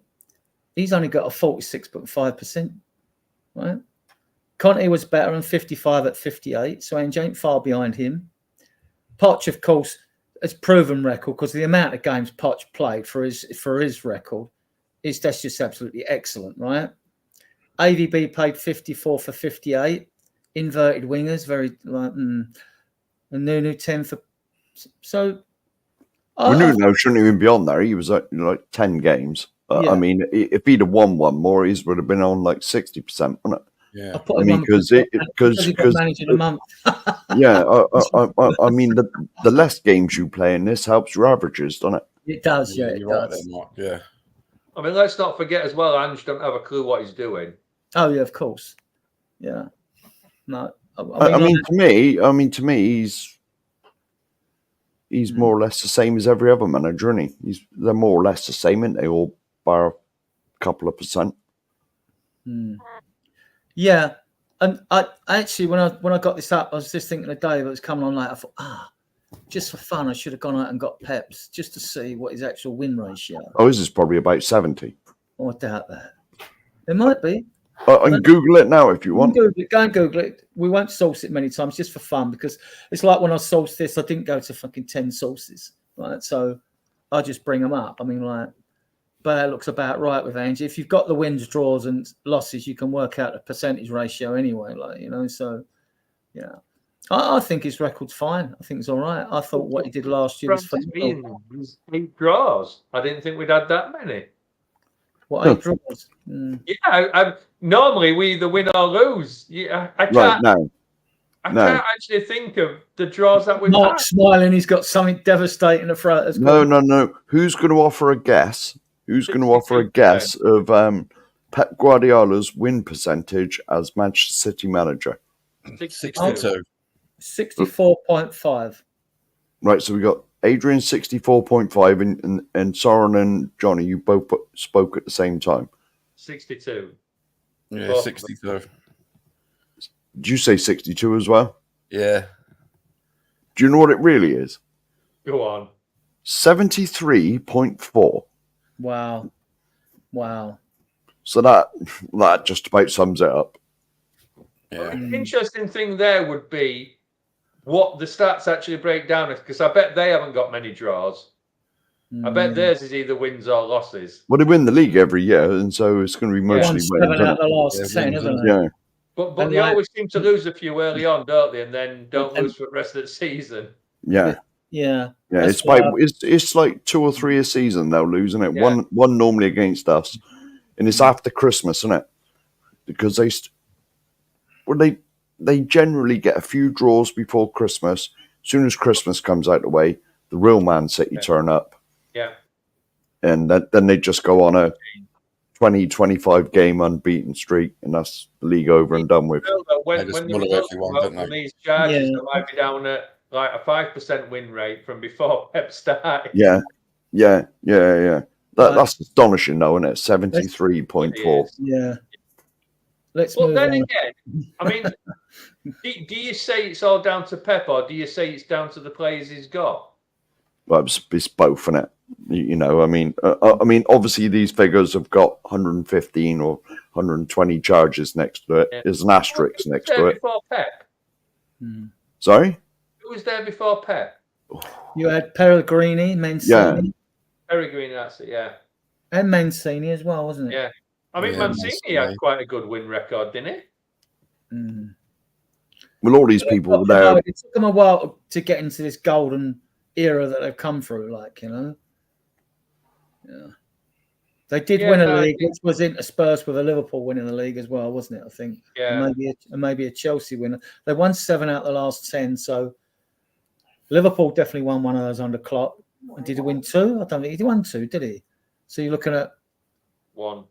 He's only got a 46.5%, right? Conte was better on 55 at 58, so Ange ain't far behind him. Poch, of course, has proven record because the amount of games Poch played for his record that's just absolutely excellent, right? AVB played 54 for 58, inverted wingers, very like, and Nunu 10 for. So, Nuno shouldn't even be on there. He was like 10 games. I mean, if he'd have won one more, he would have been on like 60%, wouldn't it? Yeah, I mean, because he got managed in a month. Yeah, I mean, the less games you play in this helps your averages, doesn't it? It does, yeah, it right does. there, Mark. Yeah. I mean, let's not forget as well, Ange don't have a clue what he's doing. Oh yeah, of course. Yeah. No, I mean, to me, he's more or less the same as every other manager, isn't he? They're more or less the same, aren't they? All by a couple of percent. Yeah, and I actually, when I got this up, I was just thinking the day that was coming on late. I thought, just for fun, I should have gone out and got Peps just to see what his actual win ratio. Oh, his is probably about 70. Oh, I doubt that. It might be. I can Google it now if you want. Go and Google it. We won't source it many times just for fun, because it's like when I sourced this, I didn't go to fucking 10 sources, right? So I just bring them up. I mean, like, but that looks about right with Ange. If you've got the wins, draws, and losses, you can work out the percentage ratio anyway. Like, you know, so yeah, I think his record's fine. I think it's all right. I thought what he did last year was phenomenal. 8 draws. I didn't think we'd had that many. What, 8 draws? Yeah, normally we either win or lose. Yeah, I can't. Right now. I can't actually think of the draws that we've Mark had. smiling. He's got something devastating in front. No. Who's going to offer a guess? Who's going to offer a guess of Pep Guardiola's win percentage as Manchester City manager? 62. 64.5. Right, so we got Adrian 64.5 and Soren and Johnny, you both spoke at the same time. 62. Yeah, 62. Did you say 62 as well? Yeah. Do you know what it really is? Go on. 73.4. Wow. So that just about sums it up. Yeah. Interesting thing there would be what the stats actually break down, because I bet they haven't got many draws. I bet theirs is either wins or losses. Well, they win the league every year, and so it's going to be mostly wins. 7 out of the last 10, isn't it? Yeah. But they always seem to lose a few early on, don't they? And then don't lose for the rest of the season. Yeah. Yeah. It's like 2 or 3 a season they'll lose, isn't it? Yeah. One normally against us, and it's after Christmas, isn't it? Because they generally get a few draws before Christmas. As soon as Christmas comes out the way, the real Man City turn up. Yeah. And then they just go on a 20-25 game unbeaten streak, and that's the league over and done with. When these charges, they might be down at like a 5% win rate from before Pep started. Yeah. That's astonishing, though, isn't it? 73.4. Yeah. Let's But move then on. again, I mean, do you say it's all down to Pep, or do you say it's down to the players he's got? Well, it's both, isn't it? You know, I mean, obviously these figures have got 115 or 120 charges next to it. Yeah. There's an asterisk next to it. Before Pep? Sorry? Who was there before Pep? You had Pellegrini, Mancini. Yeah. Pellegrini, that's it, yeah. And Mancini as well, wasn't it? Yeah. I mean, Mancini had quite a good win record, didn't he? Well, all these people were there. It took them a while to get into this golden era that they've come through, like, you know. Yeah. They did win a league, which was interspersed with a Liverpool winning the league as well, wasn't it? I think. Yeah. And maybe a Chelsea winner. They won 7 out of the last 10, so Liverpool definitely won one of those under Klopp. Did he win 2? I don't think he won 2, did he? So you're looking at 1.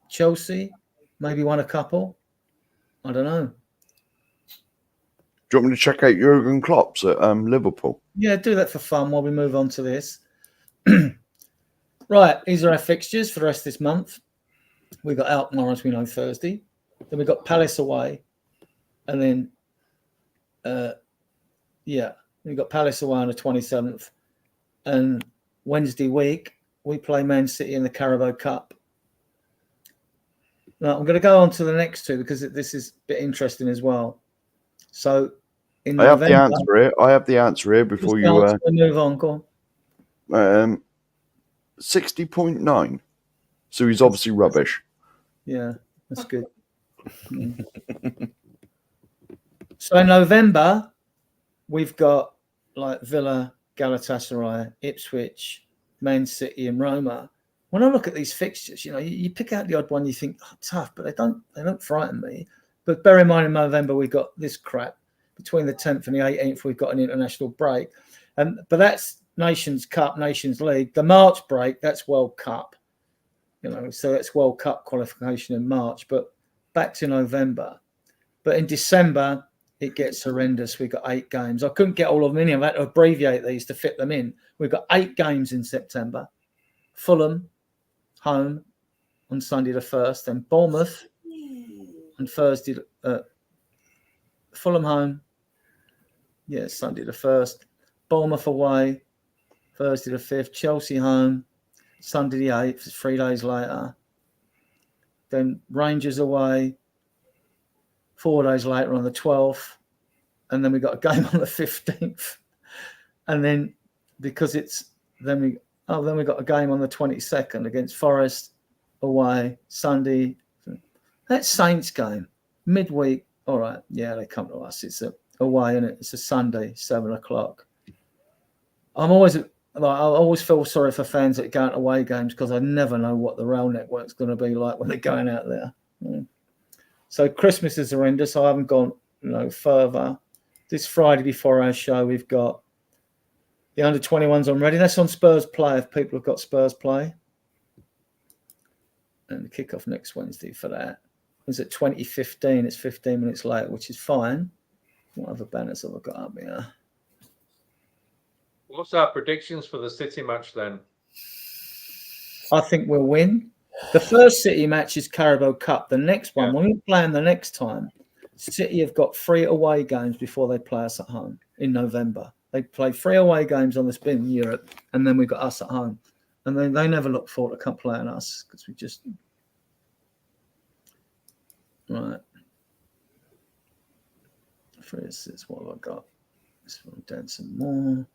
Chelsea, maybe won a couple. I don't know. Do you want me to check out Jurgen Klopp's at Liverpool? Yeah, do that for fun while we move on to this. Right, these are our fixtures for the rest of this month. We've got Alkmaar, as we know, Thursday. Then we've got Palace away. And then, we've got Palace away on the 27th. And Wednesday week, we play Man City in the Carabao Cup. Now, I'm going to go on to the next two because this is a bit interesting as well. So, in November, I have the answer here before you move on. Go on. 60.9. So he's obviously rubbish. Yeah, that's good. So in November, we've got like Villa, Galatasaray, Ipswich, Man City, and Roma. When I look at these fixtures, you know, you pick out the odd one, you think, oh, tough, but they don't frighten me. But bear in mind, in November we've got this crap. Between the 10th and the 18th, we've got an international break, but that's Nations Cup, Nations League. The March break, that's World Cup. You know, so that's World Cup qualification in March. But back to November. But in December, it gets horrendous. We've got 8 games. I couldn't get all of them in. I had to abbreviate these to fit them in. We've got 8 games in September. Fulham, home on Sunday the 1st. Then Bournemouth on Thursday. Fulham home. Yeah, Sunday the 1st. Bournemouth away. Thursday the 5th. Chelsea home. Sunday the 8th. 3 days later. Then Rangers away. 4 days later on the 12th. And then we got a game on the 15th. And then because then we got a game on the 22nd against Forest away Sunday. That Saints game midweek. All right, yeah, they come to us. It's away, and it's a Sunday, 7:00. I always feel sorry for fans that go to away games because I never know what the rail network's going to be like when they're going out there. So Christmas is horrendous. I haven't gone further. This Friday before our show, we've got the under-21s on ready. That's on Spurs Play if people have got Spurs Play. And the kickoff next Wednesday for that is at 20:15. It's 15 minutes later, which is fine. What other banners have I got up here? What's our predictions for the City match then? I think we'll win. The first City match is Carabao Cup. The next one, when we play them the next time, City have got 3 away games before they play us at home in November. They play 3 away games on the spin in Europe, and then we've got us at home. And then they never look forward to come playing us because we just... Right. For instance, what have I got? This one down some more.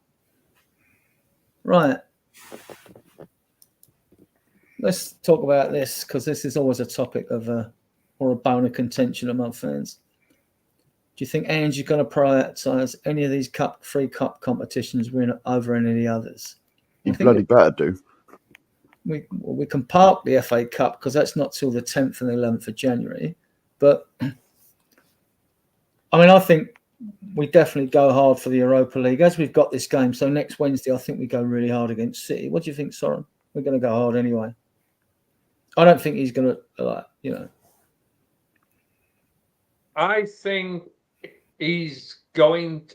Right. Let's talk about this because this is always a topic of or a bone of contention among fans. Do you think Ange is going to prioritise any of these free cup competitions over any of the others? You bloody better do. We can park the FA Cup because that's not till the 10th and the 11th of January. But I mean, I think we definitely go hard for the Europa League as we've got this game. So next Wednesday, I think we go really hard against City. What do you think, Soren? We're going to go hard anyway. I don't think he's going to, I think he's going.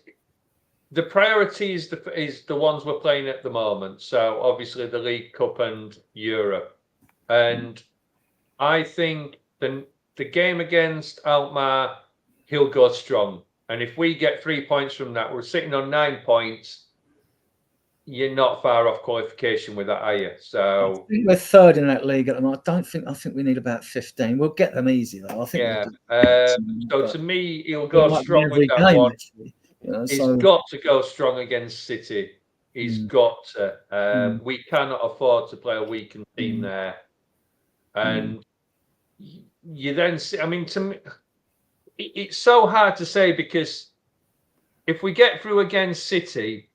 The priority is the ones we're playing at the moment. So obviously the League Cup and Europe, and I think the game against Alkmaar, he'll go strong. And if we get 3 points from that, we're sitting on 9 points. you're not far off qualification with that, are you? So I think we're third in that league at the moment. I think we need about 15. We'll get them easy though. I think. yeah. We'll So to me, he'll it go might be strong every with that game one. actually. You know, He's so got to go strong against City. He's got to. We cannot afford to play a weakened team there. And you then see, I mean, to me, it's so hard to say because if we get through against City,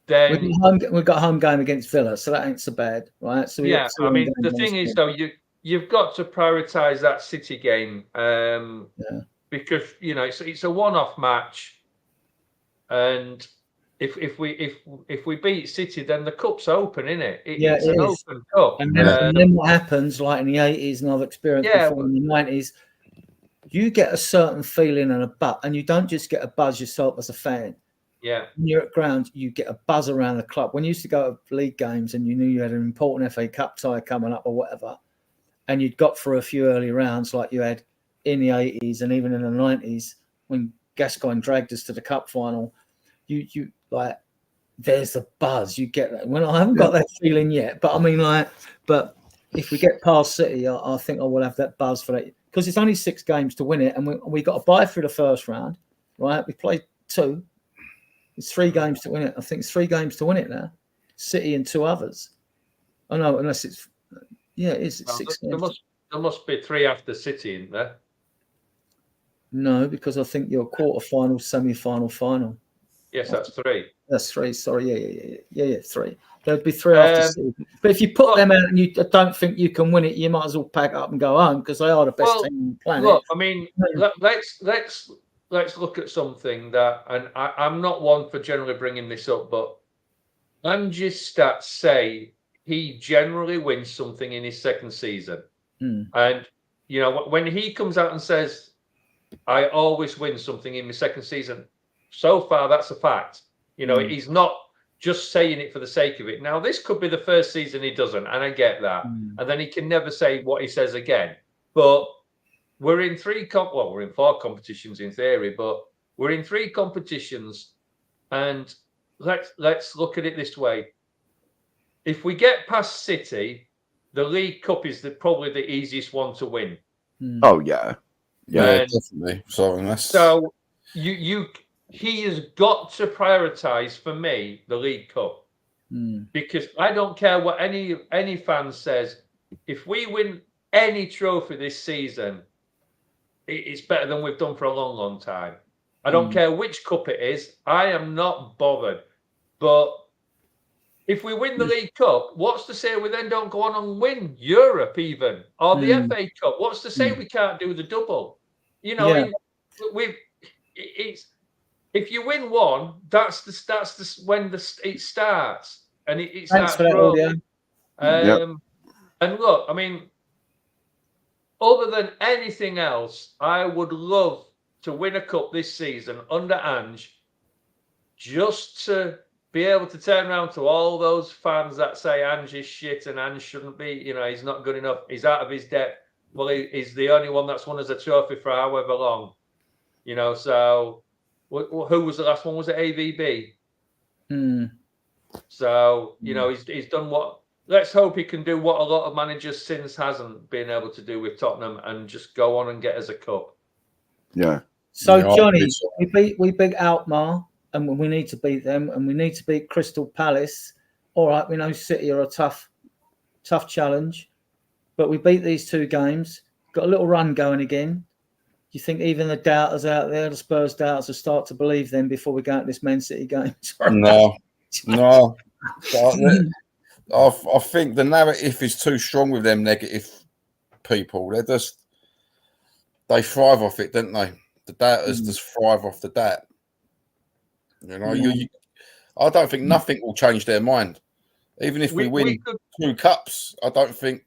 then we've got a home game against Villa, so that ain't so bad, right? So yeah, I mean, the thing is though, you've got to prioritise that City game because it's a one-off match, and if we beat City, then the cup's open, isn't it? It's an open cup. And then what happens, like in the 80s, and I've experienced before in the 90s, you get a certain feeling and you don't just get a buzz yourself as a fan. Yeah. When you're at ground, you get a buzz around the club. When you used to go to league games and you knew you had an important FA Cup tie coming up or whatever, and you'd got through a few early rounds like you had in the 80s and even in the 90s when Gascoigne dragged us to the cup final, you like, there's the buzz. You get that. When I haven't got that feeling yet, but I mean, but if we get past City, I think I will have that buzz for that because it's only 6 games to win it, and we got to buy through the first round, right? We played 2. It's 3 games to win it. I think it's 3 games to win it now. City and 2 others. Oh no, unless it's it's 6 games. There must be 3 after City, isn't there? No, because I think you're quarter-final, semi-final, final. Yes, that's 3. That's 3. Sorry, yeah, 3. There'd be 3 after City. But if you put them out and you don't think you can win it, you might as well pack up and go home because they are the best team on the planet. Look, I mean, let's look at something that, and I'm not one for generally bringing this up, but Ange's stats say he generally wins something in his second season. And, when he comes out and says, I always win something in my second season, so far that's a fact. He's not just saying it for the sake of it. Now, this could be the first season he doesn't, and I get that. And then he can never say what he says again. But we're in 4 competitions in theory, but we're in 3 competitions, and let's look at it this way. If we get past City, the League Cup is probably the easiest one to win. Oh yeah, definitely. So he has got to prioritise for me the League Cup because I don't care what any fan says. If we win any trophy this season, it's better than we've done for a long, long time. I don't care which cup it is. I am not bothered. But if we win the League Cup, what's to say we then don't go on and win Europe even, or the FA Cup? What's to say we can't do the double? If you win one, that's when it starts, and it starts rolling. And look, I mean, other than anything else, I would love to win a cup this season under Ange, just to be able to turn around to all those fans that say Ange is shit and Ange shouldn't be, he's not good enough, he's out of his depth. Well, he's the only one that's won us a trophy for however long, so who was the last one? Was it AVB? So, he's done what, let's hope he can do what a lot of managers since hasn't been able to do with Tottenham and just go on and get us a cup. Yeah. So, Johnny, we beat Alkmaar, and we need to beat them, and we need to beat Crystal Palace. All right, we know City are a tough challenge, but we beat these 2 games, got a little run going again. Do you think even the doubters out there, the Spurs doubters, will start to believe them before we go into this Man City game? No. I think the narrative is too strong with them negative people. They thrive off it, don't they? The doubters just thrive off the doubt. I don't think nothing will change their mind. Even if we win 2 cups, I don't think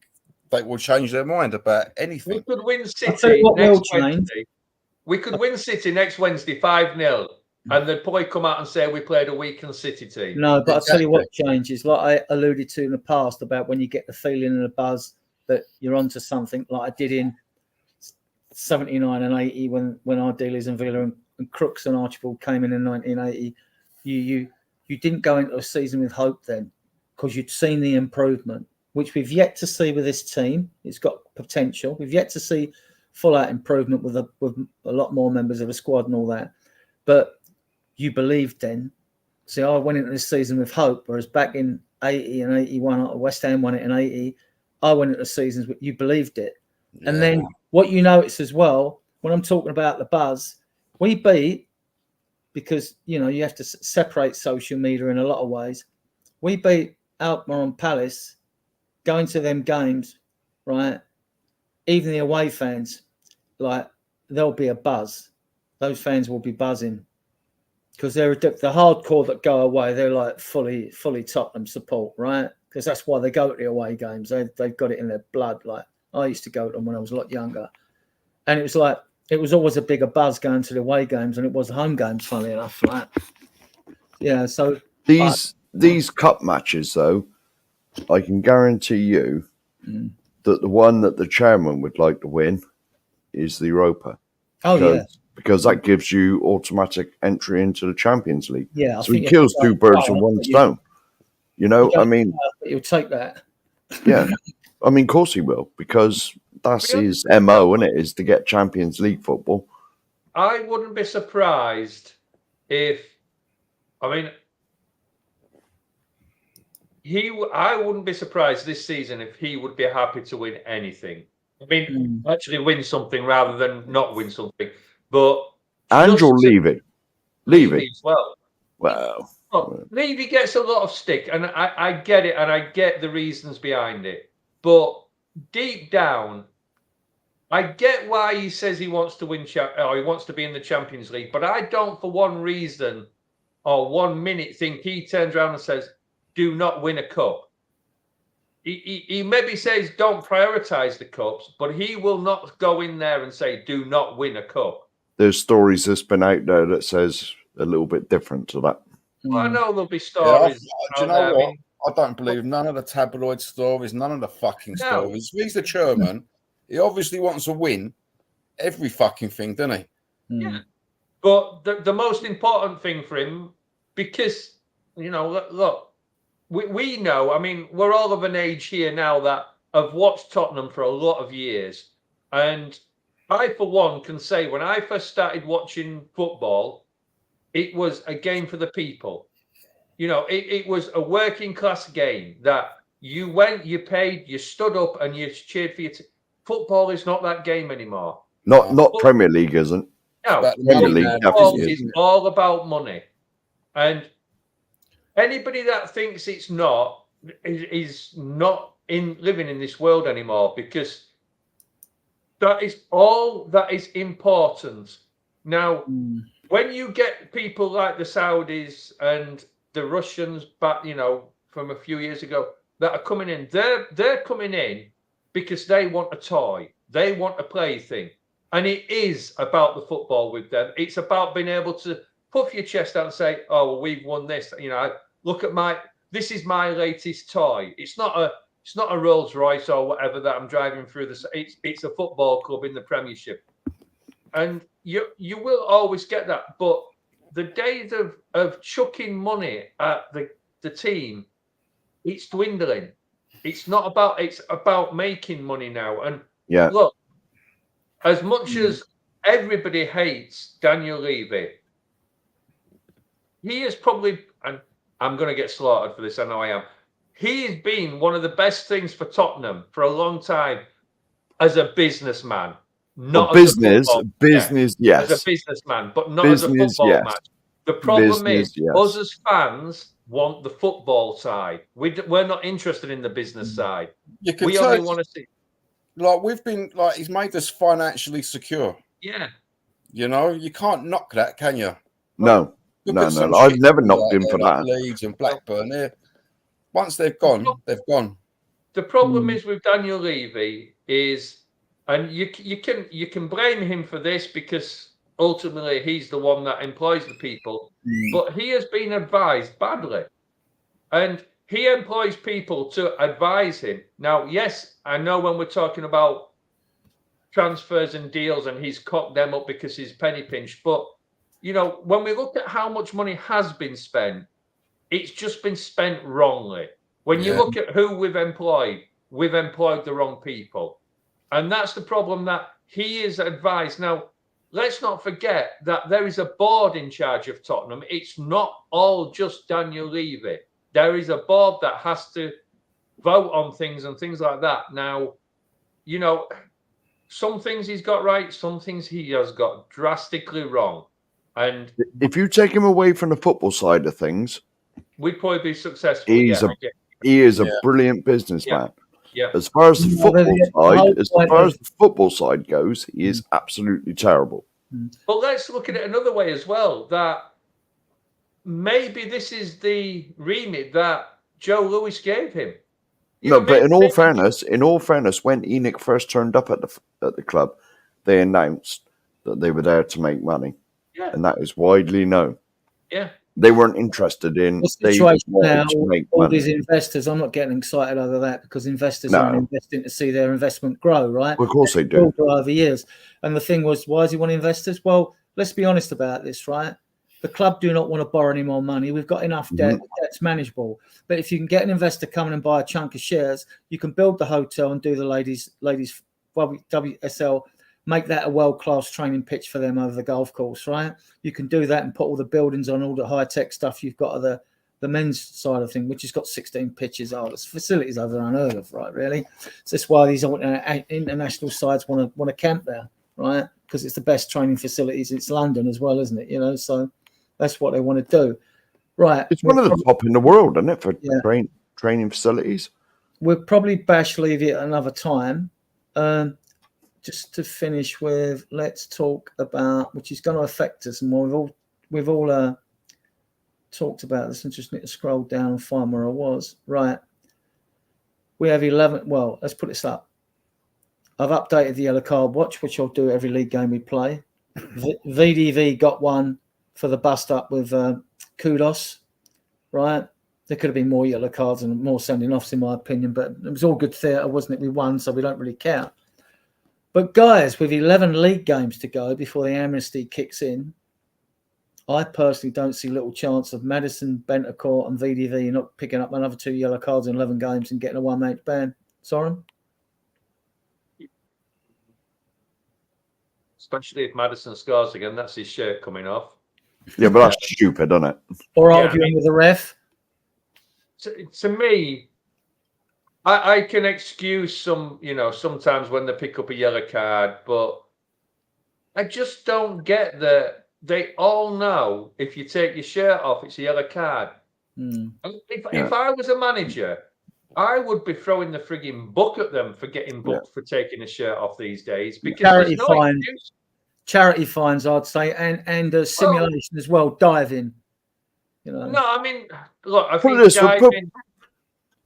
they will change their mind about anything. We could win City next Wednesday. We could win City next Wednesday 5-0, and they'd probably come out and say we played a weakened City team. No, but I'll tell you what changes, like I alluded to in the past about when you get the feeling and the buzz that you're onto something, like I did in 79 and 80 when our dealers in Villa and Crooks and Archibald came in 1980. you didn't go into a season with hope then, because you'd seen the improvement, which we've yet to see with this team. It's got potential. We've yet to see full-out improvement with a lot more members of the squad and all that. But you believed then. See, I went into this season with hope, whereas back in 80 and 81, West Ham won it in 80. I went into seasons with you believed it. Yeah. And then what you notice as well, when I'm talking about the buzz, we beat, because, you know, you have to separate social media in a lot of ways. We beat Alkmaar and Palace, going to them games, right? Even the away fans, like, there'll be a buzz. Those fans will be buzzing, because they're the hardcore that go away. They're like fully Tottenham support, right? Because that's why they go to the away games. They've got it in their blood. Like, I used to go to them when I was a lot younger, and it was like, it was always a bigger buzz going to the away games than it was the home games, funnily enough. Right? Yeah. So these cup matches, though, I can guarantee you that the one that the chairman would like to win is the Europa. Because that gives you automatic entry into the Champions League. Yeah, so he kills two birds with one stone. You know, I mean, he'll take that. Yeah, I mean, of course he will, because that's his MO, isn't it? Is to get Champions League football. I wouldn't be surprised if, I wouldn't be surprised this season if he would be happy to win anything. I mean, actually win something rather than not win something. But Andrew Levy as well. Wow. Levy gets a lot of stick, and I get it, and I get the reasons behind it. But deep down, I get why he says he wants to win, or he wants to be in the Champions League. But I don't, for one reason or 1 minute, think he turns around and says, "Do not win a cup." He maybe says, "Don't prioritize the cups," but he will not go in there and say, "Do not win a cup." There's stories that's been out there that says a little bit different to that. Well, I know there'll be stories. Do you know what? I don't believe none of the tabloid stories, none of the fucking stories. He's the chairman. He obviously wants to win every fucking thing, doesn't he? Yeah. But the most important thing for him, because, you know, look, we know, I mean, we're all of an age here now that have watched Tottenham for a lot of years. And I, for one, can say when I first started watching football, it was a game for the people. You know, it was a working class game that you went, you paid, you stood up and you cheered for your team. Football is not that game anymore. Not Premier League, isn't? No, Premier League is all about money. And anybody that thinks it's not is not living in this world anymore, because that is all that is important. Now, when you get people like the Saudis and the Russians back, you know, from a few years ago, that are coming in, they're coming in because they want a toy. They want a plaything. And it is about the football with them. It's about being able to puff your chest out and say, "Oh, well, we've won this. You know, look at this is my latest toy." It's not a Rolls Royce or whatever that I'm driving through it's a football club in the Premiership. And you will always get that. But the days of chucking money at the team, it's dwindling. It's about making money now. And look, as much as everybody hates Daniel Levy, he is probably, and I'm going to get slaughtered for this, I know I am, he has been one of the best things for Tottenham for a long time as a businessman. Not as business, yes. As a businessman, but not as a football match. The problem is, us as fans want the football side. We're not interested in the business side. We only want to see. Like, we've been, like, he's made us financially secure. Yeah. You know, you can't knock that, can you? No. I've never knocked him for that. Leeds and Blackburn here. Once they've gone, they've gone. The problem is with Daniel Levy is, and you can blame him for this because ultimately he's the one that employs the people, but he has been advised badly. And he employs people to advise him. Now, yes, I know when we're talking about transfers and deals and he's cocked them up because he's penny pinched, but, you know, when we look at how much money has been spent, it's just been spent wrongly. When you look at who we've employed the wrong people. And that's the problem that he is advised. Now, let's not forget that there is a board in charge of Tottenham. It's not all just Daniel Levy. There is a board that has to vote on things and things like that. Now, you know, some things he's got right, some things he has got drastically wrong. And if you take him away from the football side of things, we'd probably be successful. He is a brilliant businessman. Yeah. As far as the football side, goes, he is absolutely terrible. But let's look at it another way as well. That maybe this is the remit that Joe Lewis gave him. But in all fairness, when ENIC first turned up at the club, they announced that they were there to make money, and that is widely known. Yeah. They weren't interested in. They just wanted to make all money. these investors, I'm not getting excited over that because investors are investing to see their investment grow, right? Well, of course they do. Over years. And the thing was, why does he want investors? Well, let's be honest about this, right? The club do not want to borrow any more money. We've got enough debt. Debt's manageable. But if you can get an investor coming and buy a chunk of shares, you can build the hotel and do the ladies WSL, make that a world-class training pitch for them over the golf course, right? You can do that and put all the buildings on, all the high-tech stuff you've got of the men's side of thing, which has got 16 pitches. Oh, there's facilities over there unheard of, right, really? So that's why these international sides want to camp there, right? Because it's the best training facilities. It's London as well, isn't it? You know, so that's what they want to do. Right. It's one of the top in the world, isn't it, for training facilities? We'll probably bash Levy at another time. Just to finish with, let's talk about, which is going to affect us, and we've all talked about this. I just need to scroll down and find where I was. Right, we have 11. Well, let's put this up. I've updated the yellow card watch, which I'll do every league game we play. VDV got one for the bust up with Kudos. Right, there could have been more yellow cards and more sending offs, in my opinion, but it was all good theatre, wasn't it? We won, so we don't really care. But guys, with 11 league games to go before the amnesty kicks in, I personally don't see little chance of Madison, Bentancur and VDV not picking up another 2 yellow cards in 11 games and getting a 1-match ban. Soren? Especially if Madison scores again, that's his shirt coming off. Yeah, but that's stupid, isn't it? Or arguing with the ref. To me, I can excuse some, sometimes when they pick up a yellow card, but I just don't get that they all know if you take your shirt off, it's a yellow card. If I was a manager, I would be throwing the frigging book at them for getting booked for taking a shirt off these days. Because charity fines, I'd say, and simulation as well, diving. No, I mean, look, I think diving.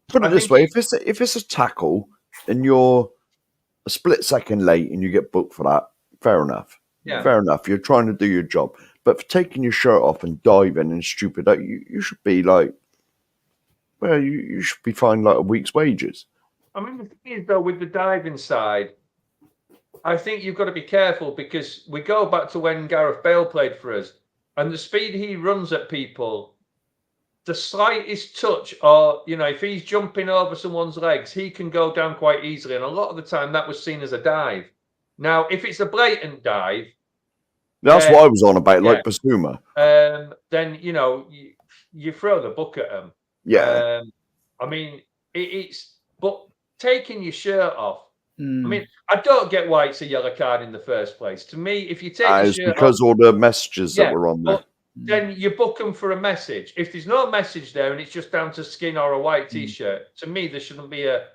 Put it this way: if it's a tackle and you're a split second late and you get booked for that, fair enough. Yeah. Fair enough. You're trying to do your job, but for taking your shirt off and diving and stupid, you should be like, well, you should be fined like a week's wages. I mean, the thing is though, with the diving side, I think you've got to be careful because we go back to when Gareth Bale played for us, and the speed he runs at people. The slightest touch, or if he's jumping over someone's legs, he can go down quite easily. And a lot of the time, that was seen as a dive. Now, if it's a blatant dive, that's what I was on about, like Basuma. Then you throw the book at him. Yeah. I mean, but taking your shirt off. I mean, I don't get why it's a yellow card in the first place. To me, if you take your shirt because off, all the messages that were on there. Then you book them for a message. If there's no message there and it's just down to skin or a white T-shirt, to me there shouldn't be a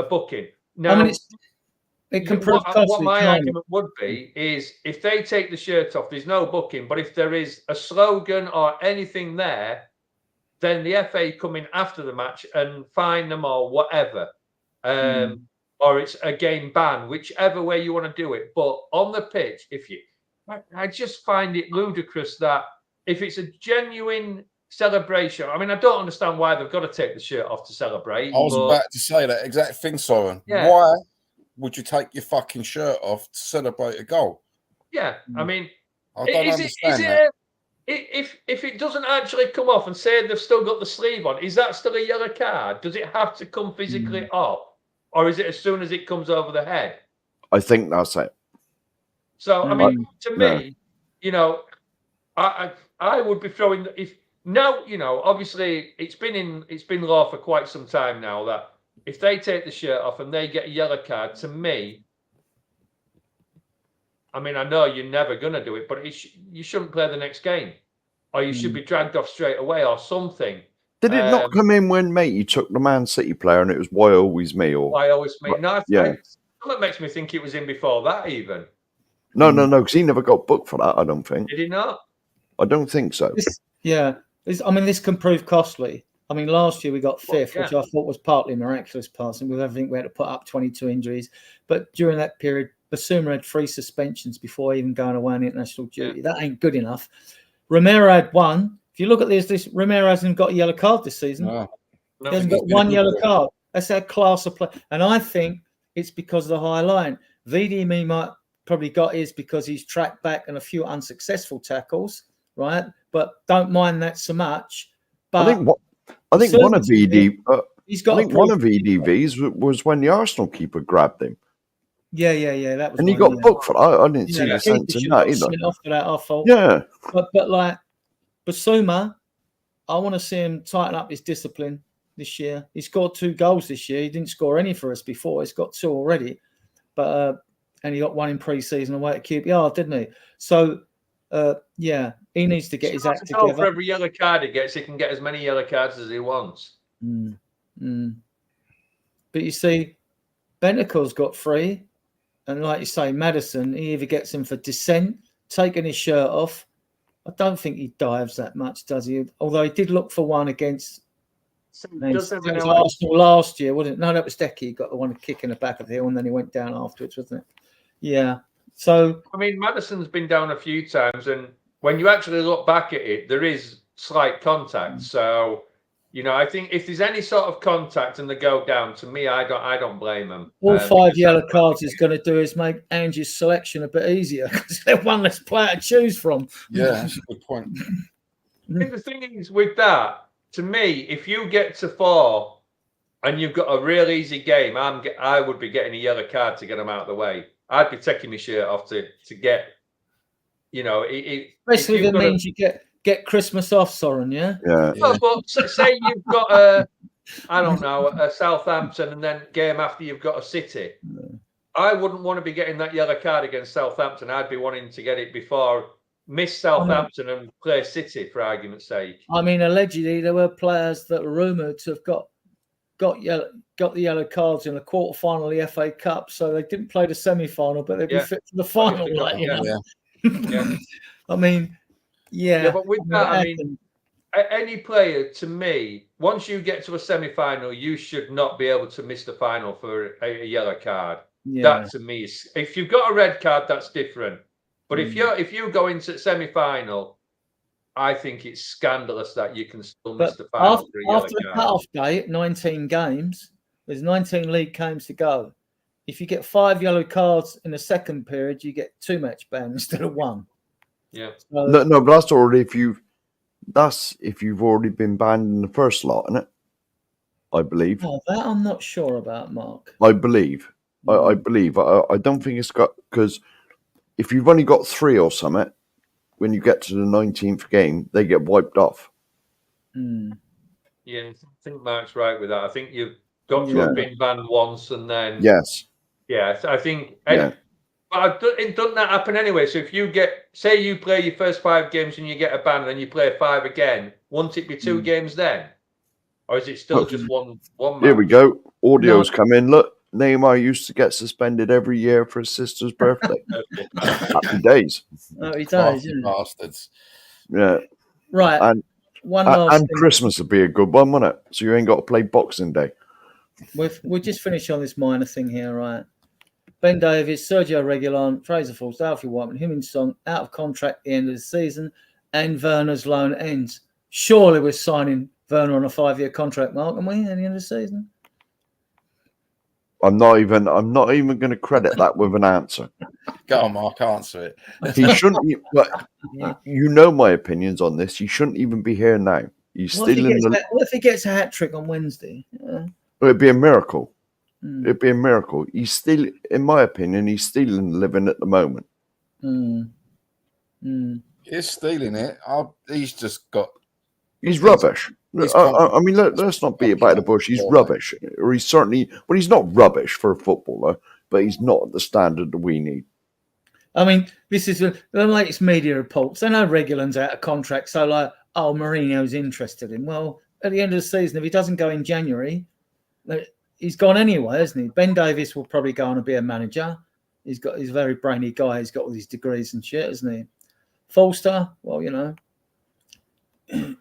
booking. Now, I mean, it can prove what my argument would be is if they take the shirt off, there's no booking. But if there is a slogan or anything there, then the FA come in after the match and fine them or whatever, or it's a game ban, whichever way you want to do it. But on the pitch, I just find it ludicrous that. If it's a genuine celebration, I mean, I don't understand why they've got to take the shirt off to celebrate. I was about to say that exact thing, Soren. Yeah. Why would you take your fucking shirt off to celebrate a goal? Yeah, I mean, I don't understand that. if it doesn't actually come off and say they've still got the sleeve on, is that still a yellow card? Does it have to come physically off, or is it as soon as it comes over the head? I think that's it. So I mean, to me, I would be throwing if now obviously it's been law for quite some time now that if they take the shirt off and they get a yellow card, to me, I mean, I know you're never going to do it, but you shouldn't play the next game, or you should be dragged off straight away, or something. Did it not come in when Matey took the Man City player and it was why always me? Or why always me? No, yeah. That makes me think it was in before that even. No, because he never got booked for that, I don't think. Did he not? I don't think so. This can prove costly. I mean, last year we got fifth, which I thought was partly miraculous passing with everything we had to put up 22 injuries. But during that period, Basuma had 3 suspensions before even going away on international duty. That ain't good enough. Romero had 1. If you look at this Romero hasn't got a yellow card this season. No. He hasn't got 1 yellow card. That's our class of play. And I think it's because of the high line. VDM might probably got his because he's tracked back and a few unsuccessful tackles, right? But don't mind that so much. But I think one of one of VDV's was when the Arsenal keeper grabbed him. Yeah. That was. And he got booked for that. I didn't see the sense in that either. Off for that, I thought. Yeah. But like Basuma, I want to see him tighten up his discipline this year. He scored 2 goals this year. He didn't score any for us before. He's got 2 already. But and he got 1 in pre-season away at QPR, didn't he? So he needs to get his act together. For every yellow card he gets, he can get as many yellow cards as he wants. But you see, Bentancur's got 3. And like you say, Maddison, he either gets him for dissent, taking his shirt off. I don't think he dives that much, does he? Although he did look for 1 against Arsenal last year, wasn't it? No, that was Decky. He got the one kick in the back of the hill, and then he went down afterwards, wasn't it? Yeah. So I mean, Maddison's been down a few times, and when you actually look back at it, there is slight contact. So, I think if there's any sort of contact and they go down, to me, I don't blame them. All 5 yellow cards is going to do is make Angie's selection a bit easier because they're one less player to choose from. Yeah, that's a good point. I think the thing is with that, to me, if you get to 4 and you've got a real easy game, I would be getting a yellow card to get them out of the way. I'd be taking my shirt off to get, especially if it means you get Christmas off, Soren, yeah? Yeah. Well, but say you've got a Southampton and then game after you've got a City. I wouldn't want to be getting that yellow card against Southampton. I'd be wanting to get it before miss Southampton and play City, for argument's sake. I mean, allegedly there were players that were rumoured to have got the yellow cards in the quarter-final of the FA Cup, so they didn't play the semi-final, but they'd be fit for the final. I mean, but with that, I mean, any player, to me, once you get to a semi-final, you should not be able to miss the final for a yellow card. That, to me, is, if you've got a red card, that's different. But if you go into semi-final, I think it's scandalous that you can still miss the final for a yellow after the cut-off date, 19 games, there's 19 league games to go. If you get 5 yellow cards in the second period, you get 2 match bans instead of 1. Yeah. So, No, but that's already if you've already been banned in the first lot, isn't it? I believe. Oh, that I'm not sure about, Mark. I believe. I believe. I don't think it's got, because if you've only got 3 or something, when you get to the 19th game, they get wiped off. Yeah, I think Mark's right with that. I think you've got to have been banned once and then. Yes. Yeah, I think. But doesn't that happen anyway? So if you say you play your first 5 games and you get a ban, and then you play 5 again, won't it be 2 games then? Or is it still just one match? Here we go. Audio's come in. Look, Neymar used to get suspended every year for his sister's birthday. Happy days. Happy days, bastards. Yeah. Right. And one last and Christmas would be a good one, wouldn't it? So you ain't got to play Boxing Day. We'll just finish on this minor thing here, right? Ben Davies, Sergio Reguilon, Fraser Forster, Alfie Whiteman, Heung-min Son out of contract at the end of the season, and Werner's loan ends. Surely we're signing Werner on a 5-year contract, Mark, aren't we, at the end of the season? I'm not even going to credit that with an answer. Go on, Mark, answer it. He shouldn't. But you know my opinions on this. He shouldn't even be here now. He's What still what if he gets a hat trick on Wednesday? It'd be a miracle. It'd be a miracle. He's still, in my opinion, he's stealing the living at the moment. He's stealing it. He's just got. He's rubbish. I mean, let's not beat about the bush. He's rubbish, or he's certainly. Well, he's not rubbish for a footballer, but he's not at the standard that we need. I mean, this is the latest media reports. I know Reguilon's out of contract, so like, oh, Mourinho's interested in. Well, at the end of the season, if he doesn't go in January, he's gone anyway, hasn't he? Ben Davies will probably go on and be a manager. He's a very brainy guy. He's got all these degrees and shit, hasn't he? Forster, well, you know,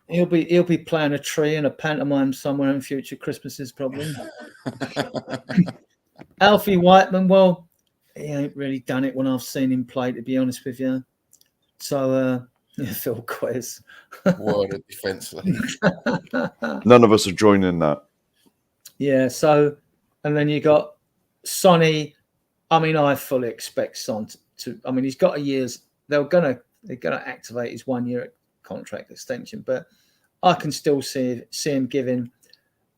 he'll be playing a tree in a pantomime somewhere in future Christmases probably. Alfie Whiteman, well, he ain't really done it when I've seen him play, to be honest with you. So, Phil Quez. Word of defence league. None of us are joining that. Yeah, so, and then you got Sonny. I mean, I fully expect Son to. I mean, he's got a year's. They're gonna activate his 1 year contract extension, but I can still see him giving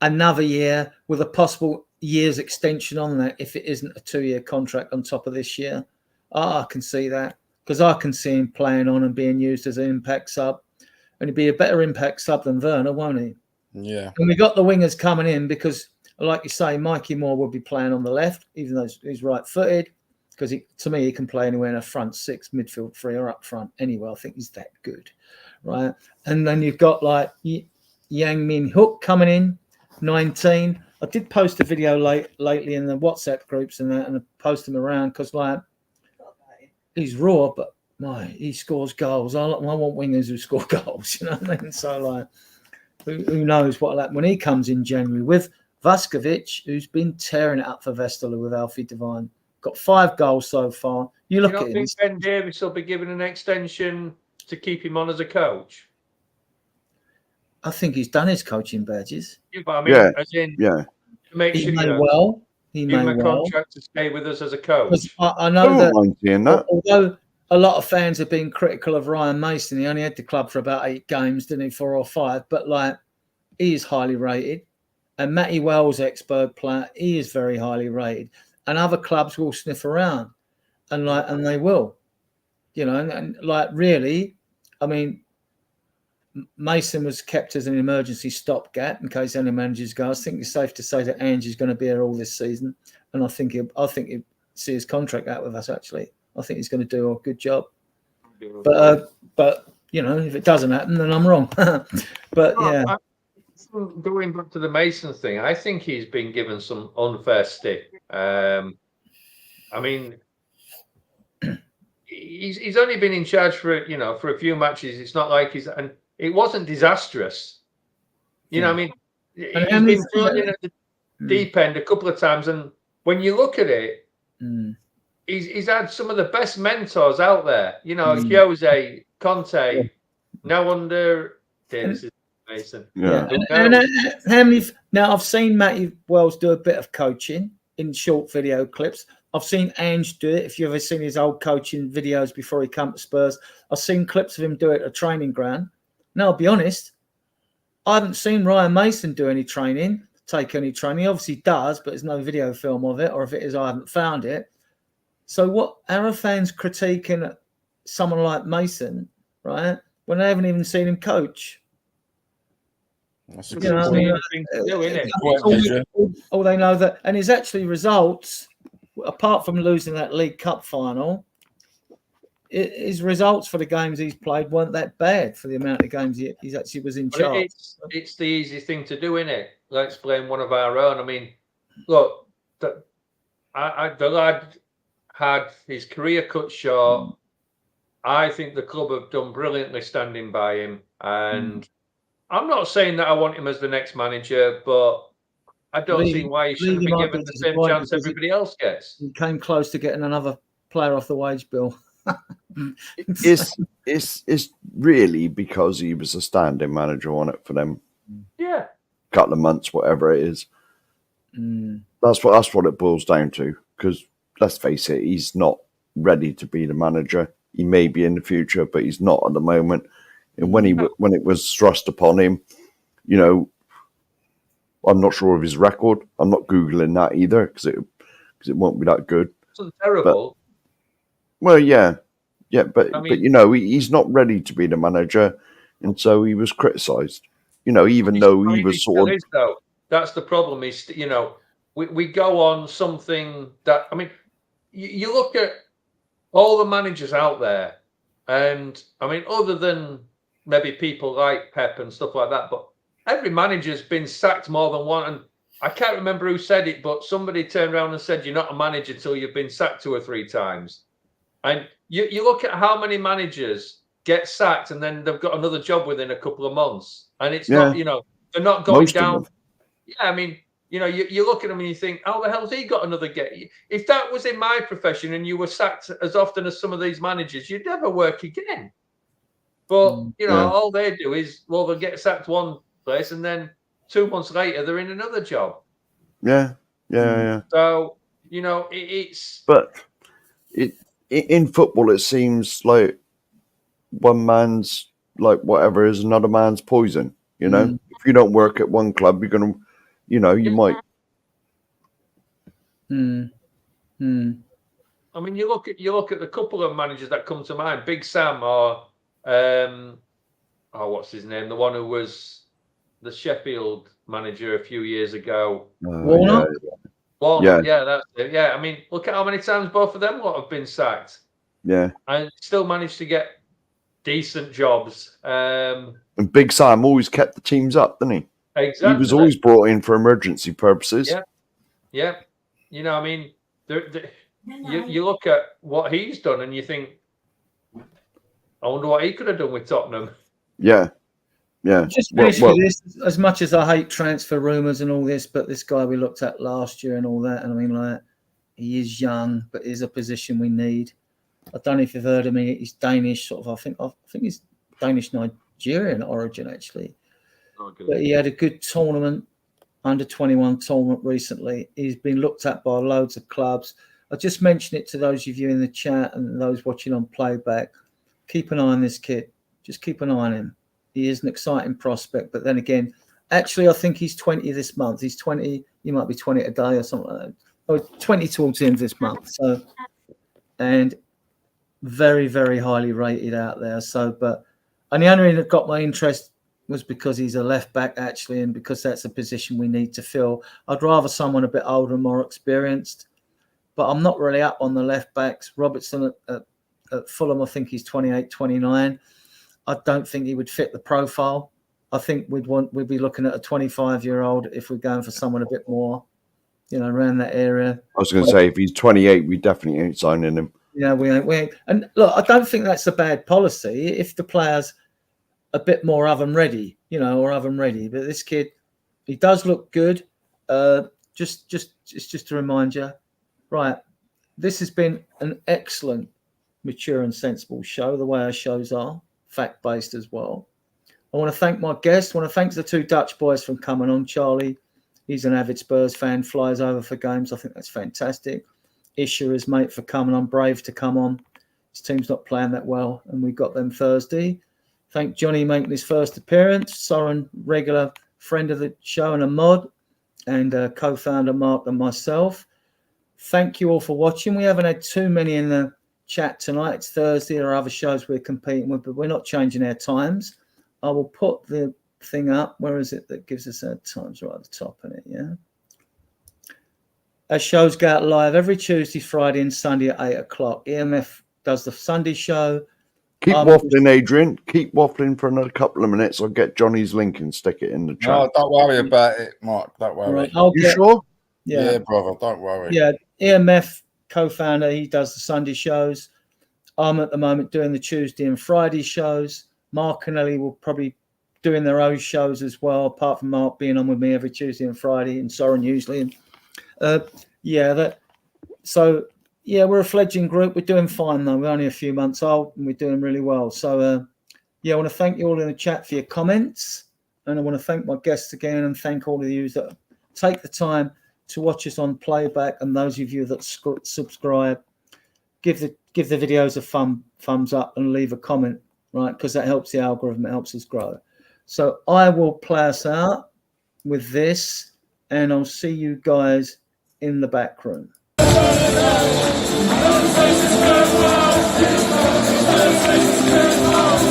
another year with a possible year's extension on that if it isn't a 2 year contract on top of this year. I can see that because I can see him playing on and being used as an impact sub, and he'd be a better impact sub than Werner, won't he? Yeah. And we got the wingers coming in because, like you say, Mikey Moore would be playing on the left, even though he's right-footed, because to me, he can play anywhere in a front six, midfield three, or up front anywhere. I think he's that good, right? And then you've got like Yang Min Hook coming in, 19. I did post a video lately in the WhatsApp groups and I post them around because like he's raw, but he scores goals. I want wingers who score goals, you know what I mean? So like, who knows what'll happen when he comes in January with Vuskovic, who's been tearing it up for Vestala with Alfie Devine. Got 5 goals so far. You look at him. Think Ben Davies will be given an extension to keep him on as a coach? I think he's done his coaching badges. Yeah, but I mean, as in, to make he sure may well. He give him a contract to stay with us as a coach. I know that although a lot of fans have been critical of Ryan Mason, he only had the club for about 8 games, didn't he? 4 or 5, but like he is highly rated. And Matty Wells, ex-Berg player, he is very highly rated. And other clubs will sniff around, and they will, you know, and like really, I mean, Mason was kept as an emergency stopgap in case any managers go. I think it's safe to say that Angie's going to be here all this season, and I think he'll see his contract out with us. Actually, I think he's going to do a good job. But you know, if it doesn't happen, then I'm wrong. But yeah. Going back to the Mason thing, I think he's been given some unfair stick. I mean, he's only been in charge for a few matches. It's not like and it wasn't disastrous. You know, I mean, he's been thrown in at the deep end a couple of times, and when you look at it, he's had some of the best mentors out there. You know, Jose, Conte, no wonder Davis is Mason. Yeah. And how many? Now I've seen Matty Wells do a bit of coaching in short video clips. I've seen Ange do it. If you've ever seen his old coaching videos before he came to Spurs, I've seen clips of him do it at a training ground. Now I'll be honest, I haven't seen Ryan Mason do any training, take any training. He obviously does, but there's no video film of it, or if it is, I haven't found it. So what are fans critiquing someone like Mason, right, when they haven't even seen him coach? That's you know, all they know that, and his actually results, apart from losing that League Cup final, his results for the games he's played weren't that bad for the amount of games he actually was in charge. It's the easy thing to do, isn't it? Let's blame one of our own. I mean, look, the lad had his career cut short. I think the club have done brilliantly standing by him, and I'm not saying that I want him as the next manager, but I don't see why he shouldn't be given the same chance everybody else gets. He came close to getting another player off the wage bill. It's really because he was a standing manager on it for them. Yeah. Couple of months, whatever it is. That's what it boils down to. Because let's face it, he's not ready to be the manager. He may be in the future, but he's not at the moment. And when it was thrust upon him, you know, I'm not sure of his record. I'm not googling that either because it won't be that good. It's terrible. But you know, he's not ready to be the manager, and so he was criticised. You know, even though he was sort of. Though. That's the problem. Is, you know, we go on something that, I mean, you look at all the managers out there, and I mean, other than maybe people like Pep and stuff like that, but every manager's been sacked more than one. And I can't remember who said it, but somebody turned around and said, "You're not a manager until you've been sacked 2 or 3 times." And you look at how many managers get sacked and then they've got another job within a couple of months, and it's not, you know, they're not going down. Yeah, I mean, you know, you look at them and you think, how the hell's he got another get? If that was in my profession and you were sacked as often as some of these managers, you'd never work again. But, you know, all they do is, well, they'll get sacked one place and then 2 months later they're in another job. Yeah. So, you know, in football, it seems like one man's like whatever is another man's poison. You know, if you don't work at one club, you're gonna, you know, you might. I mean, you look at the couple of managers that come to mind, Big Sam or what's his name, the one who was the Sheffield manager a few years ago. Warner. Yeah, that's it. Yeah, I mean, look at how many times both of them have been sacked. Yeah, and still managed to get decent jobs. And Big Sam always kept the teams up, didn't he? Exactly. He was always brought in for emergency purposes. Yeah. You know, I mean, you look at what he's done and you think, I wonder what he could have done with Tottenham. Yeah. Just finish with this. As much as I hate transfer rumours and all this, but this guy we looked at last year and all that, and I mean, like, he is young, but is a position we need. I don't know if you've heard of me. He's Danish, sort of. I think he's Danish Nigerian origin, actually. But he had a good tournament, under 21 tournament recently. He's been looked at by loads of clubs. I just mention it to those of you in the chat and those watching on playback. Keep an eye on this kid. Just keep an eye on him. He is an exciting prospect. But then again, actually, I think he's 20 this month. He's 20. He might be 20 a day or something like that. Oh, 20 towards the end of this month. So, and very, very highly rated out there. So, and the only reason that got my interest was because he's a left back, actually, and because that's a position we need to fill. I'd rather someone a bit older and more experienced, but I'm not really up on the left backs. Robertson at Fulham, I think he's 28, 29. I don't think he would fit the profile. I think we'd be looking at a 25-year-old if we're going for someone a bit more, you know, around that area. I was going to say, if he's 28, we definitely ain't signing him. Yeah, we ain't. And look, I don't think that's a bad policy if the player's a bit more oven ready, you know, or oven ready. But this kid, he does look good. Just to remind you, right? This has been an excellent, mature and sensible show. The way our shows are, fact-based as well. I want to thank my guests. I want to thank the 2 Dutch boys for coming on. Charlie, he's an avid Spurs fan, flies over for games. I think that's fantastic. Isha, his mate, for coming on, brave to come on. His team's not playing that well, and we got them Thursday. Thank Johnny making his first appearance. Soren, regular friend of the show and a mod, and co-founder Mark and myself. Thank you all for watching. We haven't had too many in the chat tonight. It's Thursday. There are other shows we're competing with, but we're not changing our times. I will put the thing up. Where is it that gives us our times? Right at the top of it, yeah. Our shows go out live every Tuesday, Friday, and Sunday at 8 o'clock. EMF does the Sunday show. Keep waffling, Adrian. Keep waffling for another couple of minutes. I'll get Johnny's link and stick it in the chat. No, don't worry about it, Mark. Don't worry. Right, you sure? Yeah, brother. Don't worry. Yeah, EMF co-founder. He does the Sunday shows. I'm at the moment doing the Tuesday and Friday shows. Mark and Ellie will probably doing their own shows as well, apart from Mark being on with me every Tuesday and Friday, and Soren usually. We're a fledgling group. We're doing fine, though. We're only a few months old, and we're doing really well. So, I want to thank you all in the chat for your comments. And I want to thank my guests again and thank all of you that take the time to watch us on playback, and those of you that subscribe, give the videos a thumbs up and leave a comment, right? Because that helps the algorithm, it helps us grow. So I will play us out with this, and I'll see you guys in the back room. Wow.